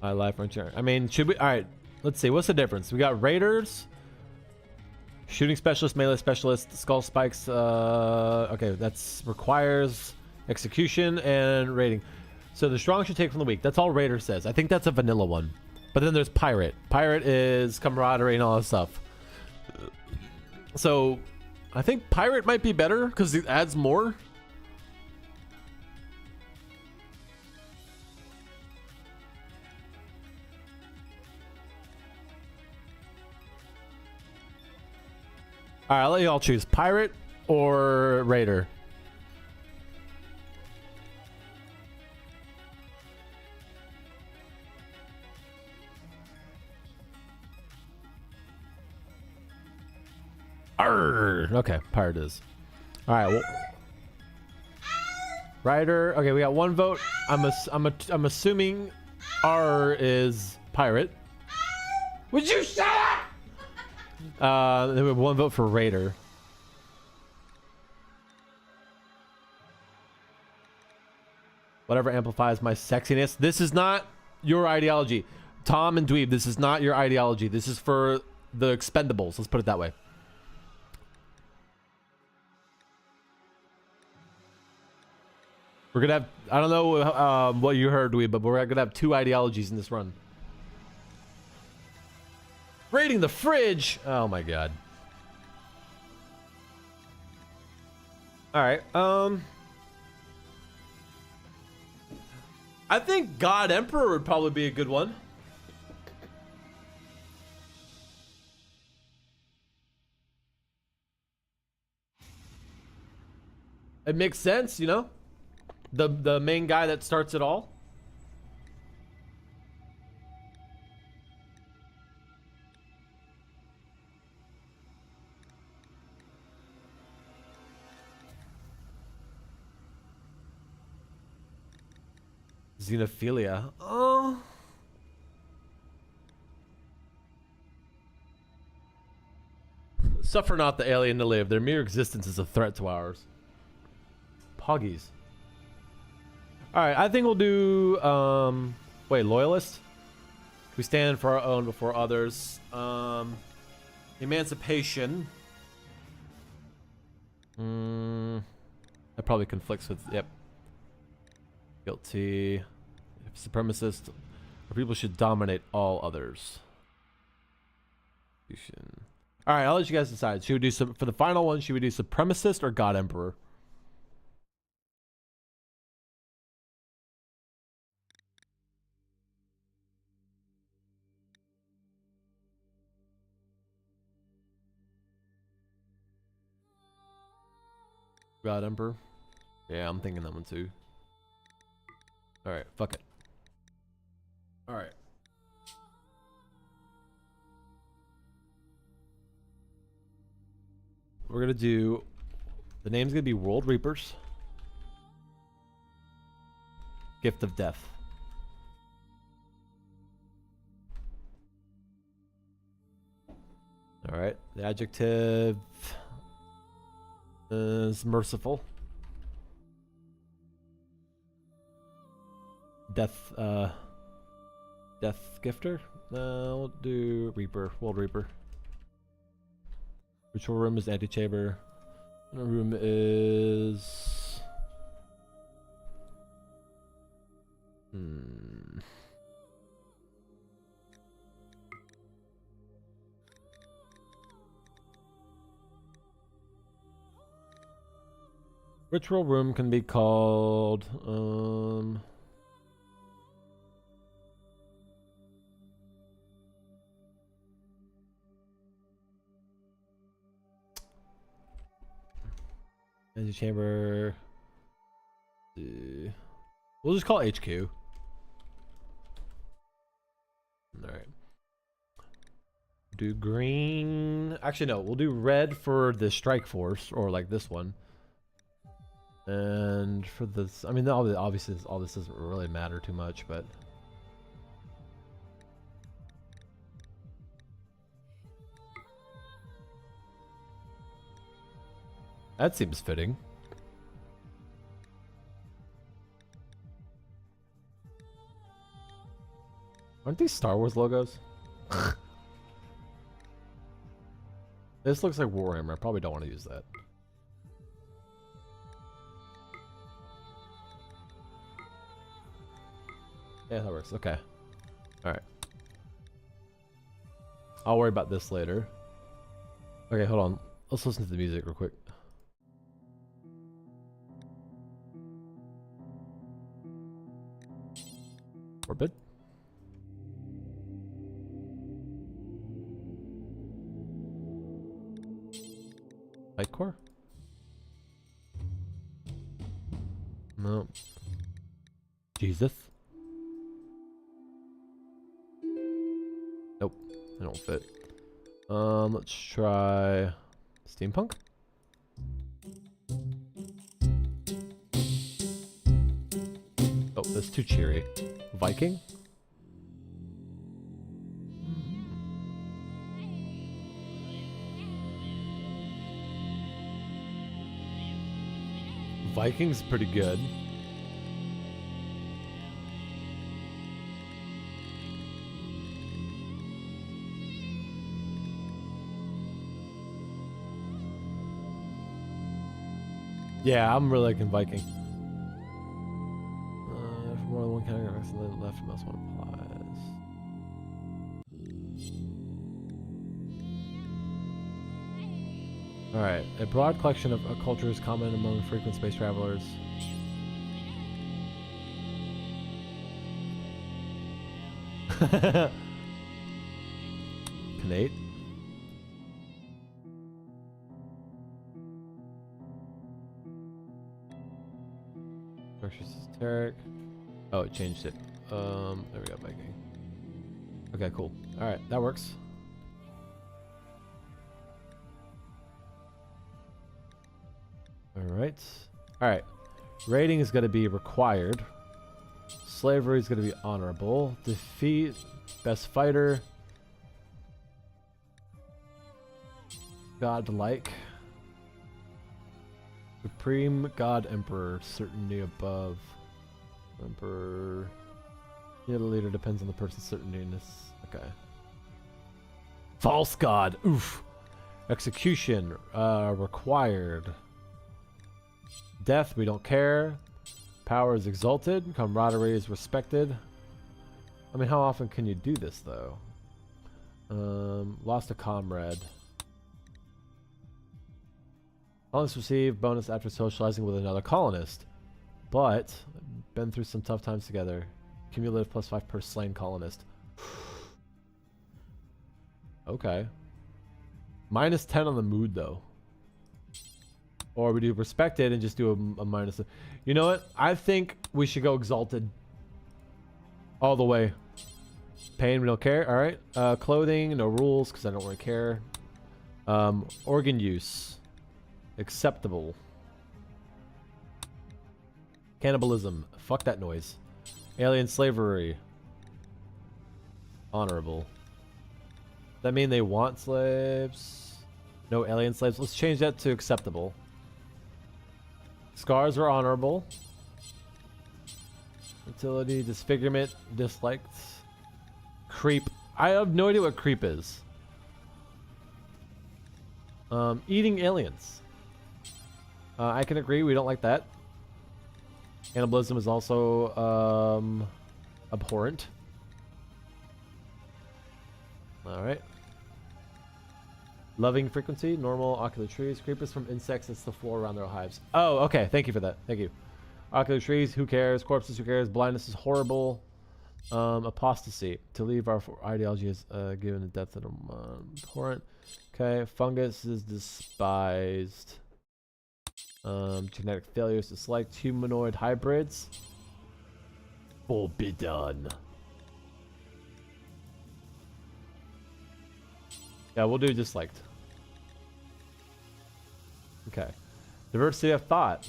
A: My life insurance. I mean, should we? All right. Let's see. What's the difference? We got Raiders, shooting specialist, melee specialist, skull spikes. Okay, that's requires execution and rating. So the strong should take from the weak. That's all Raider says. I think that's a vanilla one. But then there's Pirate. Pirate is camaraderie and all that stuff. So I think Pirate might be better because it adds more. All right, I'll let you all choose Pirate or Raider. Arr! Okay, Pirate is. All right, well, Rider. Okay, we got one vote. I'm assuming R is Pirate. Would you shut up? Then we have one vote for Raider. Whatever amplifies my sexiness. This is not your ideology. Tom and Dweeb, this is not your ideology. This is for the Expendables. Let's put it that way. We're gonna have, I don't know what you heard, Dweeb, but we're gonna have 2 ideologies in this run. Raiding the fridge! Oh my god. Alright, I think God Emperor would probably be a good one. It makes sense, you know? The main guy that starts it all. Xenophilia. Oh. Suffer not the alien to live. Their mere existence is a threat to ours. Poggies. Alright, I think we'll do wait, loyalist? We stand for our own before others. Emancipation. That probably conflicts with, yep. Guilty. Supremacist. Our people should dominate all others. Alright, I'll let you guys decide. Should we do some for the final one, should we do supremacist or God Emperor? God Emperor? Yeah, I'm thinking that one too. Alright, fuck it. Alright. We're gonna do, the name's gonna be World Reapers. Gift of Death. Alright, the adjective is merciful. Death gifter? We'll do Reaper, World Reaper. Ritual room is antechamber. Room is Ritual room can be called antechamber. We'll just call it HQ. Alright. Do green. Actually, no. We'll do red for the strike force, or like this one. And for this, I mean, obviously, all this doesn't really matter too much, but. That seems fitting. Aren't these Star Wars logos? This looks like Warhammer. I probably don't want to use that. Yeah, that works. Okay. Alright. I'll worry about this later. Okay, hold on. Let's listen to the music real quick. Orbit. Light core? No. Jesus. Nope. They don't fit. Let's try steampunk. Oh, that's too cheery. Viking? Viking's pretty good. Yeah, I'm really liking Viking. more than one category, then left mouse one applies. Alright, a broad collection of cultures common among frequent space travelers. Canate. Versus esoteric. Oh, it changed it. There we go, Viking. Okay, cool. Alright, that works. Alright. Alright. Rating is gonna be required. Slavery is gonna be honorable. Defeat. Best fighter. Godlike. Supreme God Emperor. Certainty above. Emperor. Yeah, the leader depends on the person's certaintiness. Okay. False God. Oof. Execution. Required. Death, we don't care. Power is exalted. Camaraderie is respected. I mean, how often can you do this, though? Lost a comrade. Colonists receive bonus after socializing with another colonist. But, been through some tough times together. Cumulative +5 per slain colonist. Okay. -10 on the mood, though. Or we do respected and just do a minus. You know what? I think we should go exalted. All the way. Pain, we don't care. Alright. Clothing, no rules, because I don't really care. Organ use. Acceptable. Cannibalism. Fuck that noise. Alien slavery. Honorable. Does that mean they want slaves? No alien slaves. Let's change that to acceptable. Scars are honorable. Utility, disfigurement, disliked. Creep. I have no idea what creep is. Eating aliens. I can agree, we don't like that. Cannibalism is also abhorrent. Alright. Loving frequency, normal, ocular trees, creepers from insects that's the floor around their hives. Oh, okay, thank you for that. Thank you. Ocular trees, who cares? Corpses, who cares? Blindness is horrible. Apostasy, to leave our ideology is given the depth of abhorrent. Okay, fungus is despised. Genetic failures, disliked. Humanoid hybrids. Forbidden. Yeah, we'll do disliked. Okay. Diversity of thought.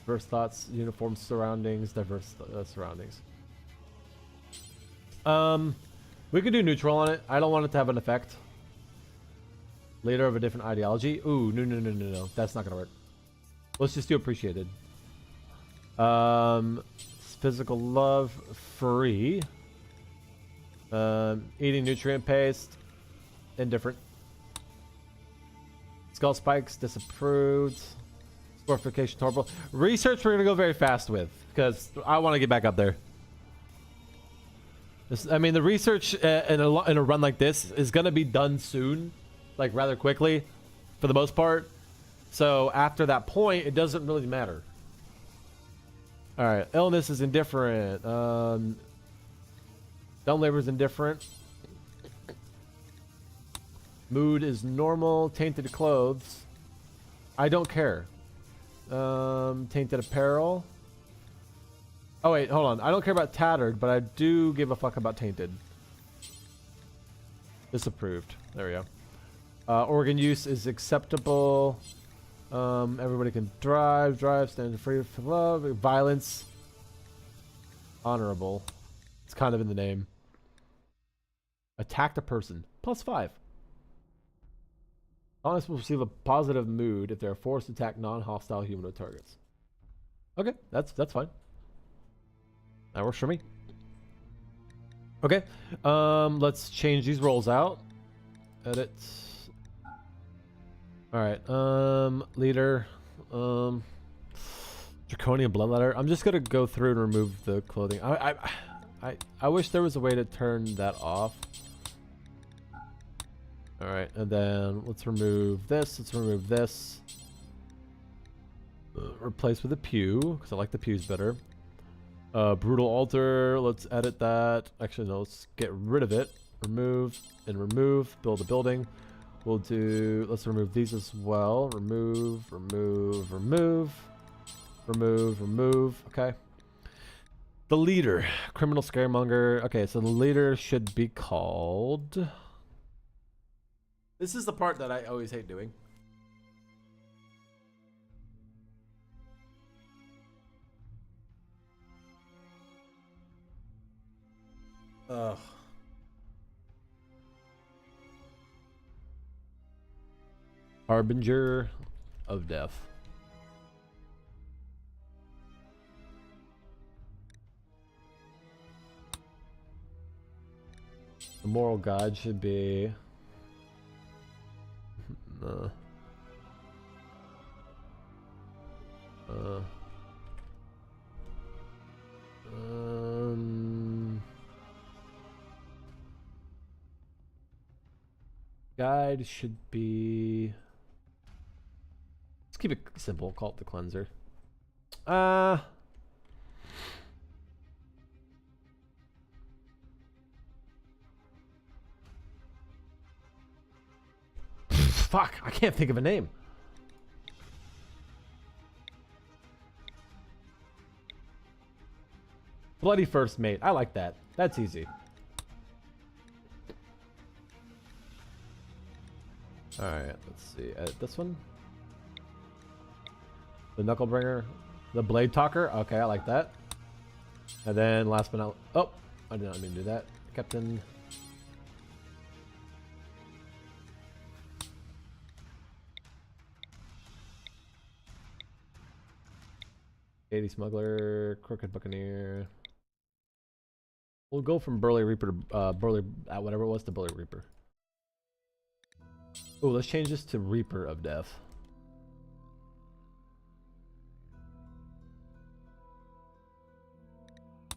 A: Diverse thoughts, uniform surroundings, diverse surroundings. We could do neutral on it. I don't want it to have an effect. Leader of a different ideology. Ooh, no. That's not gonna work. Let's just do appreciated. Physical love, free. Eating nutrient paste, indifferent. Skull spikes, disapproved. Scorification, horrible. Research, we're gonna go very fast with because I want to get back up there. I mean, the research in a run like this is gonna be done soon, like rather quickly, for the most part. So after that point, it doesn't really matter. All right, illness is indifferent. Dumb labor is indifferent. Mood is normal. Tainted clothes. I don't care. Tainted apparel. Oh wait, hold on. I don't care about tattered, but I do give a fuck about tainted. Disapproved. There we go. Organ use is acceptable. Everybody can drive. Standard free for love. Violence. Honorable. It's kind of in the name. Attacked a person. +5. Honest will receive a positive mood if they are forced to attack non-hostile humanoid targets. Okay, that's fine. That works for me. Okay, let's change these roles out. Edit. All right, leader. Draconian Bloodletter. I'm just gonna go through and remove the clothing. I wish there was a way to turn that off. All right, and then let's remove this. Let's remove this. Replace with a pew because I like the pews better. Brutal altar. Let's edit that. Actually, no. Let's get rid of it. Remove and remove. Build a building. We'll do. Let's remove these as well. Remove. Remove. Remove. Remove. Remove. Okay. The leader, criminal scaremonger. Okay, so the leader should be called. This is the part that I always hate doing. Ugh. Harbinger of Death. The moral guide should be guide should be, let's keep it simple, call it the cleanser. Fuck, I can't think of a name. Bloody First Mate. I like that. That's easy. Alright, let's see. Edit this one. The Knucklebringer. The Blade Talker. Okay, I like that. And then last but not... Oh! I did not mean to do that. Captain... 80 Smuggler, Crooked Buccaneer. We'll go from Burly Reaper to Burly, whatever it was, to Burly Reaper. Oh, let's change this to Reaper of Death.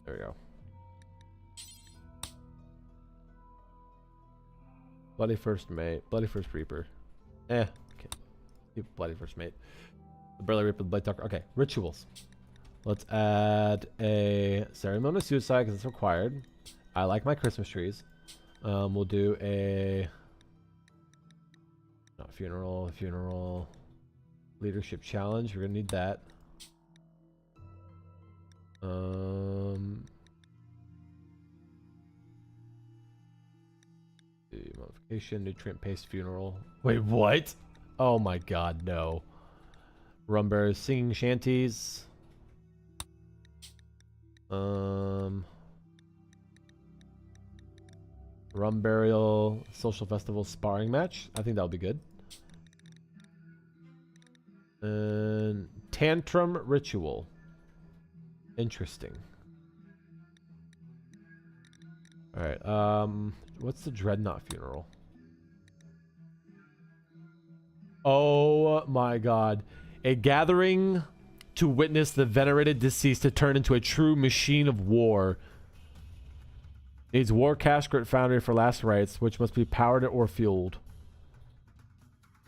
A: There we go. Bloody First Mate, Bloody First Reaper. Okay. Keep Bloody First Mate. The Burly Reaper, the Blade Talker. Okay, rituals. Let's add a ceremonial suicide because it's required. I like my Christmas trees. We'll do a not funeral leadership challenge. We're gonna need that. Modification, nutrient paste funeral. Wait, what? Oh my god, no. Rumbears singing shanties. Rum burial social festival sparring match. I think that'll be good. And tantrum ritual. Interesting. All right. What's the dreadnought funeral? Oh my god. A gathering to witness the venerated deceased to turn into a true machine of war. Needs war casket foundry for last rites, which must be powered or fueled.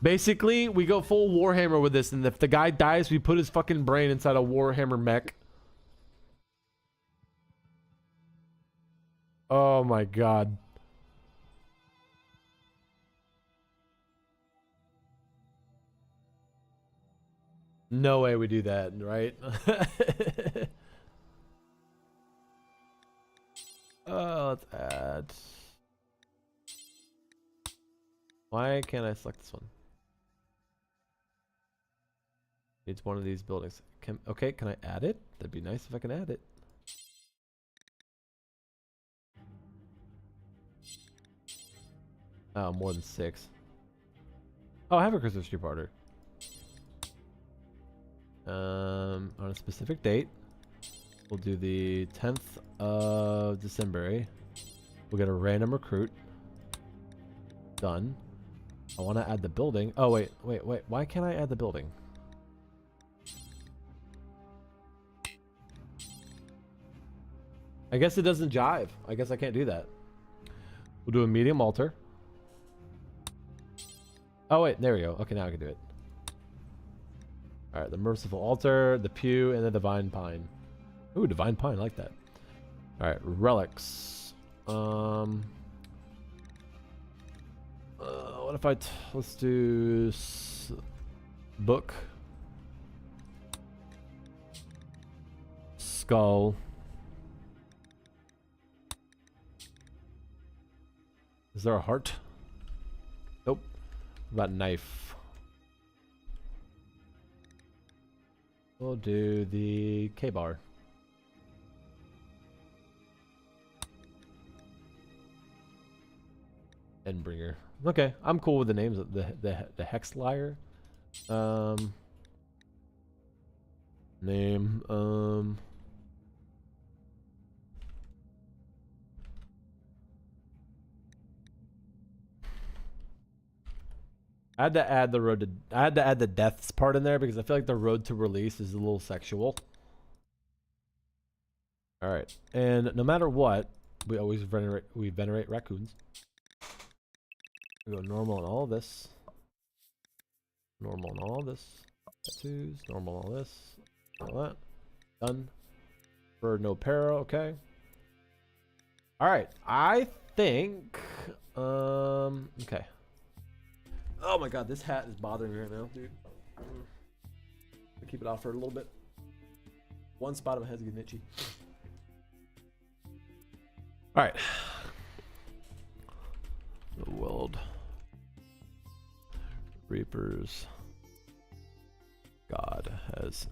A: Basically, we go full Warhammer with this, and if the guy dies, we put his fucking brain inside a Warhammer mech. Oh my god. No way we do that, right? Let's add. Why can't I select this one? It's one of these buildings. Okay, can I add it? That'd be nice if I can add it. Oh, more than 6. Oh, I have a Christmas tree party. On a specific date. We'll do the 10th of December. We'll get a random recruit. Done. I want to add the building. Oh, wait. Why can't I add the building? I guess it doesn't jive. I guess I can't do that. We'll do a medium altar. Oh wait, there we go. Okay, now I can do it. All right, the merciful altar, the pew, and the divine pine. Ooh, divine pine, I like that. All right, relics. What if let's do book, skull. Is there a heart? Nope. What about knife? We'll do the K-bar. Endbringer. Okay, I'm cool with the names of the hex liar. Name. I had to add the road to. I had to add the deaths part in there because I feel like the road to release is a little sexual. All right, and no matter what, we always venerate raccoons. We go normal on all this. Normal on all this. Tattoos. Normal on all this. All that. Done. For no para. Okay. All right. I think. Okay. Oh my god, this hat is bothering me right now, dude. I'll keep it off for a little bit. One spot of my head's getting itchy. All right. The world. Reapers. God has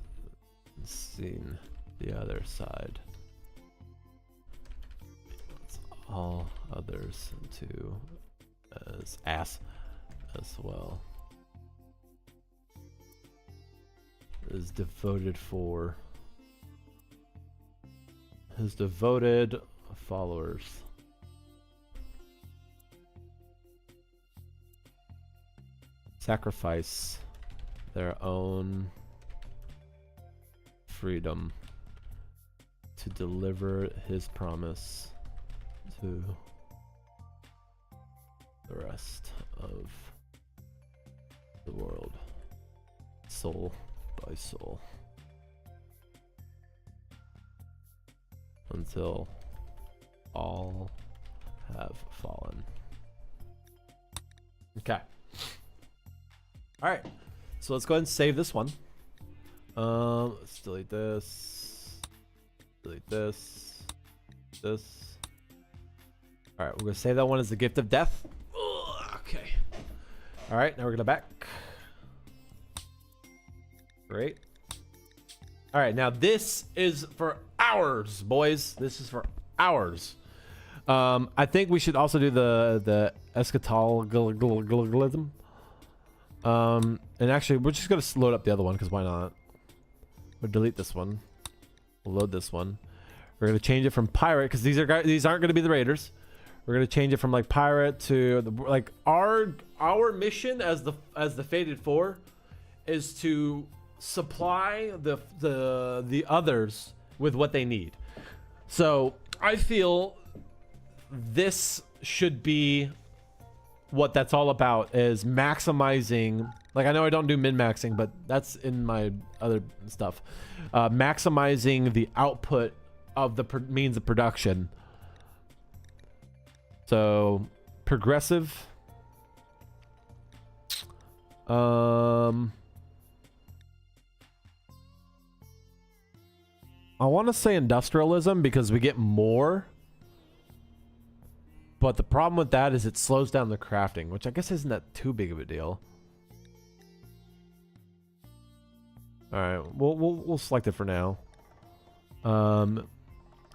A: seen the other side. It's all others into as ass as well. Is devoted for his devoted followers. Sacrifice their own freedom to deliver his promise to the rest of the world, soul by soul, until all have fallen. Okay. All right, so let's go ahead and save this one. Let's delete this. Delete this. This. All right, we're gonna save that one as the gift of death. Ugh, okay. All right, now we're gonna back. Great. All right, now this is for hours, boys. This is for hours. I think we should also do the eschatologism. And actually, we're just gonna load up the other one because why not? We'll delete this one. We'll load this one. We're gonna change it from pirate because these aren't gonna be the raiders. We're gonna change it from like pirate to like our mission as the Fated Four is to supply the others with what they need. So I feel this should be what that's all about, is maximizing. Like, I know I don't do min-maxing, but that's in my other stuff. Maximizing the output of the means of production. So progressive. I want to say industrialism because we get more. But the problem with that is it slows down the crafting, which I guess isn't that too big of a deal. All right, we'll select it for now.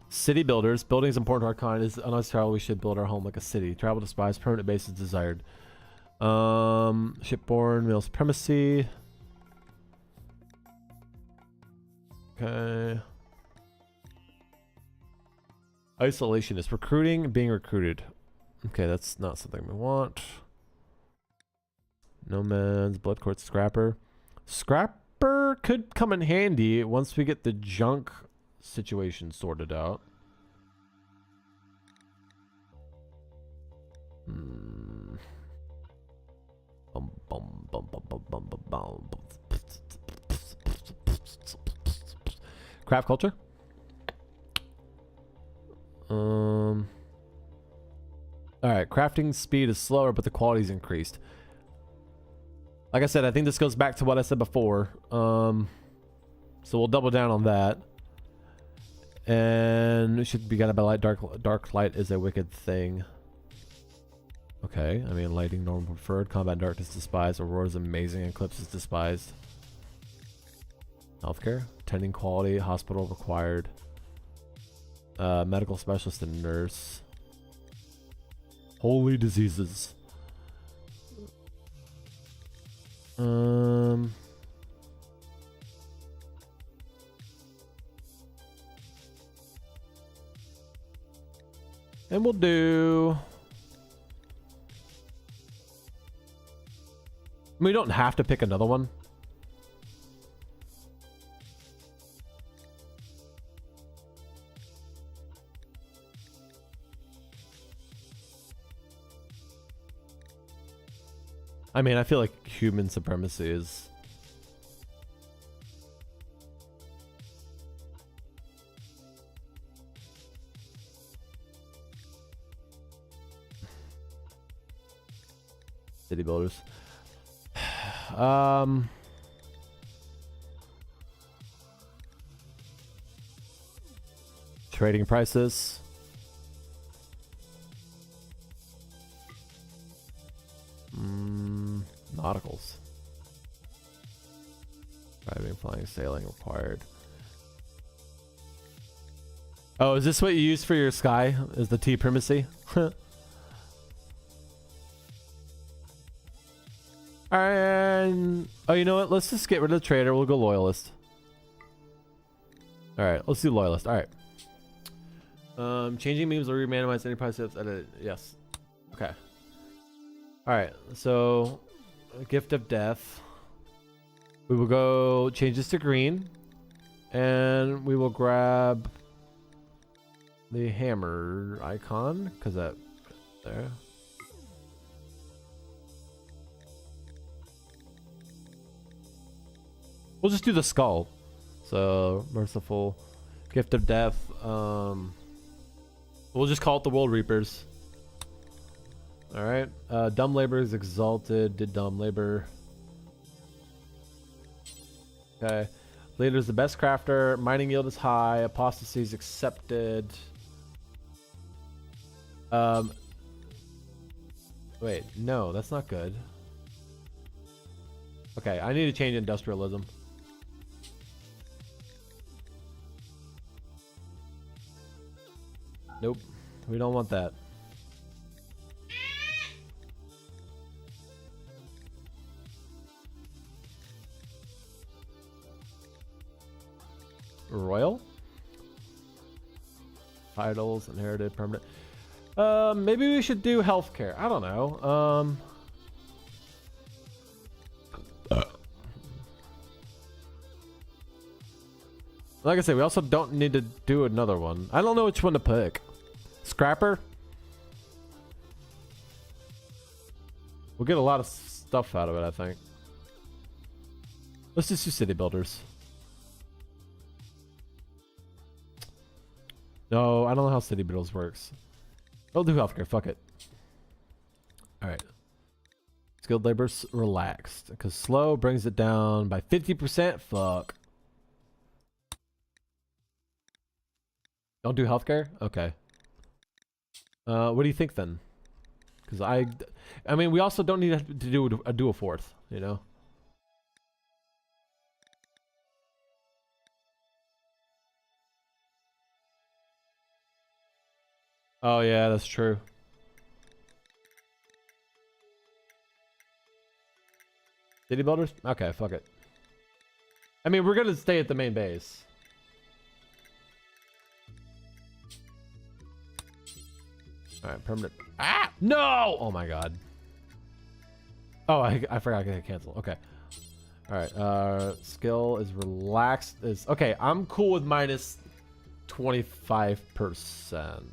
A: City builders. Building is important to our kind. Is unless travel, we should build our home like a city. Travel to spies. Permanent base is desired. Shipborne. Male supremacy. Okay. Isolationist. Recruiting. Being recruited. Okay, that's not something we want. Nomads. Blood court. Scrapper. Scrapper could come in handy once we get the junk situation sorted out. Hmm. Bum, bum, bum, bum, bum, bum, bum, bum. Craft culture. All right, crafting speed is slower, but the quality is increased. Like I said, I think this goes back to what I said before. So we'll double down on that. And it should be guided by light. Dark light is a wicked thing. Okay, I mean, lighting normal preferred. Combat darkness despised. Aurora is amazing. Eclipse is despised. Healthcare. Tending quality. Hospital required. Medical specialist and nurse. Holy diseases. And we'll do... We don't have to pick another one. I mean, I feel like human supremacy is... City builders. Trading prices. Nauticals. Driving, flying, sailing required. Oh, is this what you use for your sky? Is the T primacy? And oh, you know what? Let's just get rid of the trader. We'll go loyalist. All right, let's do loyalist. All right. Changing memes or remanimize any price tips. Edit. Yes. Okay. All right. So, gift of death. We will go change this to green, and we will grab the hammer icon because that there. We'll just do the skull. So, merciful. Gift of death. We'll just call it the World Reapers. Alright. Dumb labor is exalted. Did dumb labor. Okay. Leader is the best crafter. Mining yield is high. Apostasy is accepted. Wait. No, that's not good. Okay, I need to change industrialism. Nope, we don't want that. Royal? Titles, inherited, permanent. Maybe we should do healthcare. I don't know. Like I said, we also don't need to do another one. I don't know which one to pick. Scrapper? We'll get a lot of stuff out of it, I think. Let's just do city builders. No, I don't know how city builders works. I'll do healthcare, fuck it. Alright. Skilled labor's relaxed. Because slow brings it down by 50%. Fuck. Don't do healthcare? Okay. What do you think then? Because I mean, we also don't need to do a fourth, you know? Oh yeah, that's true. City builders? Okay, fuck it. I mean, we're gonna stay at the main base. Alright, permanent. Ah! No! Oh my god. Oh, I forgot I could cancel. Okay. Alright, skill is relaxed. Is okay, I'm cool with minus 25%.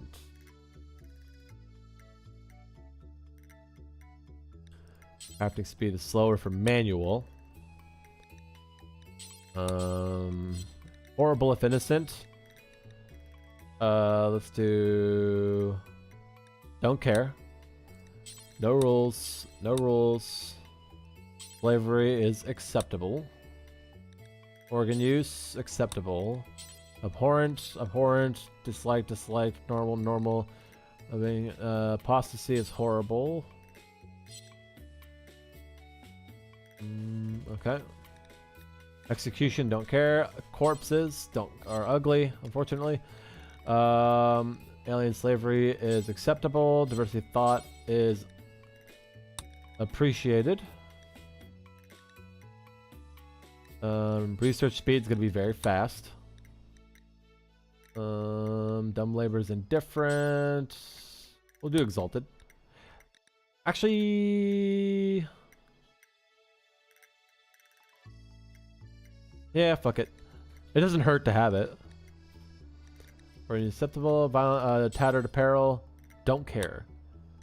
A: Crafting speed is slower for manual. Horrible if innocent. Let's do... Don't care. No rules. No rules. Slavery is acceptable. Organ use, acceptable. Abhorrent, abhorrent. Dislike, dislike. Normal, normal. I mean, apostasy is horrible. Okay. Execution, don't care. Corpses are ugly, unfortunately. Alien slavery is acceptable. Diversity of thought is appreciated. Research speed is going to be very fast. Dumb labor is indifferent. We'll do exalted. Actually, yeah, fuck it. It doesn't hurt to have it. For acceptable, violent, tattered apparel, don't care.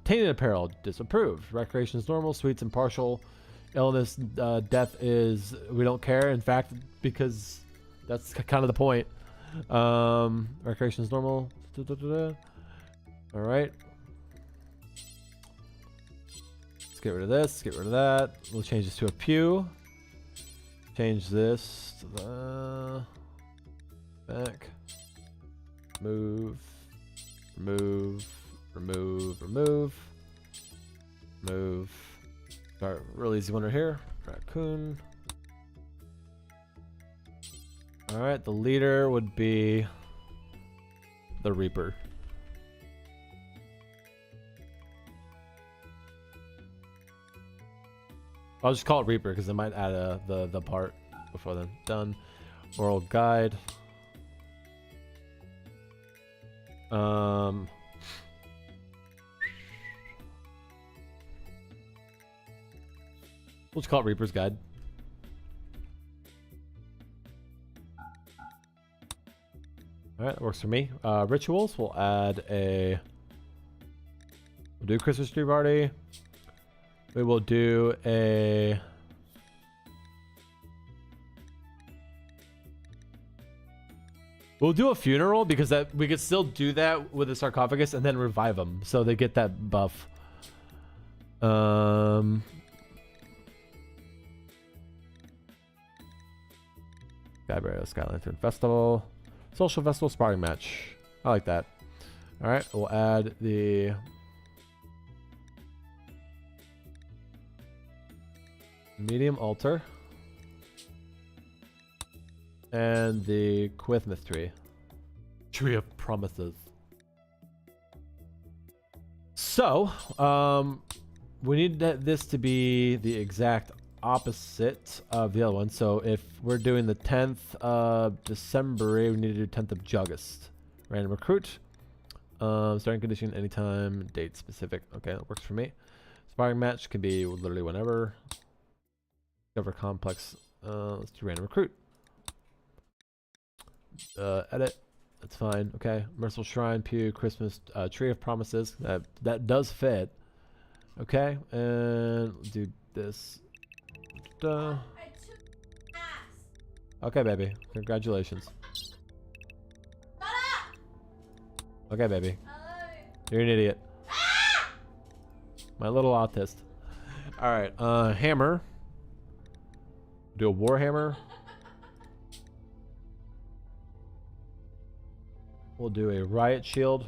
A: Tainted apparel, disapproved. Recreation is normal, sweets impartial. Illness, death is we don't care. In fact, because that's kind of the point. Recreation is normal. All right. Let's get rid of this. Get rid of that. We'll change this to a pew. Change this to the back. Move. Remove. Remove. Remove. Move. Start real easy one right here. Raccoon. Alright, the leader would be the Reaper. I'll just call it Reaper because I might add the part before then. Done. Oral guide. We'll just call it Reaper's Guide. Alright, that works for me. Rituals, we'll add a... We'll do Christmas tree party. We will do a... We'll do a funeral because that we could still do that with the sarcophagus and then revive them. So they get that buff. Skybarrow Sky Lantern Festival. Social Festival Sparring Match. I like that. Alright, we'll add the... Medium Altar. And the Quithmith Tree. Tree of Promises. So, we need this to be the exact opposite of the other one. So if we're doing the 10th of December, we need to do 10th of August. Random recruit. Starting condition anytime, date specific. Okay, that works for me. Sparring match can be literally whenever. Discover complex. Let's do random recruit. Edit. That's fine. Okay. Merciful Shrine, Pew, Christmas, Tree of Promises. That does fit. Okay, and we'll do this. Okay, baby. Congratulations. Okay, baby. You're an idiot. My little autist. Alright, hammer. Do a warhammer. We'll do a riot shield.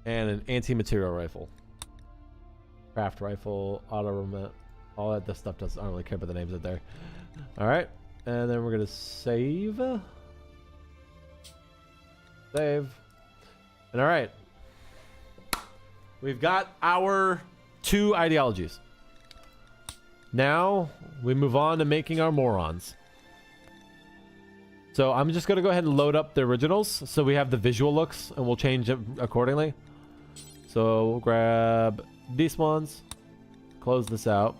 A: And an anti-material rifle. Craft rifle, auto all that stuff I don't really care about the names of there. Alright. And then we're gonna save. Save. And alright. We've got our 2 ideologies. Now we move on to making our morons. So I'm just gonna go ahead and load up the originals so we have the visual looks and we'll change it accordingly. So we'll grab these ones, close this out,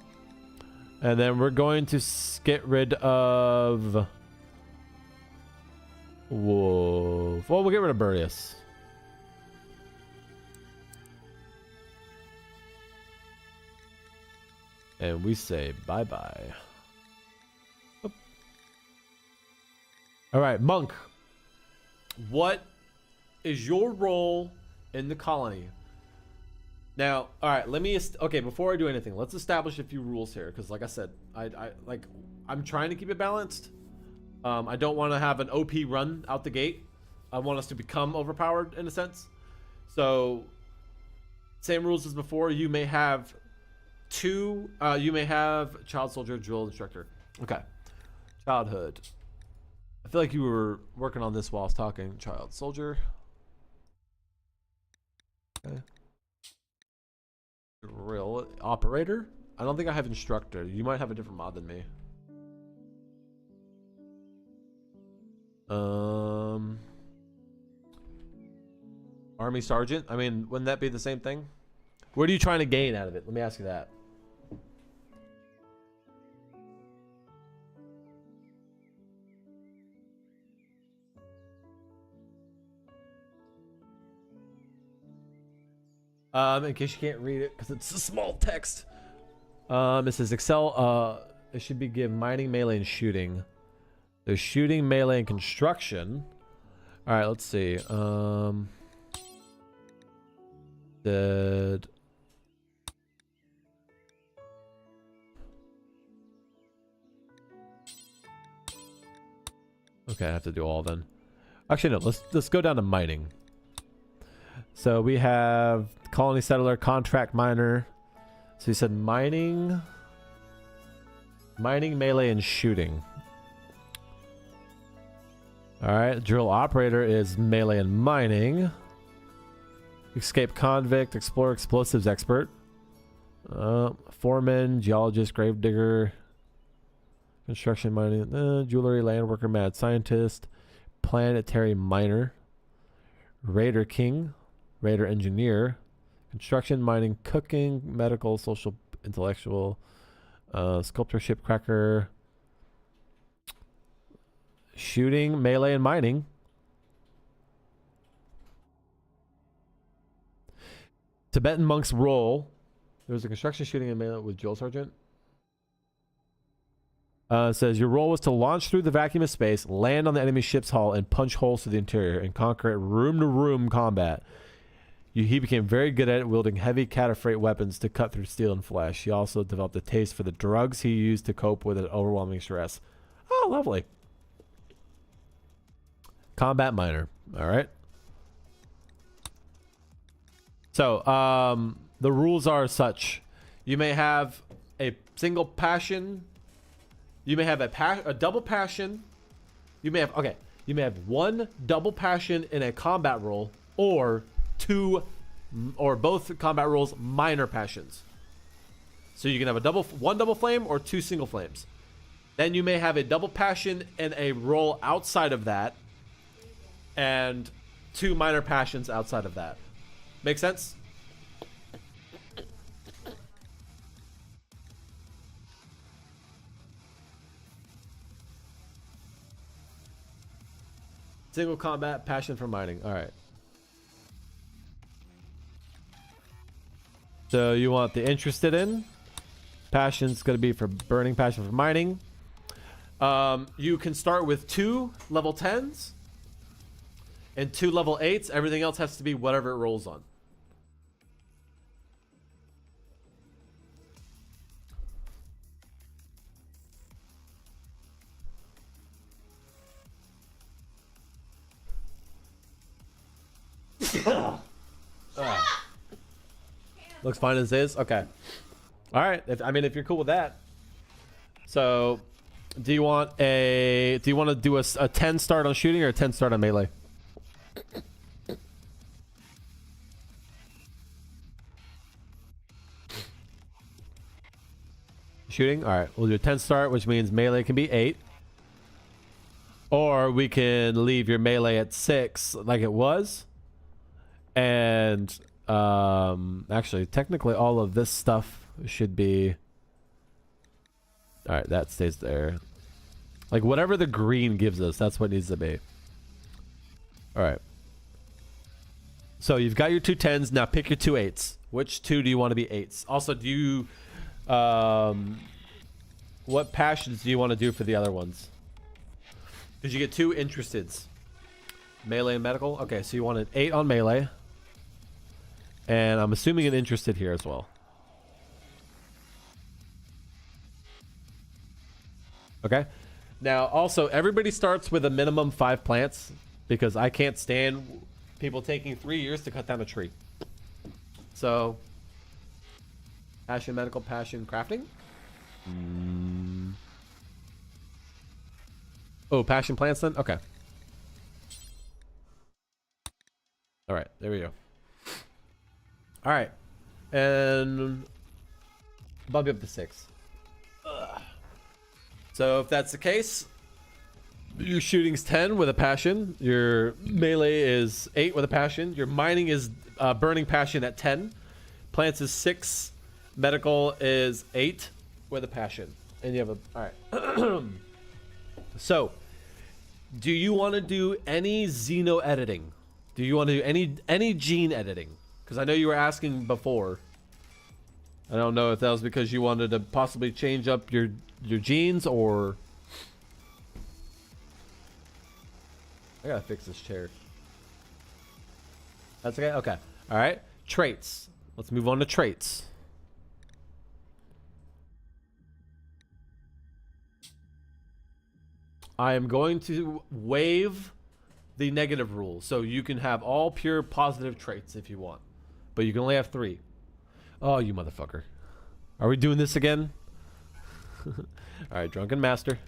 A: and then we're going to get rid of Wolf. Well, we'll get rid of Burius. And we say bye-bye. Oop. All right, Monk. What is your role in the colony? Now, all right, let me okay, before I do anything, let's establish a few rules here cuz like I said, I'm trying to keep it balanced. I don't want to have an OP run out the gate. I want us to become overpowered in a sense. So, same rules as before. You may have you may have child soldier, drill instructor. Okay. Childhood. I feel like you were working on this while I was talking. Child soldier. Okay. Drill operator. I don't think I have instructor. You might have a different mod than me. Army sergeant. I mean, wouldn't that be the same thing? What are you trying to gain out of it? Let me ask you that. In case you can't read it because it's a small text. It says Excel. It should be give mining, melee, and shooting. There's shooting, melee, and construction. All right, let's see. Did okay? I have to do all then. Actually, no. Let's go down to mining. So we have colony settler, contract miner. So you said mining, melee, and shooting. All right, drill operator is melee and mining. Escape convict, explorer, explosives expert. Foreman, geologist, gravedigger, construction mining, jewelry, land worker, mad scientist, planetary miner, raider king, raider engineer, construction, mining, cooking, medical, social, intellectual, sculptor, ship cracker, shooting, melee, and mining. Tibetan monk's role. There's a construction, shooting, and melee with drill sergeant. Says your role was to launch through the vacuum of space, land on the enemy ship's hull, and punch holes through the interior and conquer it room-to-room combat. He became very good at it, wielding heavy cataphragm weapons to cut through steel and flesh. He also developed a taste for the drugs he used to cope with an overwhelming stress. Oh, lovely. Combat miner. All right. So, the rules are such. You may have a single passion. You may have a double passion. You may have, okay. You may have one double passion in a combat role, or both combat roles minor passions. So you can have one double flame or two single flames. Then you may have a double passion in a role outside of that, and two minor passions outside of that. Make sense? Single combat, passion for mining. All right. So you want the interested in. Passion's going to be for burning, passion for mining. You can start with 2 level 10s and 2 level 8s. Everything else has to be whatever it rolls on. Looks fine as is. Okay. All right. If you're cool with that. So, do you want to do a 10 start on shooting or a 10 start on melee? Shooting. All right. We'll do a 10 start, which means melee can be 8. Or we can leave your melee at 6 like it was. And actually, technically, all of this stuff should be... All right, that stays there. Like, whatever the green gives us, that's what needs to be. All right. So, you've got your 2 10s. Now, pick your 2 8s. Which 2 do you want to be 8s? Also, do you... What passions do you want to do for the other ones? Did you get 2 interesteds? Melee and medical? Okay, so you wanted 8 on melee. And I'm assuming an interested here as well. Okay. Now, also, everybody starts with a minimum 5 plants because I can't stand people taking 3 years to cut down a tree. So, passion, medical, passion, crafting. Oh, passion plants then? Okay. All right, there we go. All right, and bump you up to 6. Ugh. So if that's the case, your shooting's 10 with a passion. Your melee is 8 with a passion. Your mining is burning passion at 10. Plants is 6. Medical is 8 with a passion. And you have a... All right. So, do you want to do any xeno editing? Do you want to do any gene editing? Because I know you were asking before. I don't know if that was because you wanted to possibly change up your genes or... I gotta fix this chair. That's okay? Okay. Alright. Traits. Let's move on to traits. I am going to waive the negative rule. So you can have all pure positive traits if you want. But you can only have 3. Oh, you motherfucker. Are we doing this again? Alright, Drunken Master.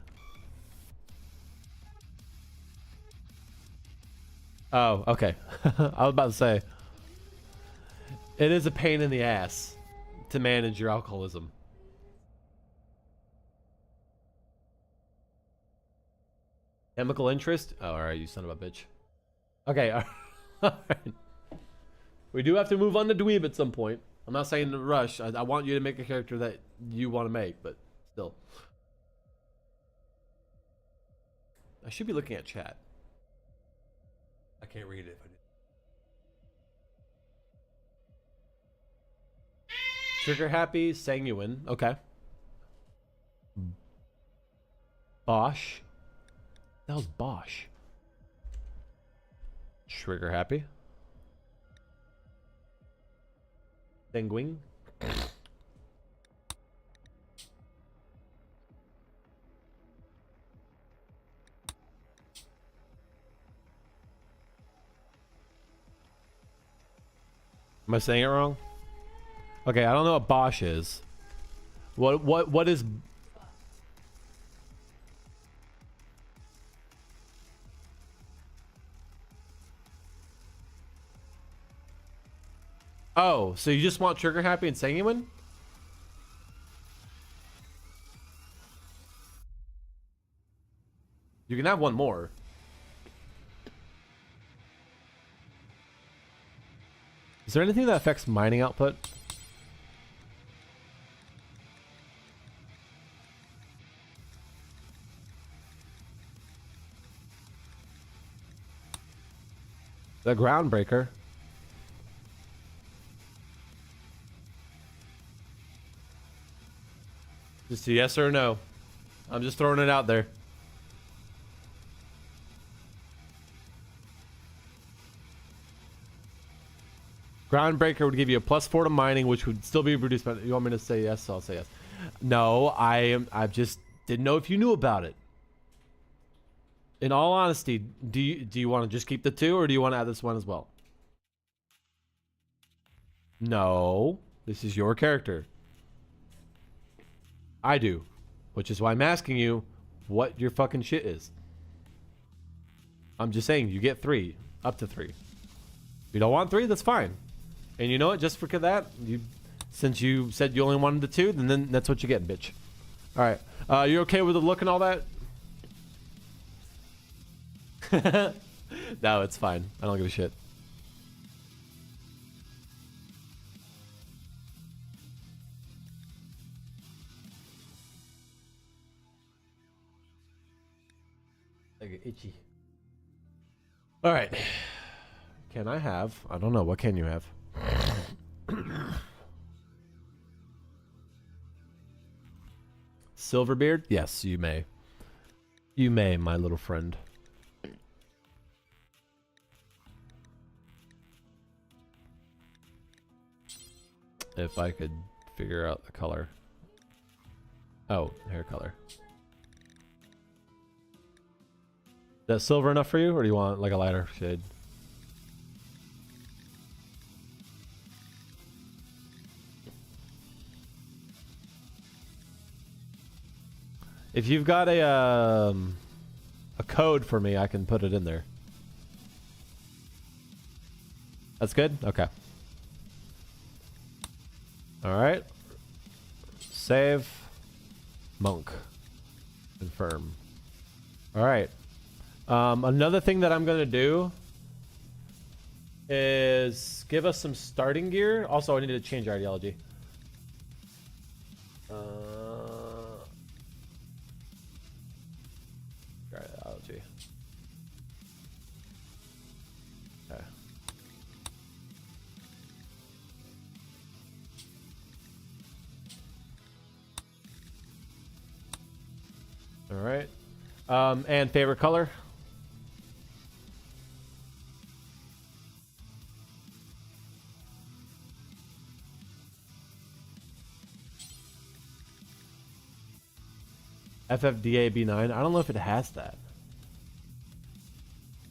A: Oh, okay. I was about to say. It is a pain in the ass to manage your alcoholism. Chemical interest? Oh, alright, you son of a bitch. Okay, alright. We do have to move on to dweeb at some point. I'm not saying to rush. I want you to make a character that you want to make, but still. I should be looking at chat. I can't read it if I do. Trigger happy, sanguine. Okay. Bosch. That was Bosch. Trigger happy. Sanguine. Am I saying it wrong? Okay, I don't know what Bosch is. What is... Oh, so you just want trigger happy and sanguine? You can have one more. Is there anything that affects mining output? The groundbreaker. Just a yes or no. I'm just throwing it out there. Groundbreaker would give you a +4 to mining, which would still be reduced. But you want me to say yes? So I'll say yes. No, I just didn't know if you knew about it. In all honesty, do you want to just keep the 2, or do you want to add this one as well? No, this is your character. I do, which is why I'm asking you what your fucking shit is. I'm just saying you get 3, up to 3. If you don't want 3, that's fine. And you know what? Just for that, since you said you only wanted the 2, then that's what you get, bitch. All right, you okay with the look and all that? No, it's fine. I don't give a shit. I get itchy. All right. Can I have? I don't know. What can you have? Silverbeard? Yes, you may. You may, my little friend. If I could figure out the color. Oh, hair color. Is that silver enough for you, or do you want like a lighter shade? If you've got a code for me, I can put it in there. That's good? Okay. Alright. Save. Monk. Confirm. Alright. Another thing that I'm going to do is give us some starting gear. Also, I need to change our ideology. Ideology. Okay. All right. And favorite color? FFDA B9. I don't know if it has that.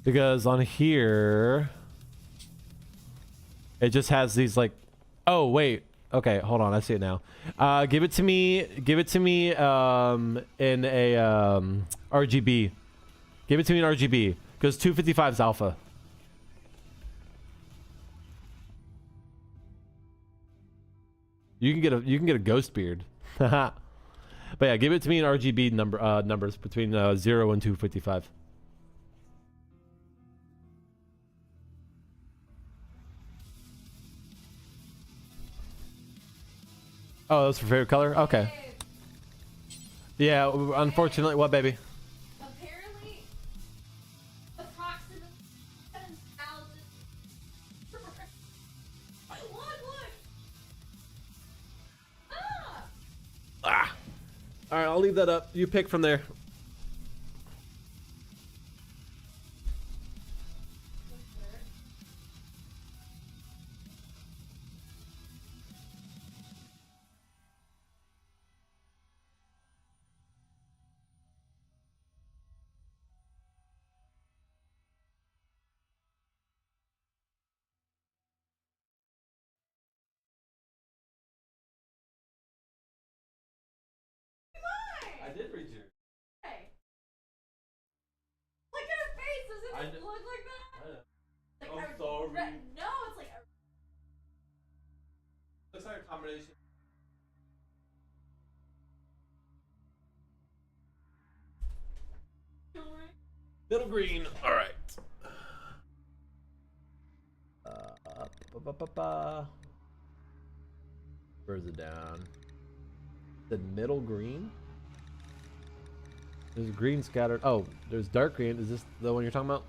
A: Because on here, it just has these like, oh wait, okay, hold on, I see it now. Give it to me in a RGB. Give it to me in RGB, because 255 is alpha. You can get a ghost beard. But yeah, give it to me in RGB numbers between 0 and 255. Oh, that's for favorite color? Okay. Yeah, unfortunately, what, baby?
B: Apparently, approximately 7,000. Look! Ah!
A: Alright, I'll leave that up. You pick from there. I did read you.
B: Hey. Look at her face. Doesn't it look like that?
A: I know.
B: Like
A: I'm sorry.
B: No, it's like
A: Looks like a combination. Little green. All right. Where's it down? The middle green. There's green scattered. Oh, there's dark green. Is this the one you're talking about?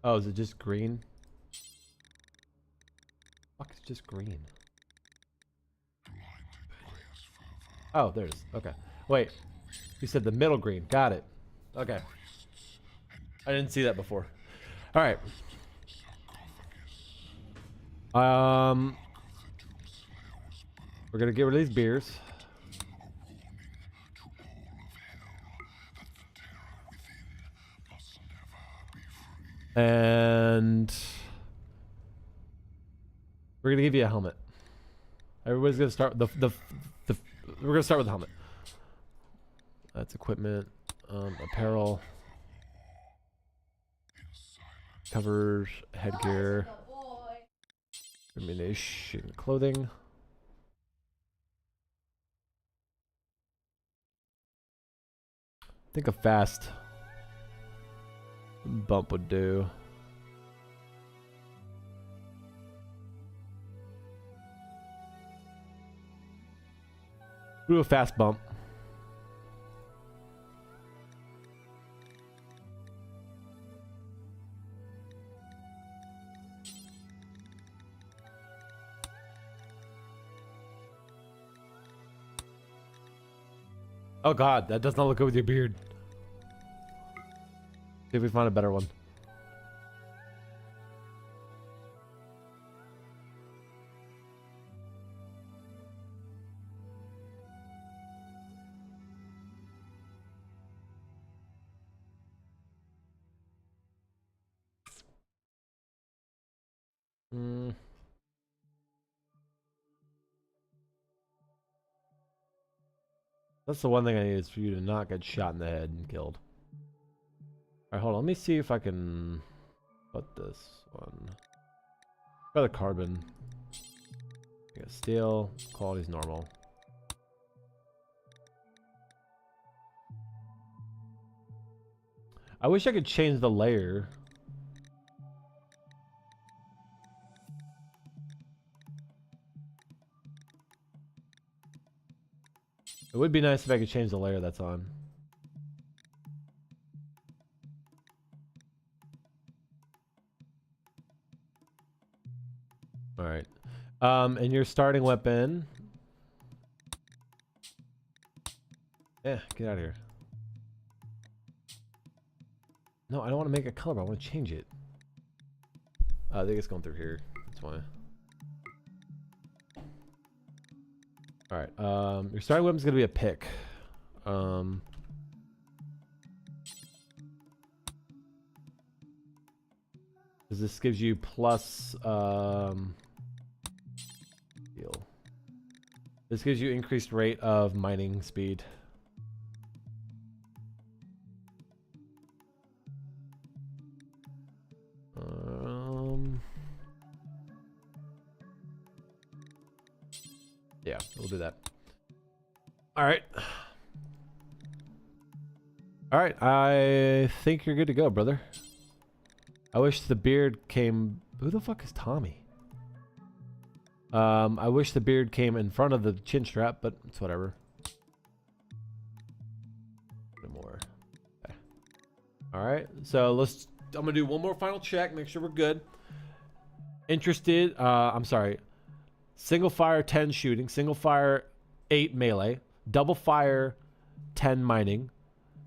A: Oh, is it just green? Fuck, it's just green. Oh, there's. Okay. Wait. You said the middle green. Got it. Okay. I didn't see that before. All right. We're gonna get rid of these beers. And we're gonna give you a helmet. Everybody's gonna start we're gonna start with the helmet. That's equipment, apparel, covers, headgear, ammunition, clothing. I think a fast bump would do. Do a fast bump. Oh god, that does not look good with your beard. See if we find a better one. That's the one thing I need is for you to not get shot in the head and killed. Alright, hold on. Let me see if I can put this one. Try the carbon. I got steel. Quality's normal. I wish I could change the layer. It would be nice if I could change the layer that's on. Alright. And your starting weapon. Yeah, get out of here. No, I don't want to make a color, but I want to change it. I think it's going through here. That's why. Alright, your starting weapon's gonna be a pick. This gives you plus heal. This gives you increased rate of mining speed. Yeah, we'll do that. All right. All right, I think you're good to go, brother. I wish the beard came... Who the fuck is Tommy? I wish the beard came in front of the chin strap, but it's whatever. No more. Okay. All right, so let's... I'm gonna do one more final check, make sure we're good. Interested... I'm sorry. Single fire 10 shooting, single fire 8 melee, double fire 10 mining,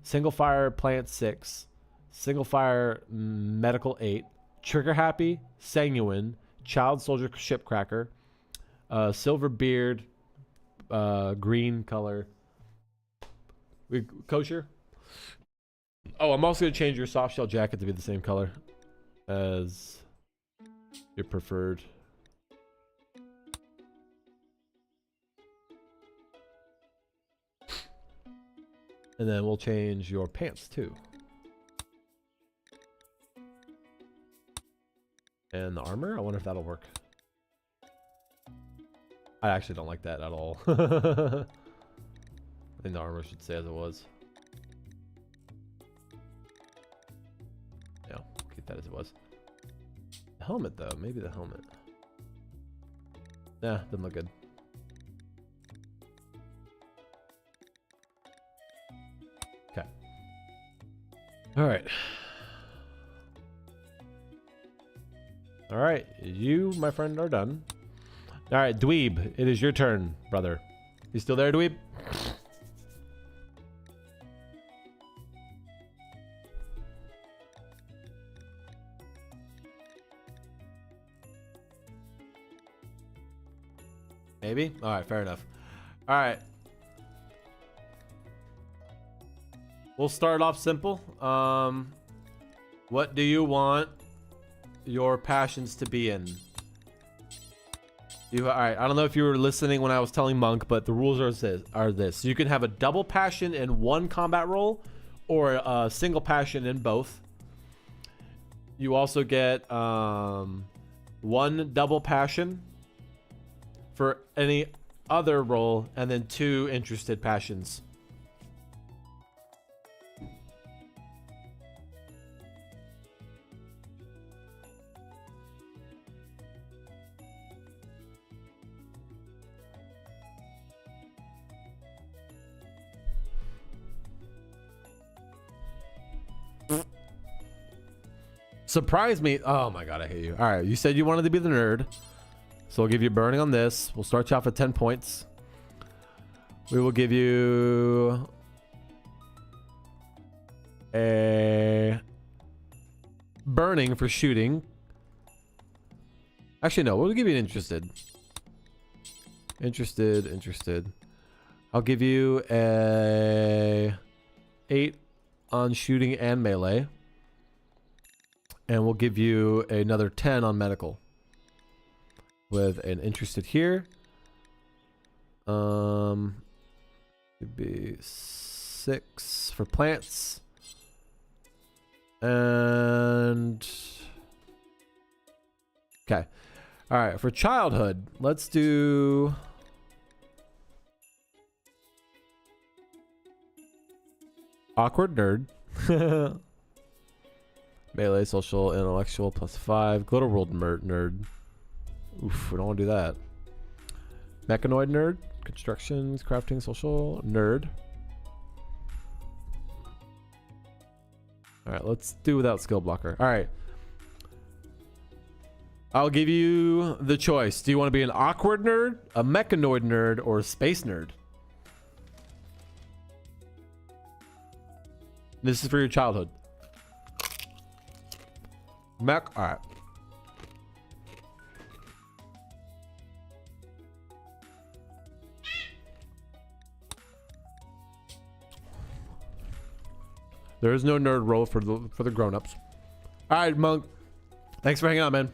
A: single fire plant 6, single fire medical 8, trigger happy, sanguine, child soldier ship cracker, silver beard, green color. We kosher. Oh, I'm also gonna change your soft shell jacket to be the same color as your preferred. And then we'll change your pants too. And the armor, I wonder if that'll work. I actually don't like that at all. I think the armor should stay as it was. Yeah, keep that as it was. The helmet though, maybe the helmet. Nah, doesn't look good. Okay. All right. All right, you, my friend, are done. All right, Dweeb, it is your turn, brother. You still there, Dweeb? Maybe? All right, fair enough. All right. We'll start off simple. What do you want your passions to be in? All right, I don't know if you were listening when I was telling Monk, but the rules are this. You can have a double passion in one combat role or a single passion in both. You also get one double passion for any other role and then 2 interested passions. Surprise me. Oh my god, I hate you. All right, you said you wanted to be the nerd. So we'll give you burning on this. We'll start you off at 10 points. We will give you a burning for shooting. Actually, no, we'll give you an interested. Interested. I'll give you a 8 on shooting and melee. And we'll give you another 10 on medical. With an interested here. It'd be 6 for plants. And okay. All right, for childhood, let's do awkward nerd. Melee, social, intellectual, +5. Glitter world nerd. Oof, we don't want to do that. Mechanoid nerd. Constructions, crafting, social, nerd. Alright, let's do without skill blocker. Alright. I'll give you the choice. Do you want to be an awkward nerd, a mechanoid nerd, or a space nerd? This is for your childhood. Mech. Alright. There is no nerd roll for the grown-ups. All right, Monk. Thanks for hanging out, man.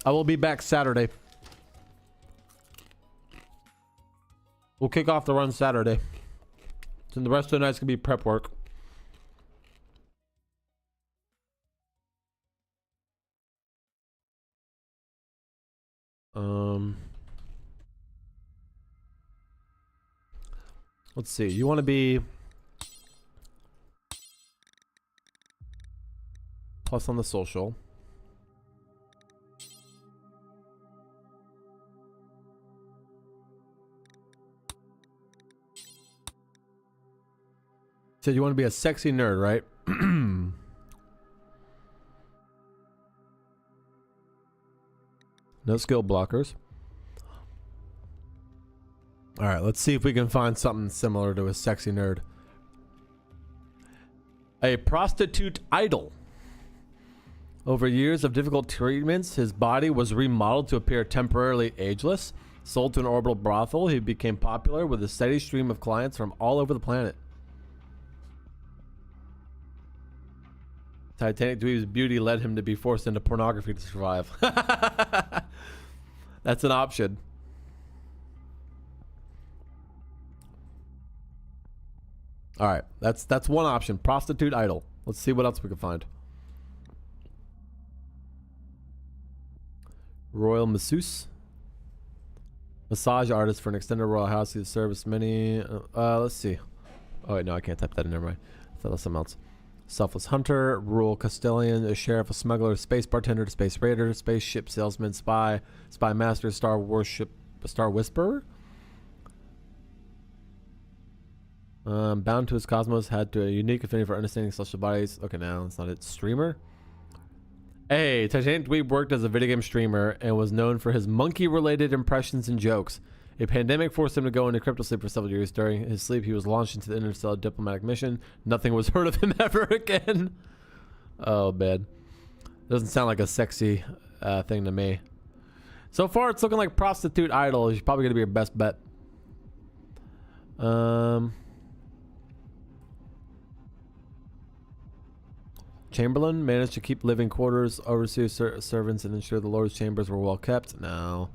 A: I will be back Saturday. We'll kick off the run Saturday. And the rest of the night's gonna be prep work. Let's see. You want to be plus on the social. So you want to be a sexy nerd, right? No skill blockers. All right, let's see if we can find something similar to a sexy nerd. A prostitute idol. Over years of difficult treatments, his body was remodeled to appear temporarily ageless. Sold to an orbital brothel, he became popular with a steady stream of clients from all over the planet. Titanic Dweeb's beauty led him to be forced into pornography to survive. That's an option. All right, that's one option. Prostitute idol. Let's see what else we can find. Royal masseuse. Massage artist for an extended royal house. He serviced many. Let's see. Oh wait, no, I can't type that in. Never mind. I thought that was something else. Selfless hunter, rural castellan, a sheriff, a smuggler, space bartender, space raider, spaceship salesman, spy, spy master, star worship, star whisperer. Bound to his cosmos, had to a unique affinity for understanding celestial bodies. Okay, now that's not it. Streamer. Hey, Titanic Dweeb worked as a video game streamer and was known for his monkey-related impressions and jokes. A pandemic forced him to go into cryptosleep for several years. During his sleep, he was launched into the interstellar diplomatic mission. Nothing was heard of him ever again. Oh, bad. Doesn't sound like a sexy thing to me. So far, it's looking like prostitute idol is probably going to be your best bet. Chamberlain managed to keep living quarters, oversee servants, and ensure the Lord's chambers were well kept. No.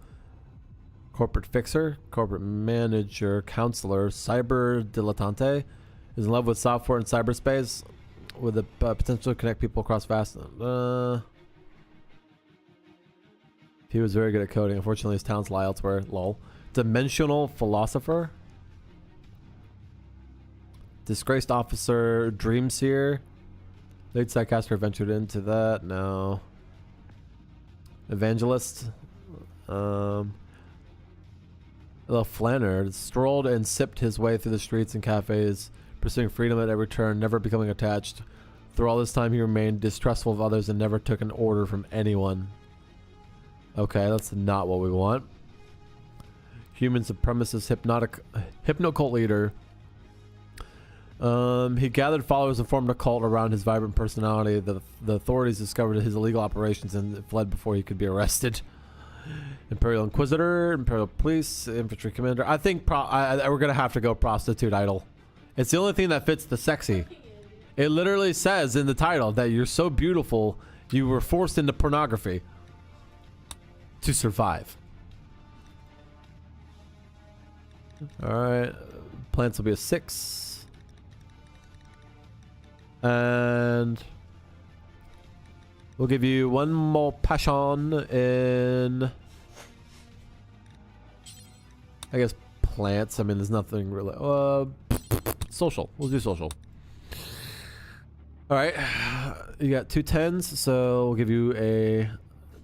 A: Corporate fixer, corporate manager, counselor, cyber dilettante, is in love with software and cyberspace, with the potential to connect people across vast. He was very good at coding. Unfortunately, his talents lie elsewhere. Lol. Dimensional philosopher, disgraced officer, dream seer. Late Psycaster ventured into that. No. Evangelist. The Flanner strolled and sipped his way through the streets and cafes, pursuing freedom at every turn, never becoming attached. Through all this time, he remained distrustful of others and never took an order from anyone. Okay, that's not what we want. Human supremacist hypno-cult leader. He gathered followers and formed a cult around his vibrant personality. The authorities discovered his illegal operations and fled before he could be arrested. Imperial Inquisitor, Imperial Police, Infantry Commander. I think we're going to have to go Prostitute Idol. It's the only thing that fits the sexy. It literally says in the title that you're so beautiful, you were forced into pornography to survive. Alright. Plants will be a 6. And we'll give you one more passion in, I guess, plants. I mean, there's nothing really. Social. We'll do social. All right. You got 2 10s, so we'll give you a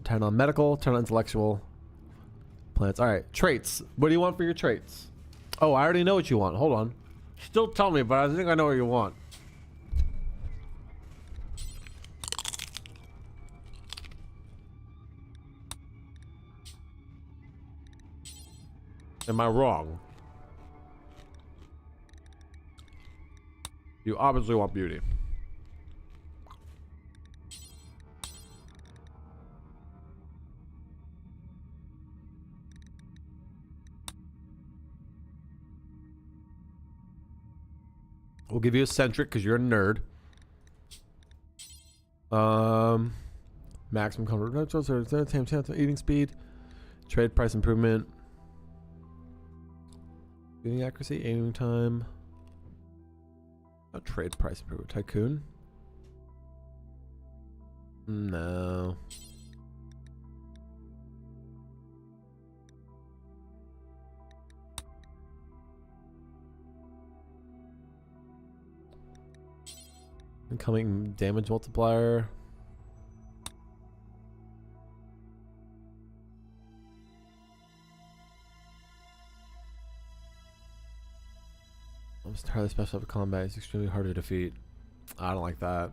A: 10 on medical, 10 on intellectual. Plants. All right. Traits. What do you want for your traits? Oh, I already know what you want. Hold on. Still tell me, but I think I know what you want. Am I wrong? You obviously want beauty. We'll give you eccentric because you're a nerd. Maximum comfort, eating speed, trade price improvement. Shooting accuracy, aiming time. Not trade price improvement. Tycoon? No. Incoming damage multiplier. Almost entirely special for combat. It's extremely hard to defeat. I don't like that.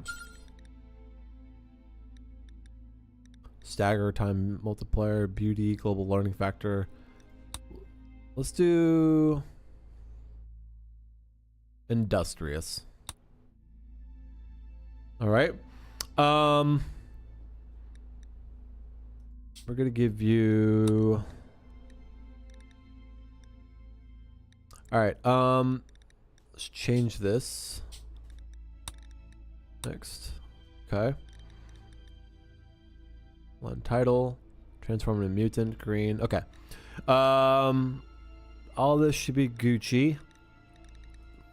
A: Stagger time multiplier, beauty, global learning factor. Let's do industrious. All right. We're gonna give you. All right. Let's change this. Next. Okay. One title. Transform into mutant. Green. Okay. All this should be Gucci.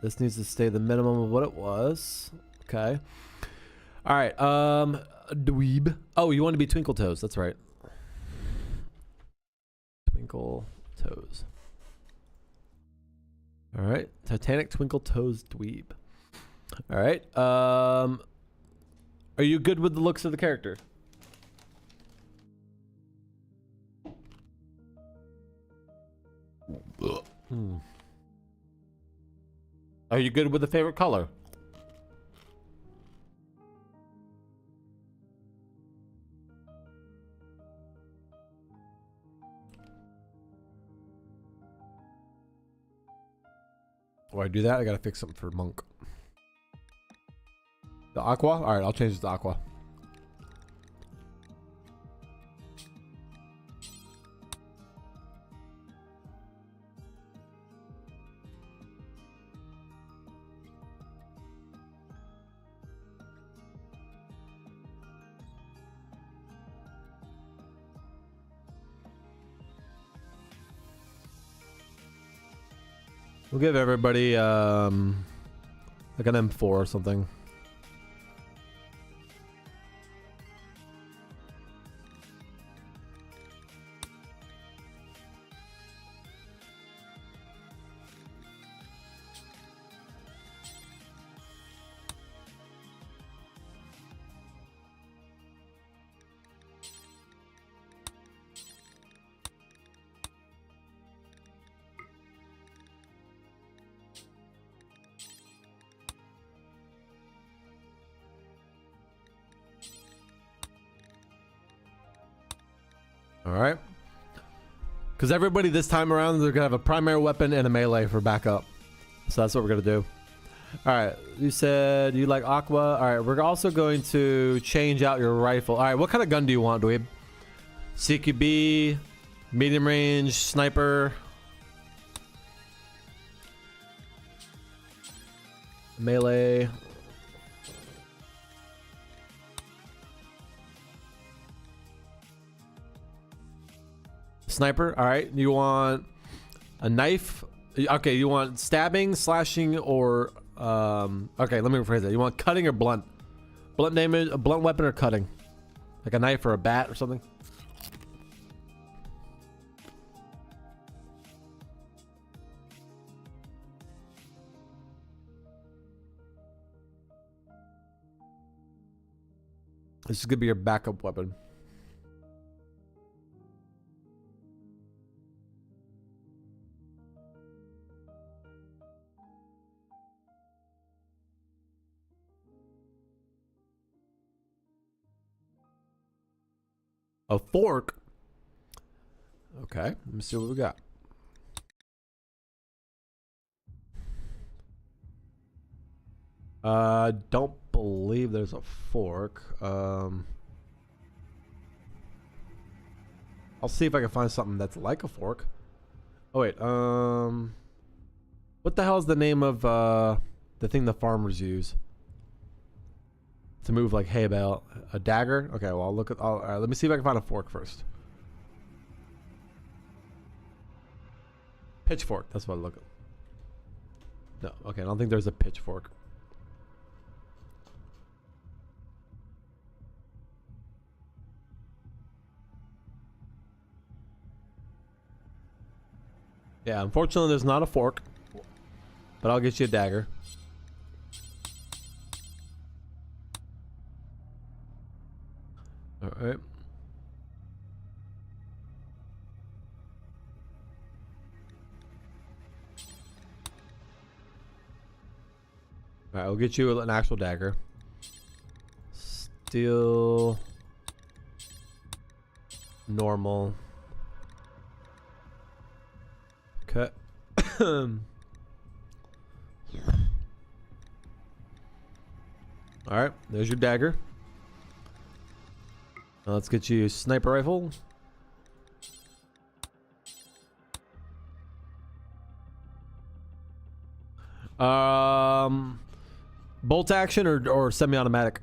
A: This needs to stay the minimum of what it was. Okay. All right. Dweeb. Oh, you want to be Twinkle Toes. That's right. Twinkle Toes. All right. Titanic Twinkle Toes Dweeb. All right. Are you good with the looks of the character? Are you good with the favorite color? Before I do that, I gotta fix something for Monk. The aqua? Alright, I'll change it to aqua. We'll give everybody like an M4 or something. All right. Because everybody this time around, they're gonna have a primary weapon and a melee for backup. So that's what we're gonna do. All right. You said you like aqua. All right. We're also going to change out your rifle. All right. What kind of gun do you want, dweeb? CQB, medium range, sniper, melee. Sniper. All right. You want a knife? Okay. You want stabbing, slashing, or okay. Let me rephrase that. You want cutting or blunt? Blunt damage, a blunt weapon, or cutting? Like a knife or a bat or something? This is gonna be your backup weapon. A fork. Okay, let me see what we got. Don't believe there's a fork. I'll see if I can find something that's like a fork. Oh wait, what the hell is the name of the thing the farmers use to move like hay bale? A dagger? Okay, well I'll look at. All right, let me see if I can find a fork first. Pitchfork. That's what I look at. No, okay, I don't think there's a pitchfork. Yeah, unfortunately there's not a fork, but I'll get you a dagger. All right. All right, I'll get you an actual dagger. Steel. Normal. Okay. Alright, there's your dagger. Now let's get you a sniper rifle. Bolt action or semi-automatic?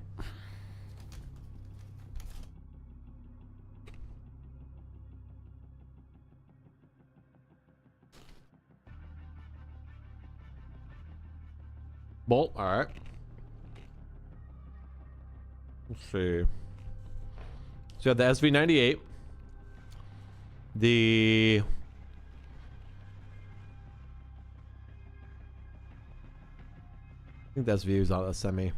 A: Bolt, alright. Let's see. So you have the SV98. The... I think that's views on a semi.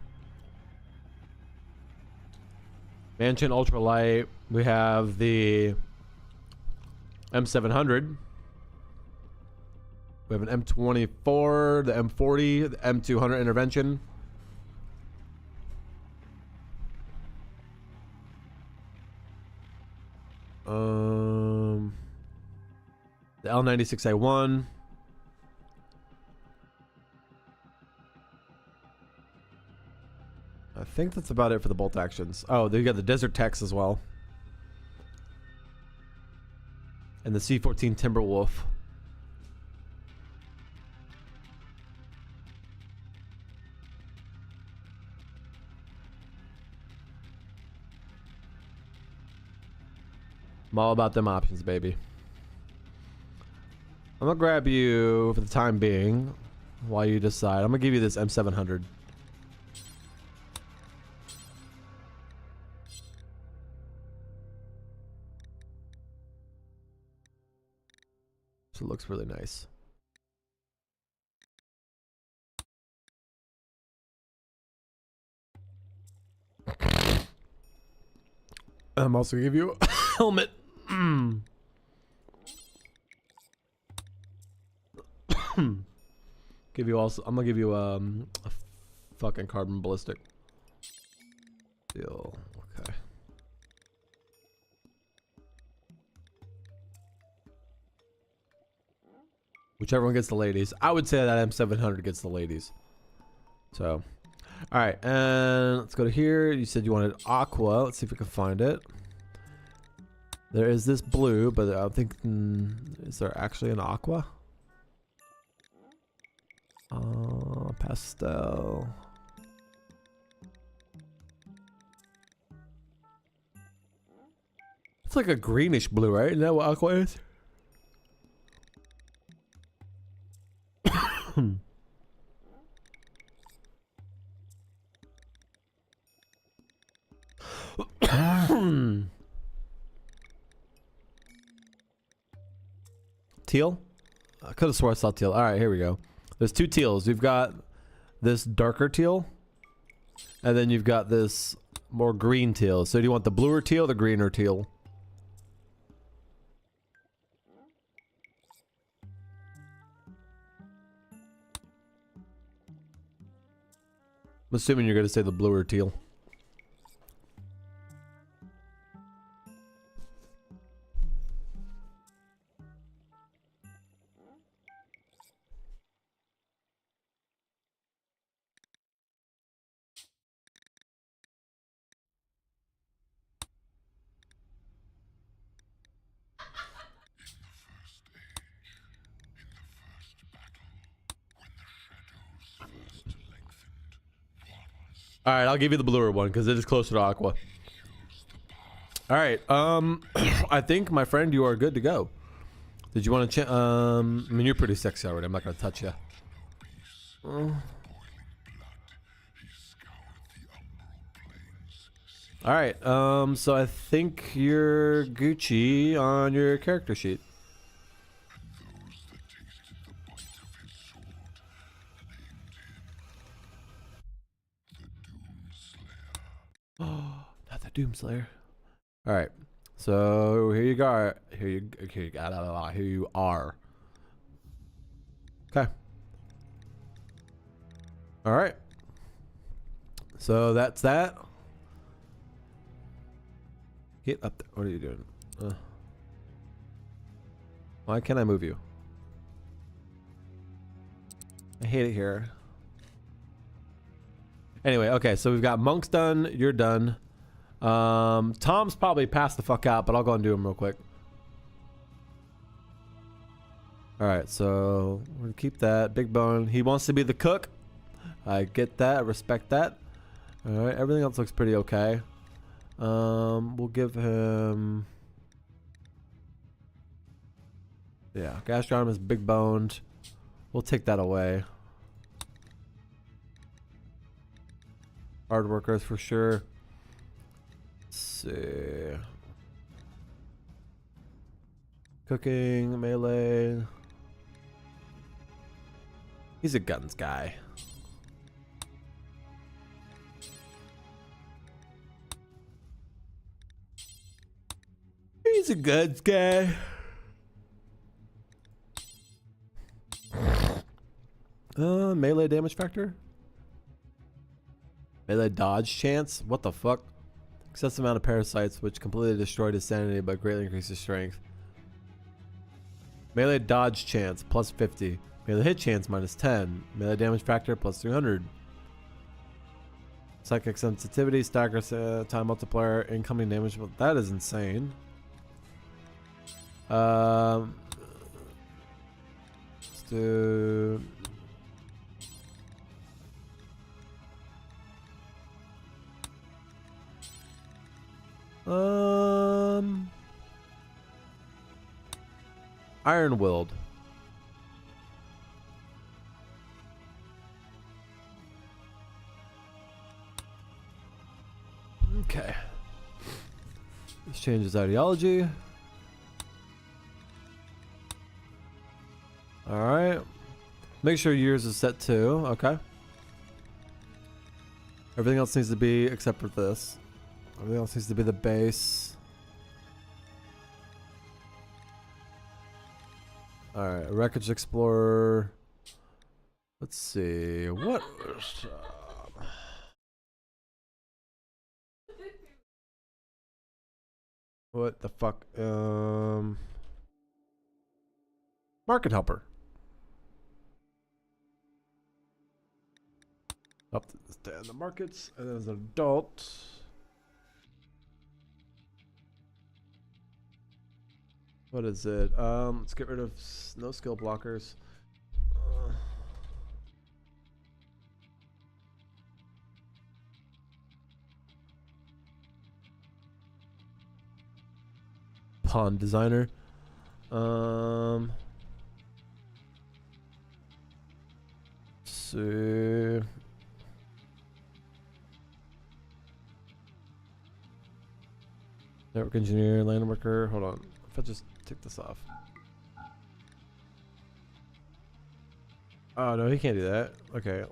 A: Mansion Ultralight. We have the M700. We have an M24, the M40, the M200 intervention. The L96A1. I think that's about it for the bolt actions. Oh, then you got the Desert Tex as well. And the C14 Timberwolf. I'm all about them options, baby. I'm gonna grab you for the time being while you decide. I'm gonna give you this M700. So it looks really nice. I'm also gonna give you a helmet. Give you also. I'm gonna give you a fucking carbon ballistic. Deal. Okay. Whichever one gets the ladies. I would say that M700 gets the ladies. So, all right, and let's go to here. You said you wanted aqua. Let's see if we can find it. There is this blue, but I think is there actually an aqua? Pastel. It's like a greenish blue, right? Isn't that what aqua is? Teal? I could have swore I saw teal. All right, here we go. There's two teals. You've got this darker teal, and then you've got this more green teal. So do you want the bluer teal or the greener teal? I'm assuming you're going to say the bluer teal. All right, I'll give you the bluer one because it is closer to aqua. All right, I think, my friend, you are good to go. Did you want to I mean, you're pretty sexy already. I'm not going to touch you. All right, so I think you're Gucci on your character sheet. Oh, not the Doomslayer. All right, so here you go. Here you are. Okay. All right. So that's that. Get up there. What are you doing? Why can't I move you? I hate it here. Anyway, okay, so we've got monks done. You're done. Tom's probably passed the fuck out, but I'll go and do him real quick. All right, so we're gonna keep that. Big Bone. He wants to be the cook. I get that. I respect that. All right, everything else looks pretty okay. We'll give him. Yeah, Gastronom is big boned. We'll take that away. Hard workers for sure. Let's see. Cooking, melee. He's a guns guy. He's a guns guy. Melee damage factor? Melee dodge chance? What the fuck? Excessive amount of parasites which completely destroyed his sanity but greatly increased his strength. Melee dodge chance plus 50. Melee hit chance minus 10. Melee damage factor plus 300. Psychic sensitivity, stagger time multiplier, incoming damage. Well, that is insane. Let's do. Iron Willed. Okay. This changes ideology. Alright. Make sure yours is set too. Okay. Everything else needs to be except for this. Everything else needs to be the base. Alright, Wreckage Explorer. Let's see. What? What the fuck? Market Helper. Up to stay in the markets, and then as an adult. What is it? Let's get rid of no skill blockers. Pawn designer. So network engineer, land worker. Hold on. If I just take this off. Oh no, he can't do that. Okay.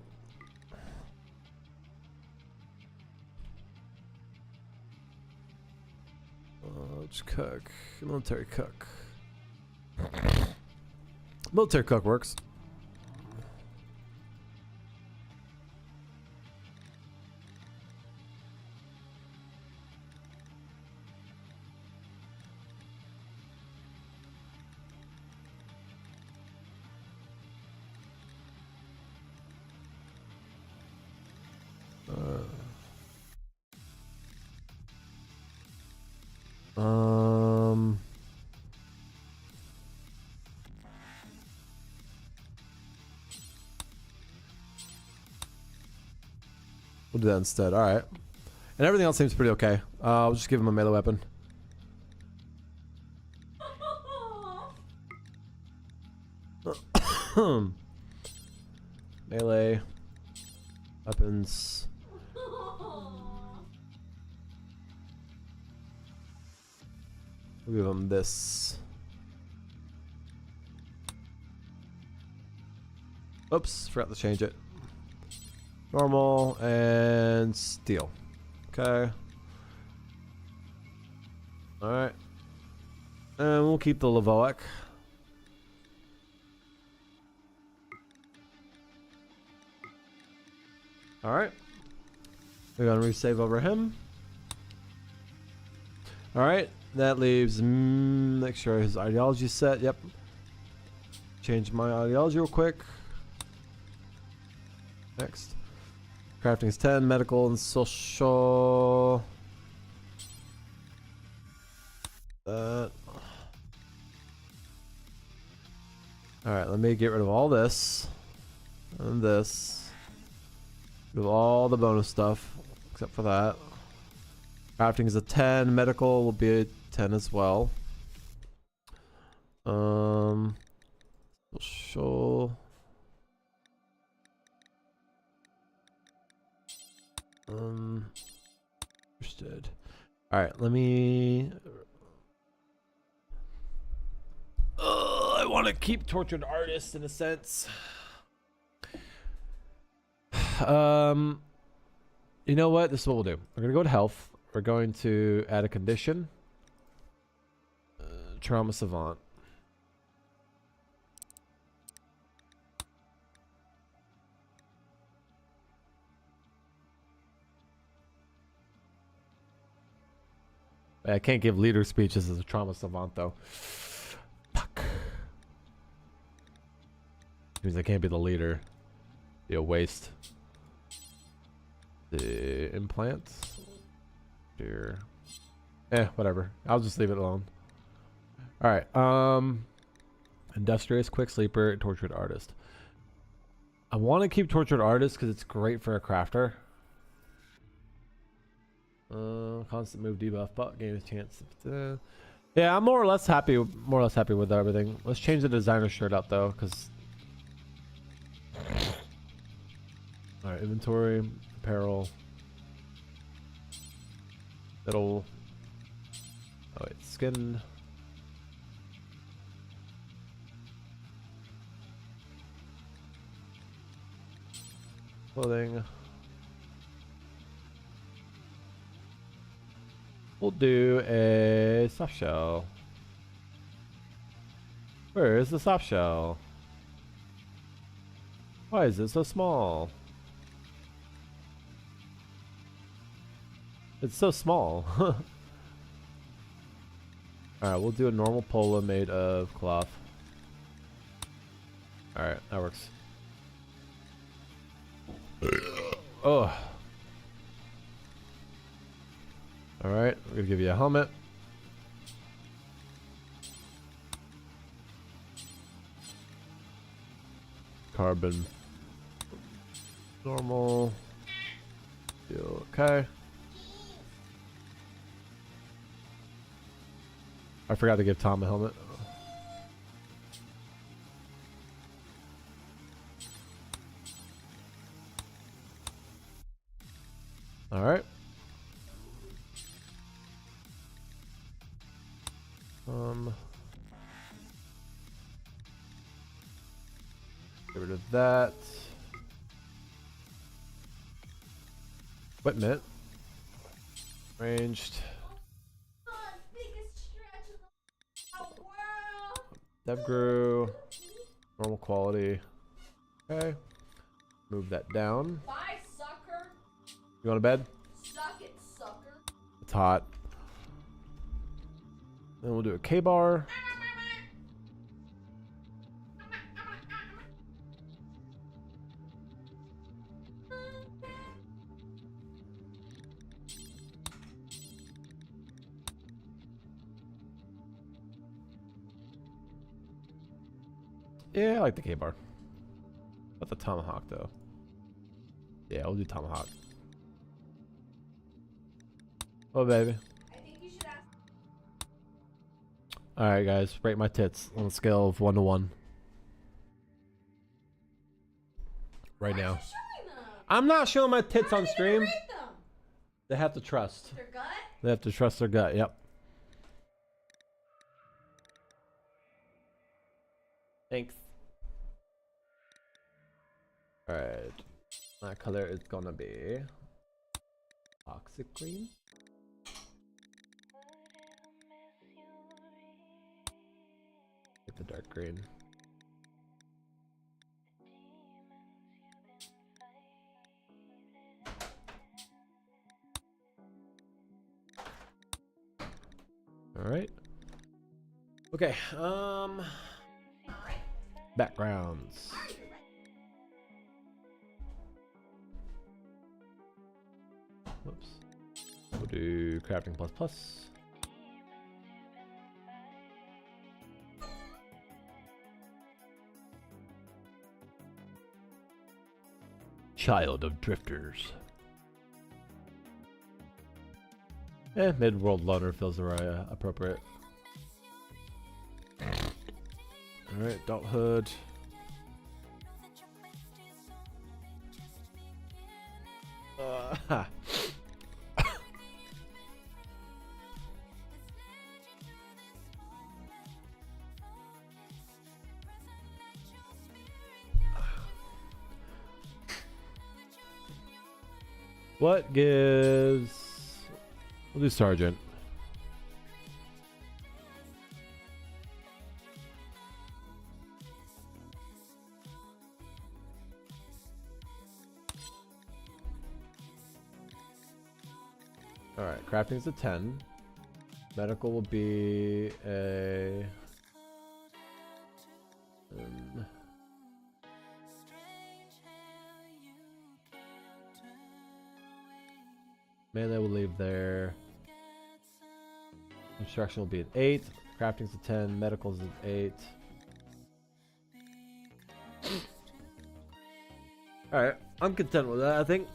A: Just cook. Military cook. Military cook works. We'll do that instead. All right. And everything else seems pretty okay. I'll just give him a melee weapon. Melee weapons. We'll give him this. Oops, forgot to change it. Normal and steel. Okay. Alright. And we'll keep the Lavoic. Alright. We're gonna resave over him. Alright. That leaves make sure his ideology's set. Yep. Change my ideology real quick. Next. Crafting is 10, medical and social. Alright, let me get rid of all this. And this. Do all the bonus stuff. Except for that. Crafting is a 10, medical will be a 10 as well. Social. Understood. Alright, let me... I want to keep Tortured Artist in a sense. You know what? This is what we'll do. We're going to go to health. We're going to add a condition. Trauma Savant. I can't give leader speeches as a trauma savant though. Fuck. Means I can't be the leader. Be a waste. The implants. Here. Whatever. I'll just leave it alone. Alright. Industrious, quick sleeper, tortured artist. I want to keep tortured artist because it's great for a crafter. Constant move debuff, but gain a chance. Yeah, I'm more or less happy with everything. Let's change the designer shirt out though, because. All right, inventory, apparel, middle. Oh wait, skin. Clothing. We'll do a soft shell. Where is the soft shell? Why is it so small? It's so small. Alright, we'll do a normal polo made of cloth. Alright, that works. Oh. All right, we're gonna give you a helmet. Carbon. Normal. Feel okay. I forgot to give Tom a helmet. All right. Get rid of that. Equipment. Ranged.
B: Biggest stretch in the world.
A: Dev grew. Normal quality. Okay. Move that down.
B: Bye, sucker.
A: You want a bed?
B: Suck it, sucker.
A: It's hot. Then we'll do a K-bar. Yeah, I like the K-bar. But the tomahawk, though. Yeah, we'll do tomahawk. Oh, baby.
B: I think you should ask.
A: Alright, guys. Rate my tits on a scale of 1 to 1. Right
B: Why
A: now.
B: aren't you showing them?
A: I'm not showing my tits
B: How
A: on
B: are they gonna
A: stream.
B: rate them?
A: They have to trust.
B: Their gut?
A: They have to trust their gut. Yep. Thanks. Alright. My color is gonna be toxic green. Get the dark green. Alright. Okay, backgrounds. Whoops. We'll do crafting plus plus. Child of drifters. Mid-world loner feels appropriate. Alright, adulthood. Ha. What gives... We'll do sergeant. Alright, crafting's a 10. Medical will be a... melee will leave there. Construction will be an 8. Crafting's a 10. Medical's an 8. Alright, I'm content with that, I think.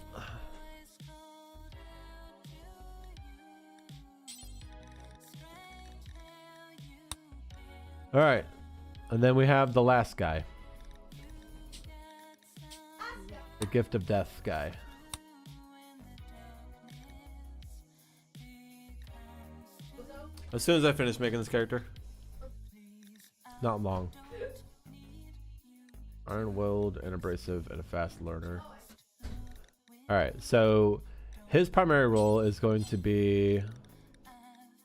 A: Alright, and then we have the last guy. The Gift of Death guy. As soon as I finish making this character. Not long. Iron-willed and abrasive and a fast learner. Alright, so his primary role is going to be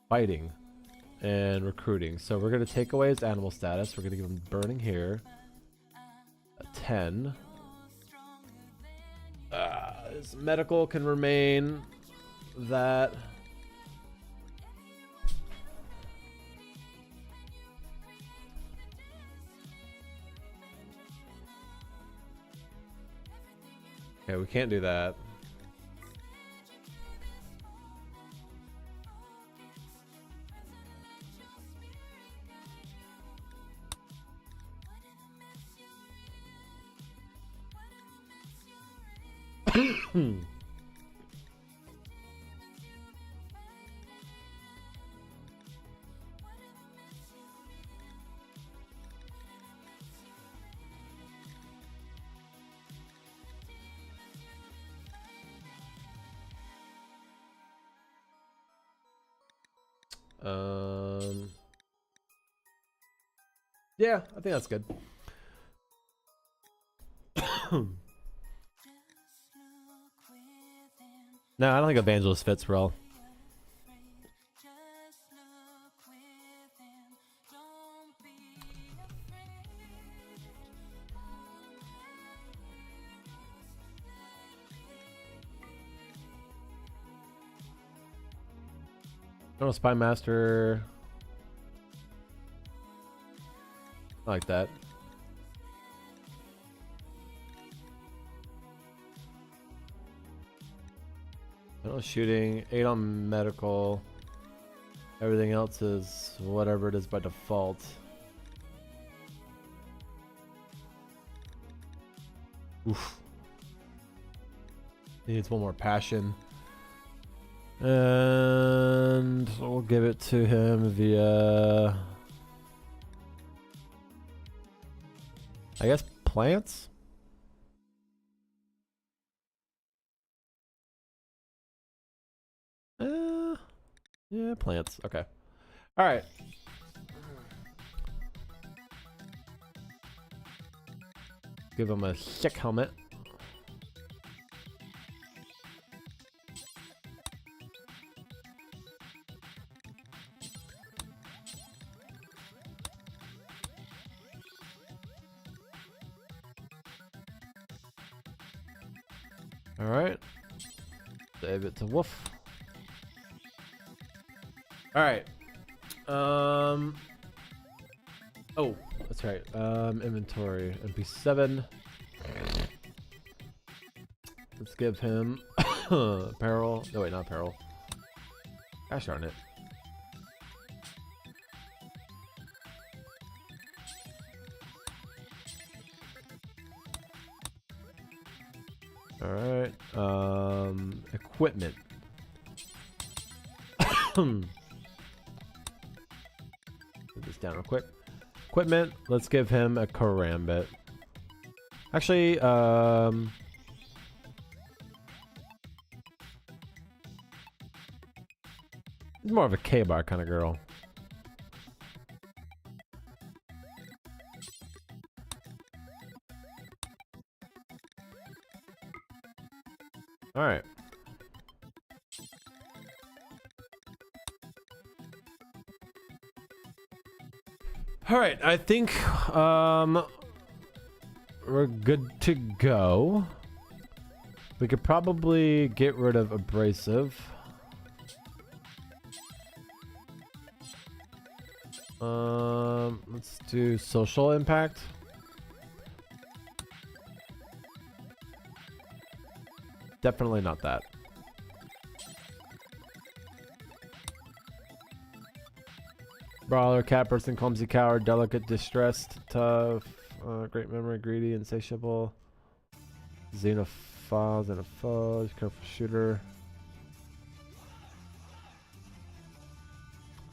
A: fighting and recruiting. So we're going to take away his animal status. We're going to give him burning here. A 10. His medical can remain that. Okay, we can't do that. Yeah, I think that's good. No, I don't think Evangelist fits well. Oh, Spy Master. I like that. No shooting, 8 on medical. Everything else is whatever it is by default. Oof. Needs one more passion. And we'll give it to him via, I guess, plants? Yeah, plants. Okay. All right. Give him a sick helmet. All right. Save it to Wolf. All right. Oh, that's right. Inventory. MP7. Let's give him apparel. No, wait, not apparel. Gosh darn it. All right. Equipment. Put this down real quick. Equipment. Let's give him a karambit. Actually, he's more of a K-bar kind of girl. All right. All right, I think we're good to go. We could probably get rid of abrasive. Let's do social impact. Definitely not that. Brawler, cat person, clumsy, coward, delicate, distressed, tough, great memory, greedy, insatiable, xenophobe, careful shooter,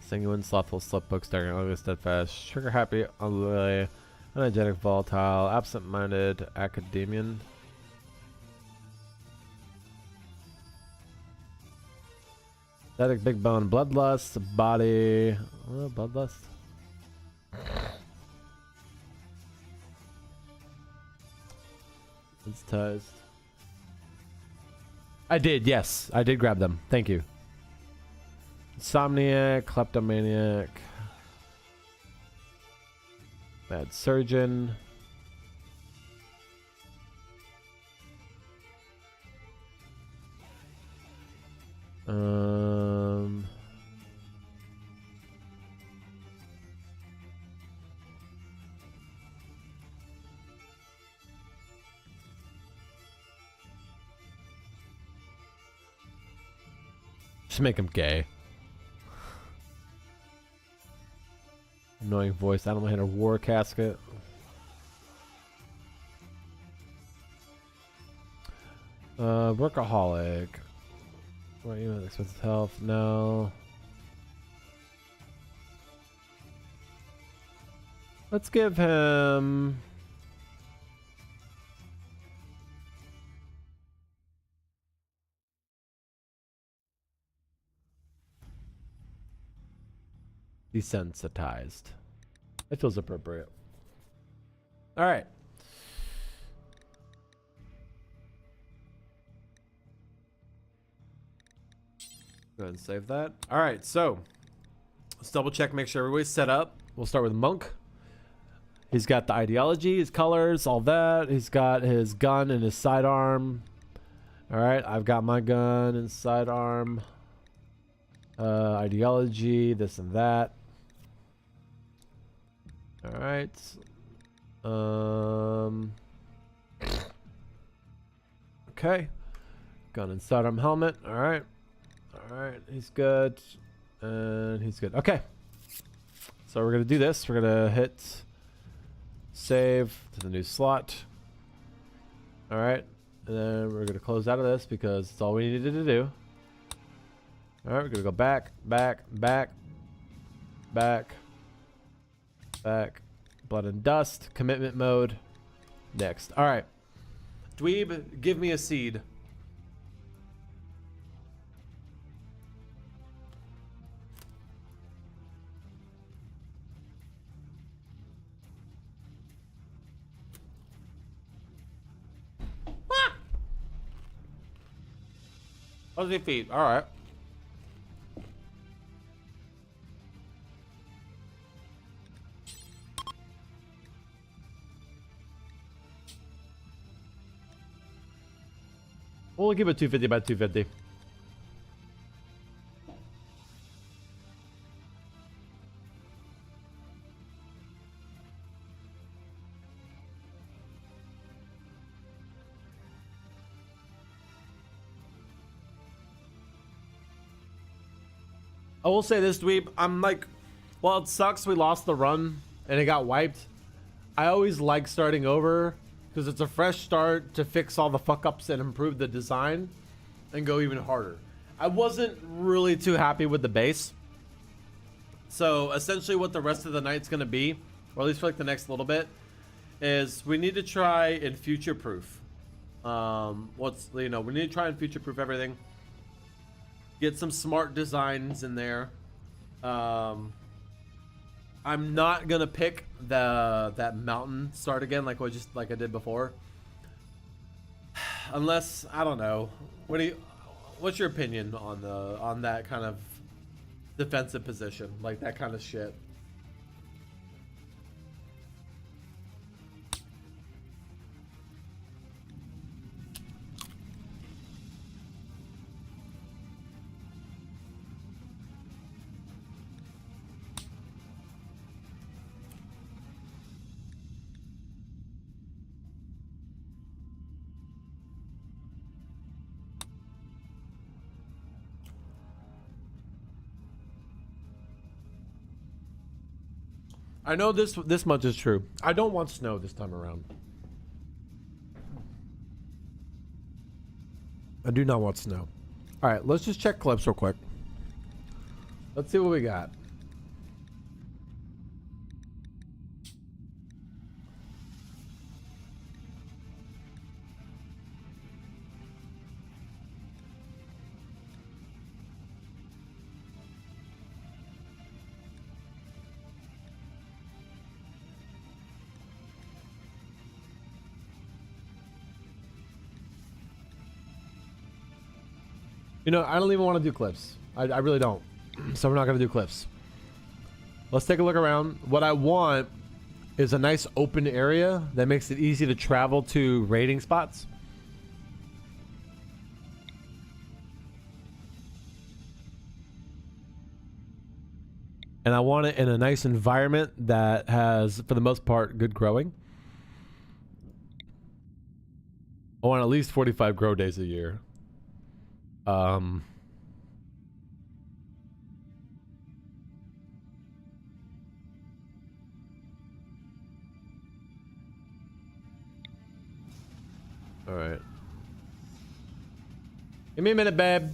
A: sanguine, slothful, slipbook, staring, ugly, steadfast, trigger happy, unruly, energetic, volatile, absent-minded, academian. Static, big bone, bloodlust, body, bloodlust. It's toast. I did, yes. I did grab them. Thank you. Insomniac, kleptomaniac, mad surgeon. Just make him gay. Annoying voice, animal handler, war casket. Workaholic. What, you know, expensive health? No. Let's give him... desensitized. It feels appropriate. All right. Go ahead and save that. All right, so let's double check, make sure everybody's set up. We'll start with Monk. He's got the ideology, his colors, all that. He's got his gun and his sidearm. All right, I've got my gun and sidearm. Ideology, this and that. All right. Okay. Gun and sidearm helmet. All right. All right, he's good. And he's good. Okay. So we're going to do this. We're going to hit save to the new slot. All right. And then we're going to close out of this because it's all we needed to do. All right, we're going to go back, back, back, back, back. Blood and dust. Commitment mode. Next. All right. Dweeb, give me a seed. Fuzzy feet. All right. We'll give it 250 by 250. I will say this, Dweeb. I'm like, well, it sucks we lost the run and it got wiped. I always like starting over because it's a fresh start to fix all the fuck ups and improve the design and go even harder. I wasn't really too happy with the base. So essentially what the rest of the night's going to be, or at least for like the next little bit, is we need to try and future proof. We need to try and future proof everything. Get some smart designs in there. I'm not gonna pick that mountain start again like I did before. Unless, I don't know. What's your opinion on that kind of defensive position, like that kind of shit? I know this much is true. I don't want snow this time around. I do not want snow. All right, let's just check clips real quick. Let's see what we got. You know, I don't even want to do clips. I really don't. So we're not going to do clips. Let's take a look around. What I want is a nice open area that makes it easy to travel to raiding spots. And I want it in a nice environment that has, for the most part, good growing. I want at least 45 grow days a year. All right. Give me a minute, babe.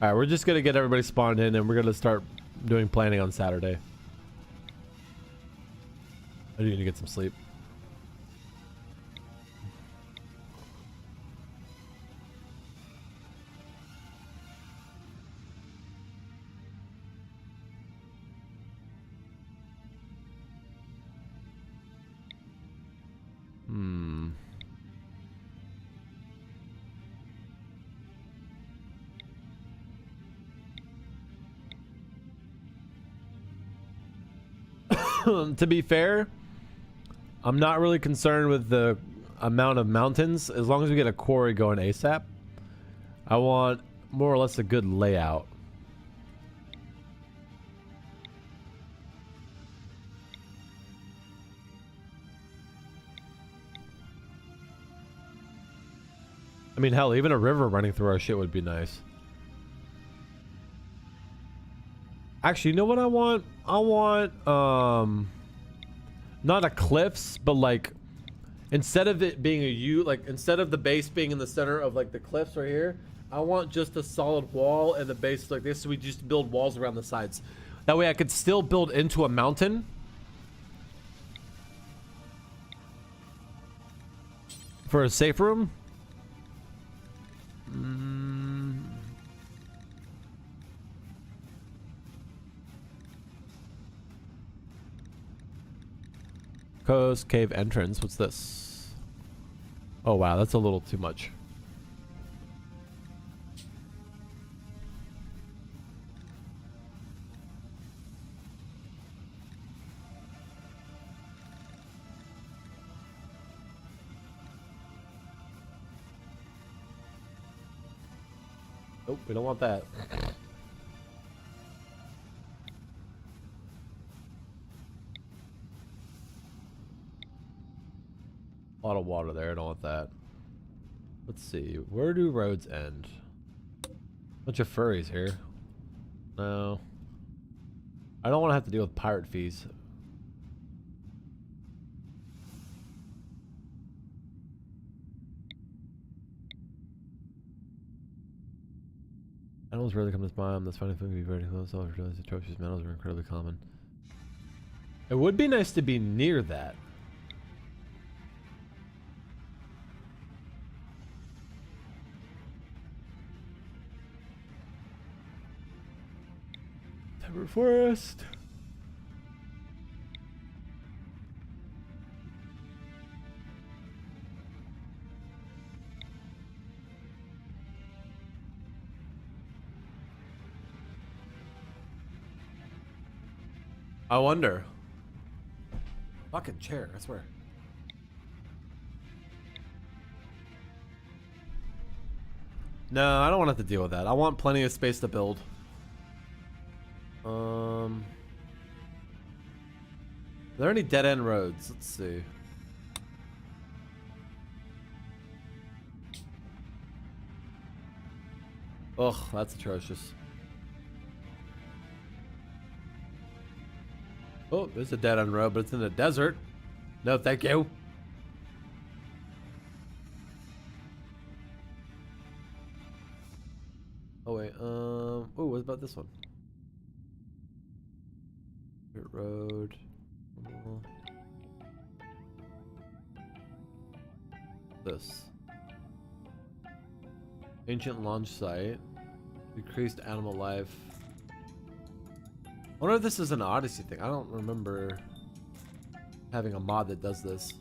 A: All right, we're just gonna get everybody spawned in, and we're gonna start doing planning on Saturday. I do need to get some sleep. To be fair, I'm not really concerned with the amount of mountains as long as we get a quarry going ASAP. I want more or less a good layout. I mean, hell, even a river running through our shit would be nice. Actually, you know what I want? I want, not a cliffs, but like, instead of it being a U, like, instead of the base being in the center of like the cliffs right here, I want just a solid wall and the base like this, so we just build walls around the sides. That way I could still build into a mountain. For a safe room? Coast cave entrance. What's this? Oh wow, that's a little too much. Nope, we don't want that. A lot of water there, I don't want that. Let's see, where do roads end? Bunch of furries here. No. I don't want to have to deal with pirate fees. Animals rarely come to this biome. That's finding food can be very close. All realize the trophies metals are incredibly common. It would be nice to be near that. Timber forest. I wonder. Fucking chair, I swear. No, I don't want to have to deal with that. I want plenty of space to build. Are there any dead end roads? Let's see. Ugh, that's atrocious. Oh, there's a dead end road, but it's in the desert. No, thank you. Oh wait, oh, what about this one? Dirt road. This. Ancient launch site. Decreased animal life. I wonder if this is an Odyssey thing. I don't remember having a mod that does this.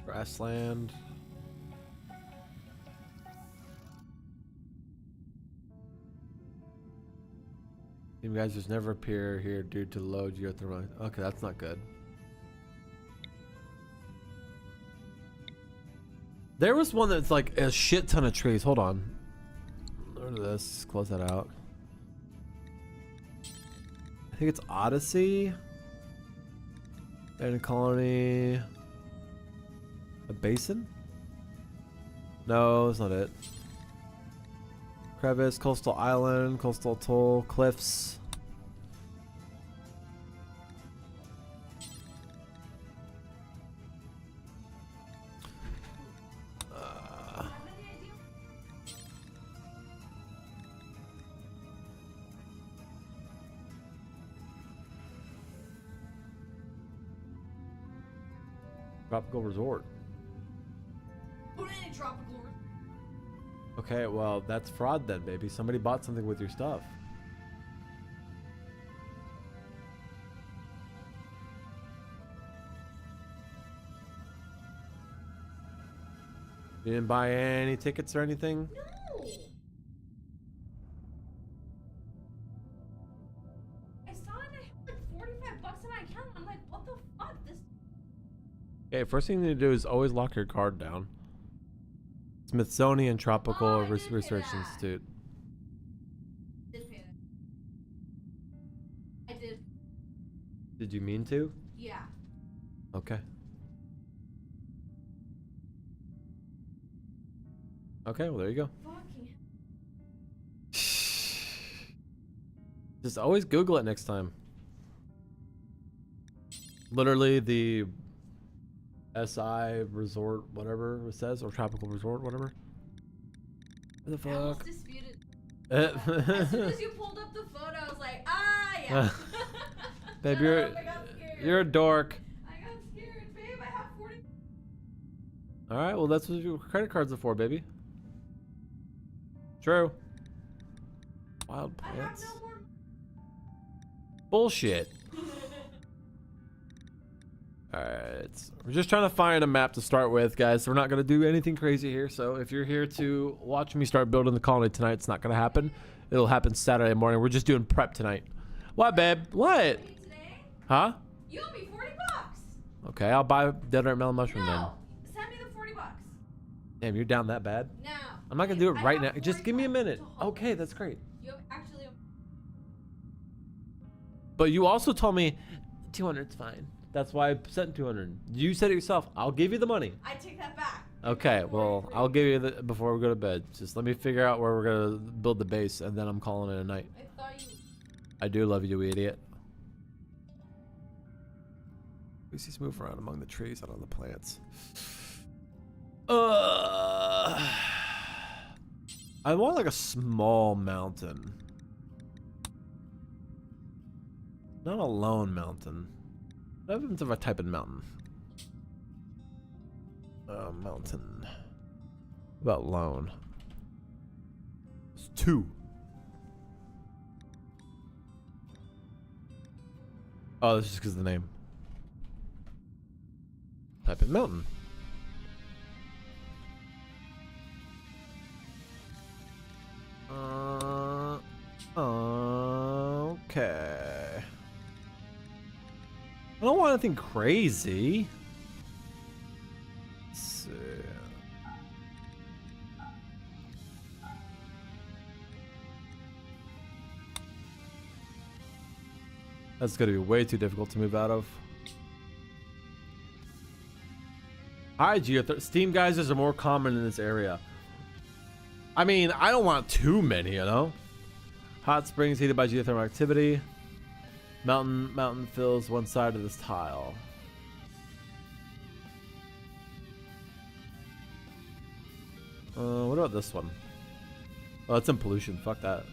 A: Grassland. Team geysers never appear here due to low geothermal. Okay, that's not good. There was one that's like a shit ton of trees. Hold on. Look at this. Close that out. I think it's Odyssey. And colony. A basin? No, that's not it. Crevice, coastal island, coastal atoll, cliffs. Tropical resort.
B: Put any tropical.
A: Okay, well, that's fraud then, baby. Somebody bought something with your stuff. You didn't buy any tickets or anything?
B: No. I saw it. I had like $45 in my account. I'm like, what the fuck? This.
A: Okay, first thing you need to do is always lock your card down. Smithsonian Tropical
B: Oh, I did
A: Research
B: pay that.
A: Institute.
B: Did pay that. I did.
A: Did you mean to?
B: Yeah.
A: Okay. Okay, well there you go.
B: Fucking.
A: Just always Google it next time. Literally the SI resort, whatever it says, or tropical resort, whatever. What the
B: I almost
A: fuck?
B: disputed. As soon as you pulled up the photo, I was like, ah, yeah.
A: Babe,
B: Shut
A: you're
B: up, I got scared.
A: you're a dork.
B: I got scared, babe. I have 40.
A: All right, well that's what your credit cards are for, baby. True. Wild
B: I have
A: plants.
B: no more.
A: Bullshit. Alright, we're just trying to find a map to start with, guys. We're not going to do anything crazy here. So if you're here to watch me start building the colony tonight, it's not going to happen. It'll happen Saturday morning. We're just doing prep tonight. What, babe? What?
B: Today?
A: Huh?
B: You owe me $40.
A: Okay, I'll buy dead art melon mushroom
B: No. Send me the $40.
A: then. Damn, you're down that bad?
B: Now.
A: I'm not going to do it
B: I
A: right now.
B: have
A: Just give me a
B: $40
A: minute.
B: to hold.
A: Okay, that's great.
B: You actually.
A: But you also told me 200's fine. That's why I sent 200. You said it yourself. I'll give you the money.
B: I take that back.
A: Okay, well, I'll give you the before we go to bed. Just let me figure out where we're gonna build the base, and then I'm calling it a night.
B: I thought you.
A: I do love you, idiot. We see move around among the trees, out on the plants. I want like a small mountain, not a lone mountain. What happens if I type in mountain? Mountain. What about lone? It's 2. Oh, that's just because of the name. Type in mountain. Okay. I don't want anything crazy. Let's see. That's gonna be way too difficult to move out of. Hi, Steam geysers are more common in this area. I mean, I don't want too many, you know? Hot springs heated by geothermal activity. Mountain fills one side of this tile. What about this one? Oh, that's in pollution. Fuck that.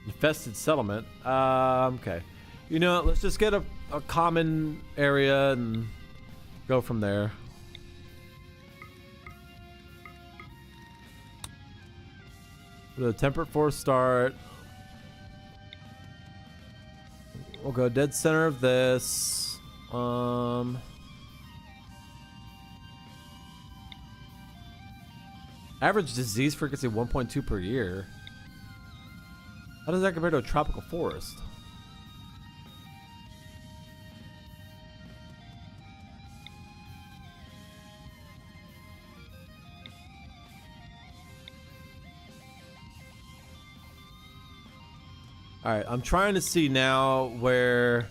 A: Infested settlement. Okay. You know what? Let's just get a common area and go from there. The temperate forest start. We'll go dead center of this. Average disease frequency 1.2 per year. How does that compare to a tropical forest? Alright, I'm trying to see now where...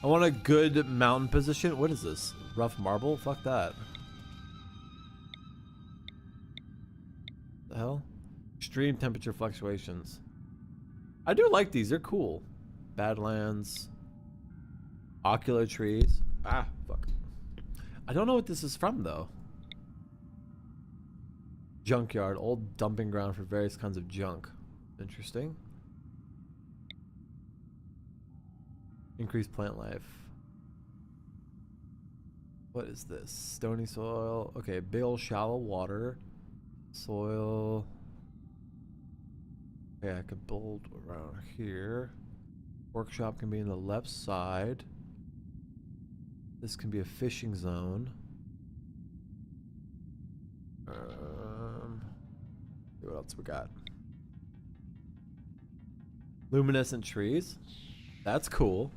A: I want a good mountain position. What is this? Rough marble? Fuck that. The hell? Extreme temperature fluctuations. I do like these. They're cool. Badlands. Ocular trees. Ah, fuck. I don't know what this is from, though. Junkyard. Old dumping ground for various kinds of junk. Interesting. Increased plant life. What is this? Stony soil. Okay, big old shallow water. Soil. Okay, I could build around here. Workshop can be in the left side. This can be a fishing zone. See what else we got. Luminescent trees. That's cool.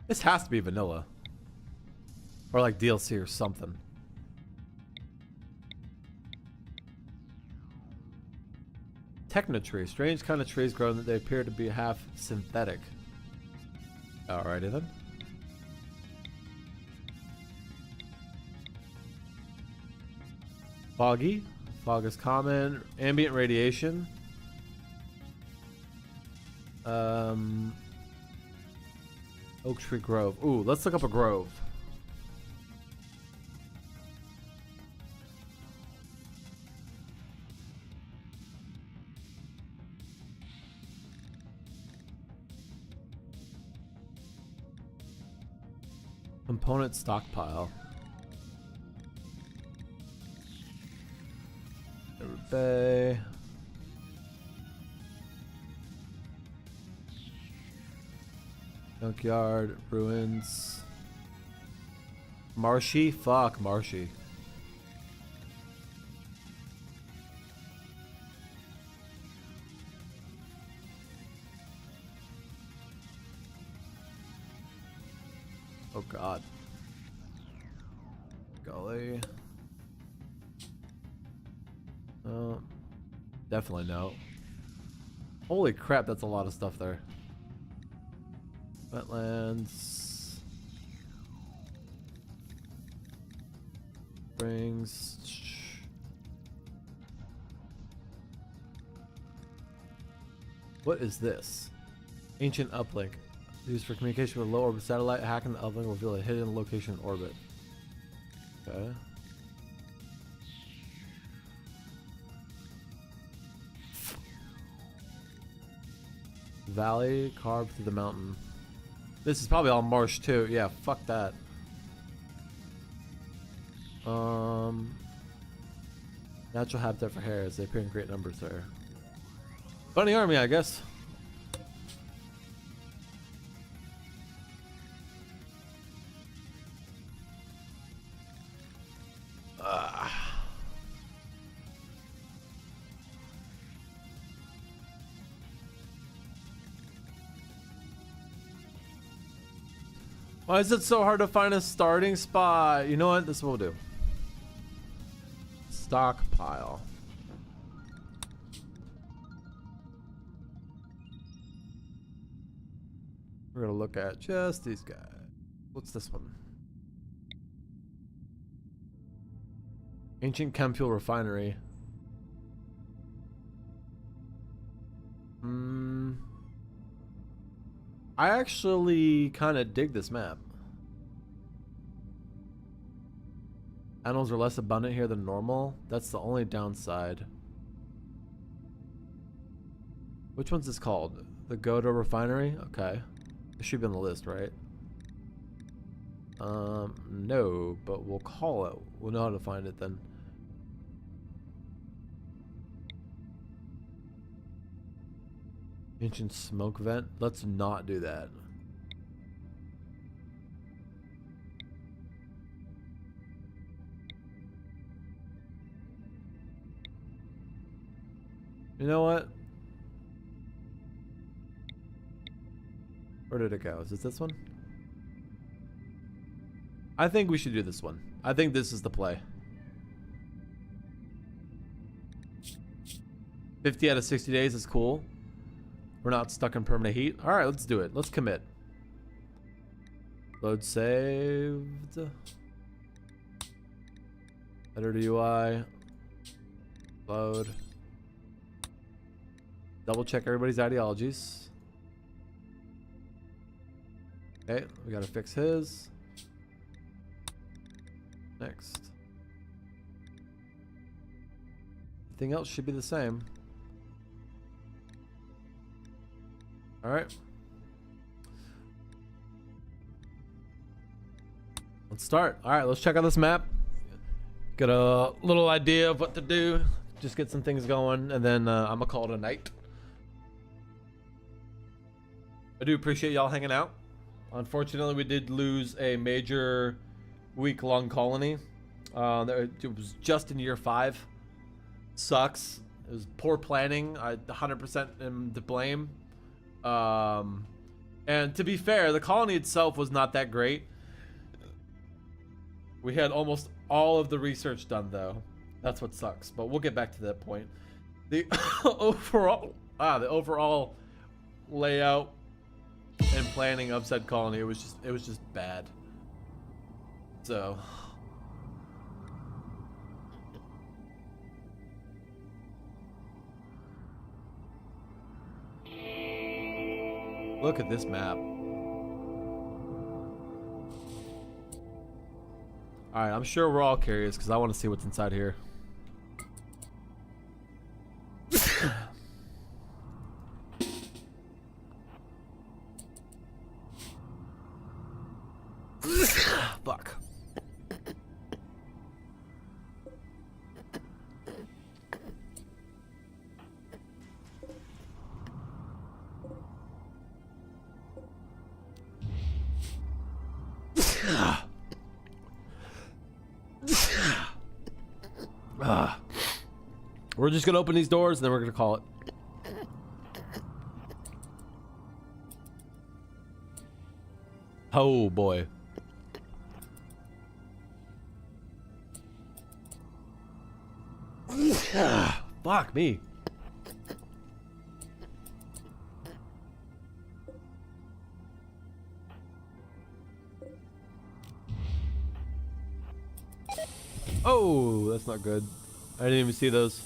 A: This has to be vanilla. Or like DLC or something. Techno tree. Strange kind of trees grown that they appear to be half synthetic. Alrighty then. Foggy. Fog is common. Ambient radiation. Oak Tree Grove. Ooh, let's look up a grove. Component stockpile. River Bay. Junkyard, ruins. Marshy? Fuck, marshy. Oh god. Gully. Oh, definitely no. Holy crap, that's a lot of stuff there. Wetlands. Springs. What is this? Ancient uplink. Used for communication with low orbit satellite. Hacking the uplink will reveal a hidden location in orbit. Okay. Valley carved through the mountain. This is probably all marsh too. Yeah, fuck that. Natural habitat for hares. They appear in great numbers there. Bunny army, I guess. Why is it so hard to find a starting spot? You know what? This is what we'll do. Stockpile. We're gonna look at just these guys. What's this one? Ancient chem fuel refinery. I actually kind of dig this map. Animals are less abundant here than normal. That's the only downside. Which one's this called? The Godo Refinery? Okay. It should be on the list, right? No, but we'll call it. We'll know how to find it then. Ancient smoke vent. Let's not do that. You know what? Where did it go? Is it this one? I think we should do this one. I think this is the play. 50 out of 60 days is cool. We're not stuck in permanent heat. All right, let's do it. Let's commit. Load saved. Editor UI. Load. Double check everybody's ideologies. Okay, we gotta fix his. Next. Everything else should be the same. Alright. Let's start. Alright, let's check out this map. Get a little idea of what to do. Just get some things going, and then I'm gonna call it a night. I do appreciate y'all hanging out. Unfortunately, we did lose a major week-long colony. It was just in year 5. Sucks. It was poor planning. I 100% am to blame. And to be fair, the colony itself was not that great. We had almost all of the research done, though. That's what sucks. But we'll get back to that point. The overall layout and planning of said colony, it was just bad. So look at this map. Alright, I'm sure we're all curious because I want to see what's inside here. Fuck. We're just gonna open these doors and then we're gonna call it. Oh boy. Fuck me. Oh, that's not good. I didn't even see those.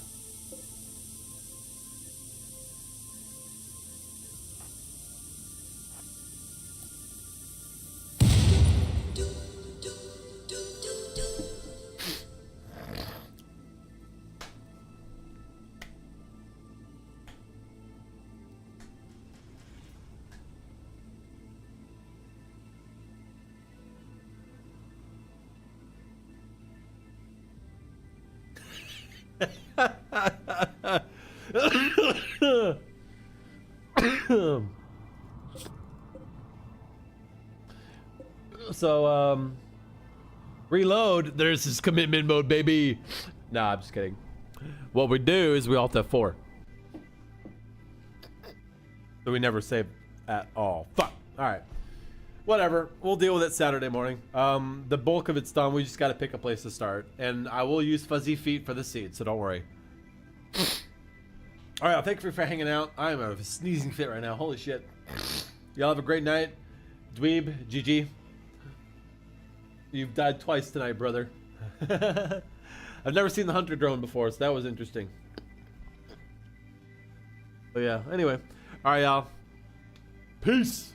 A: So, reload. There's this commitment mode, baby. Nah, I'm just kidding. What we do is we alt F4. So we never save at all. Fuck. All right. Whatever. We'll deal with it Saturday morning. The bulk of it's done. We just got to pick a place to start. And I will use fuzzy feet for the seed, so don't worry. All right. Thank you for hanging out. I'm a sneezing fit right now. Holy shit. Y'all have a great night. Dweeb, GG. You've died twice tonight, brother. I've never seen the hunter drone before, so that was interesting. But yeah, anyway. All right, y'all. Peace.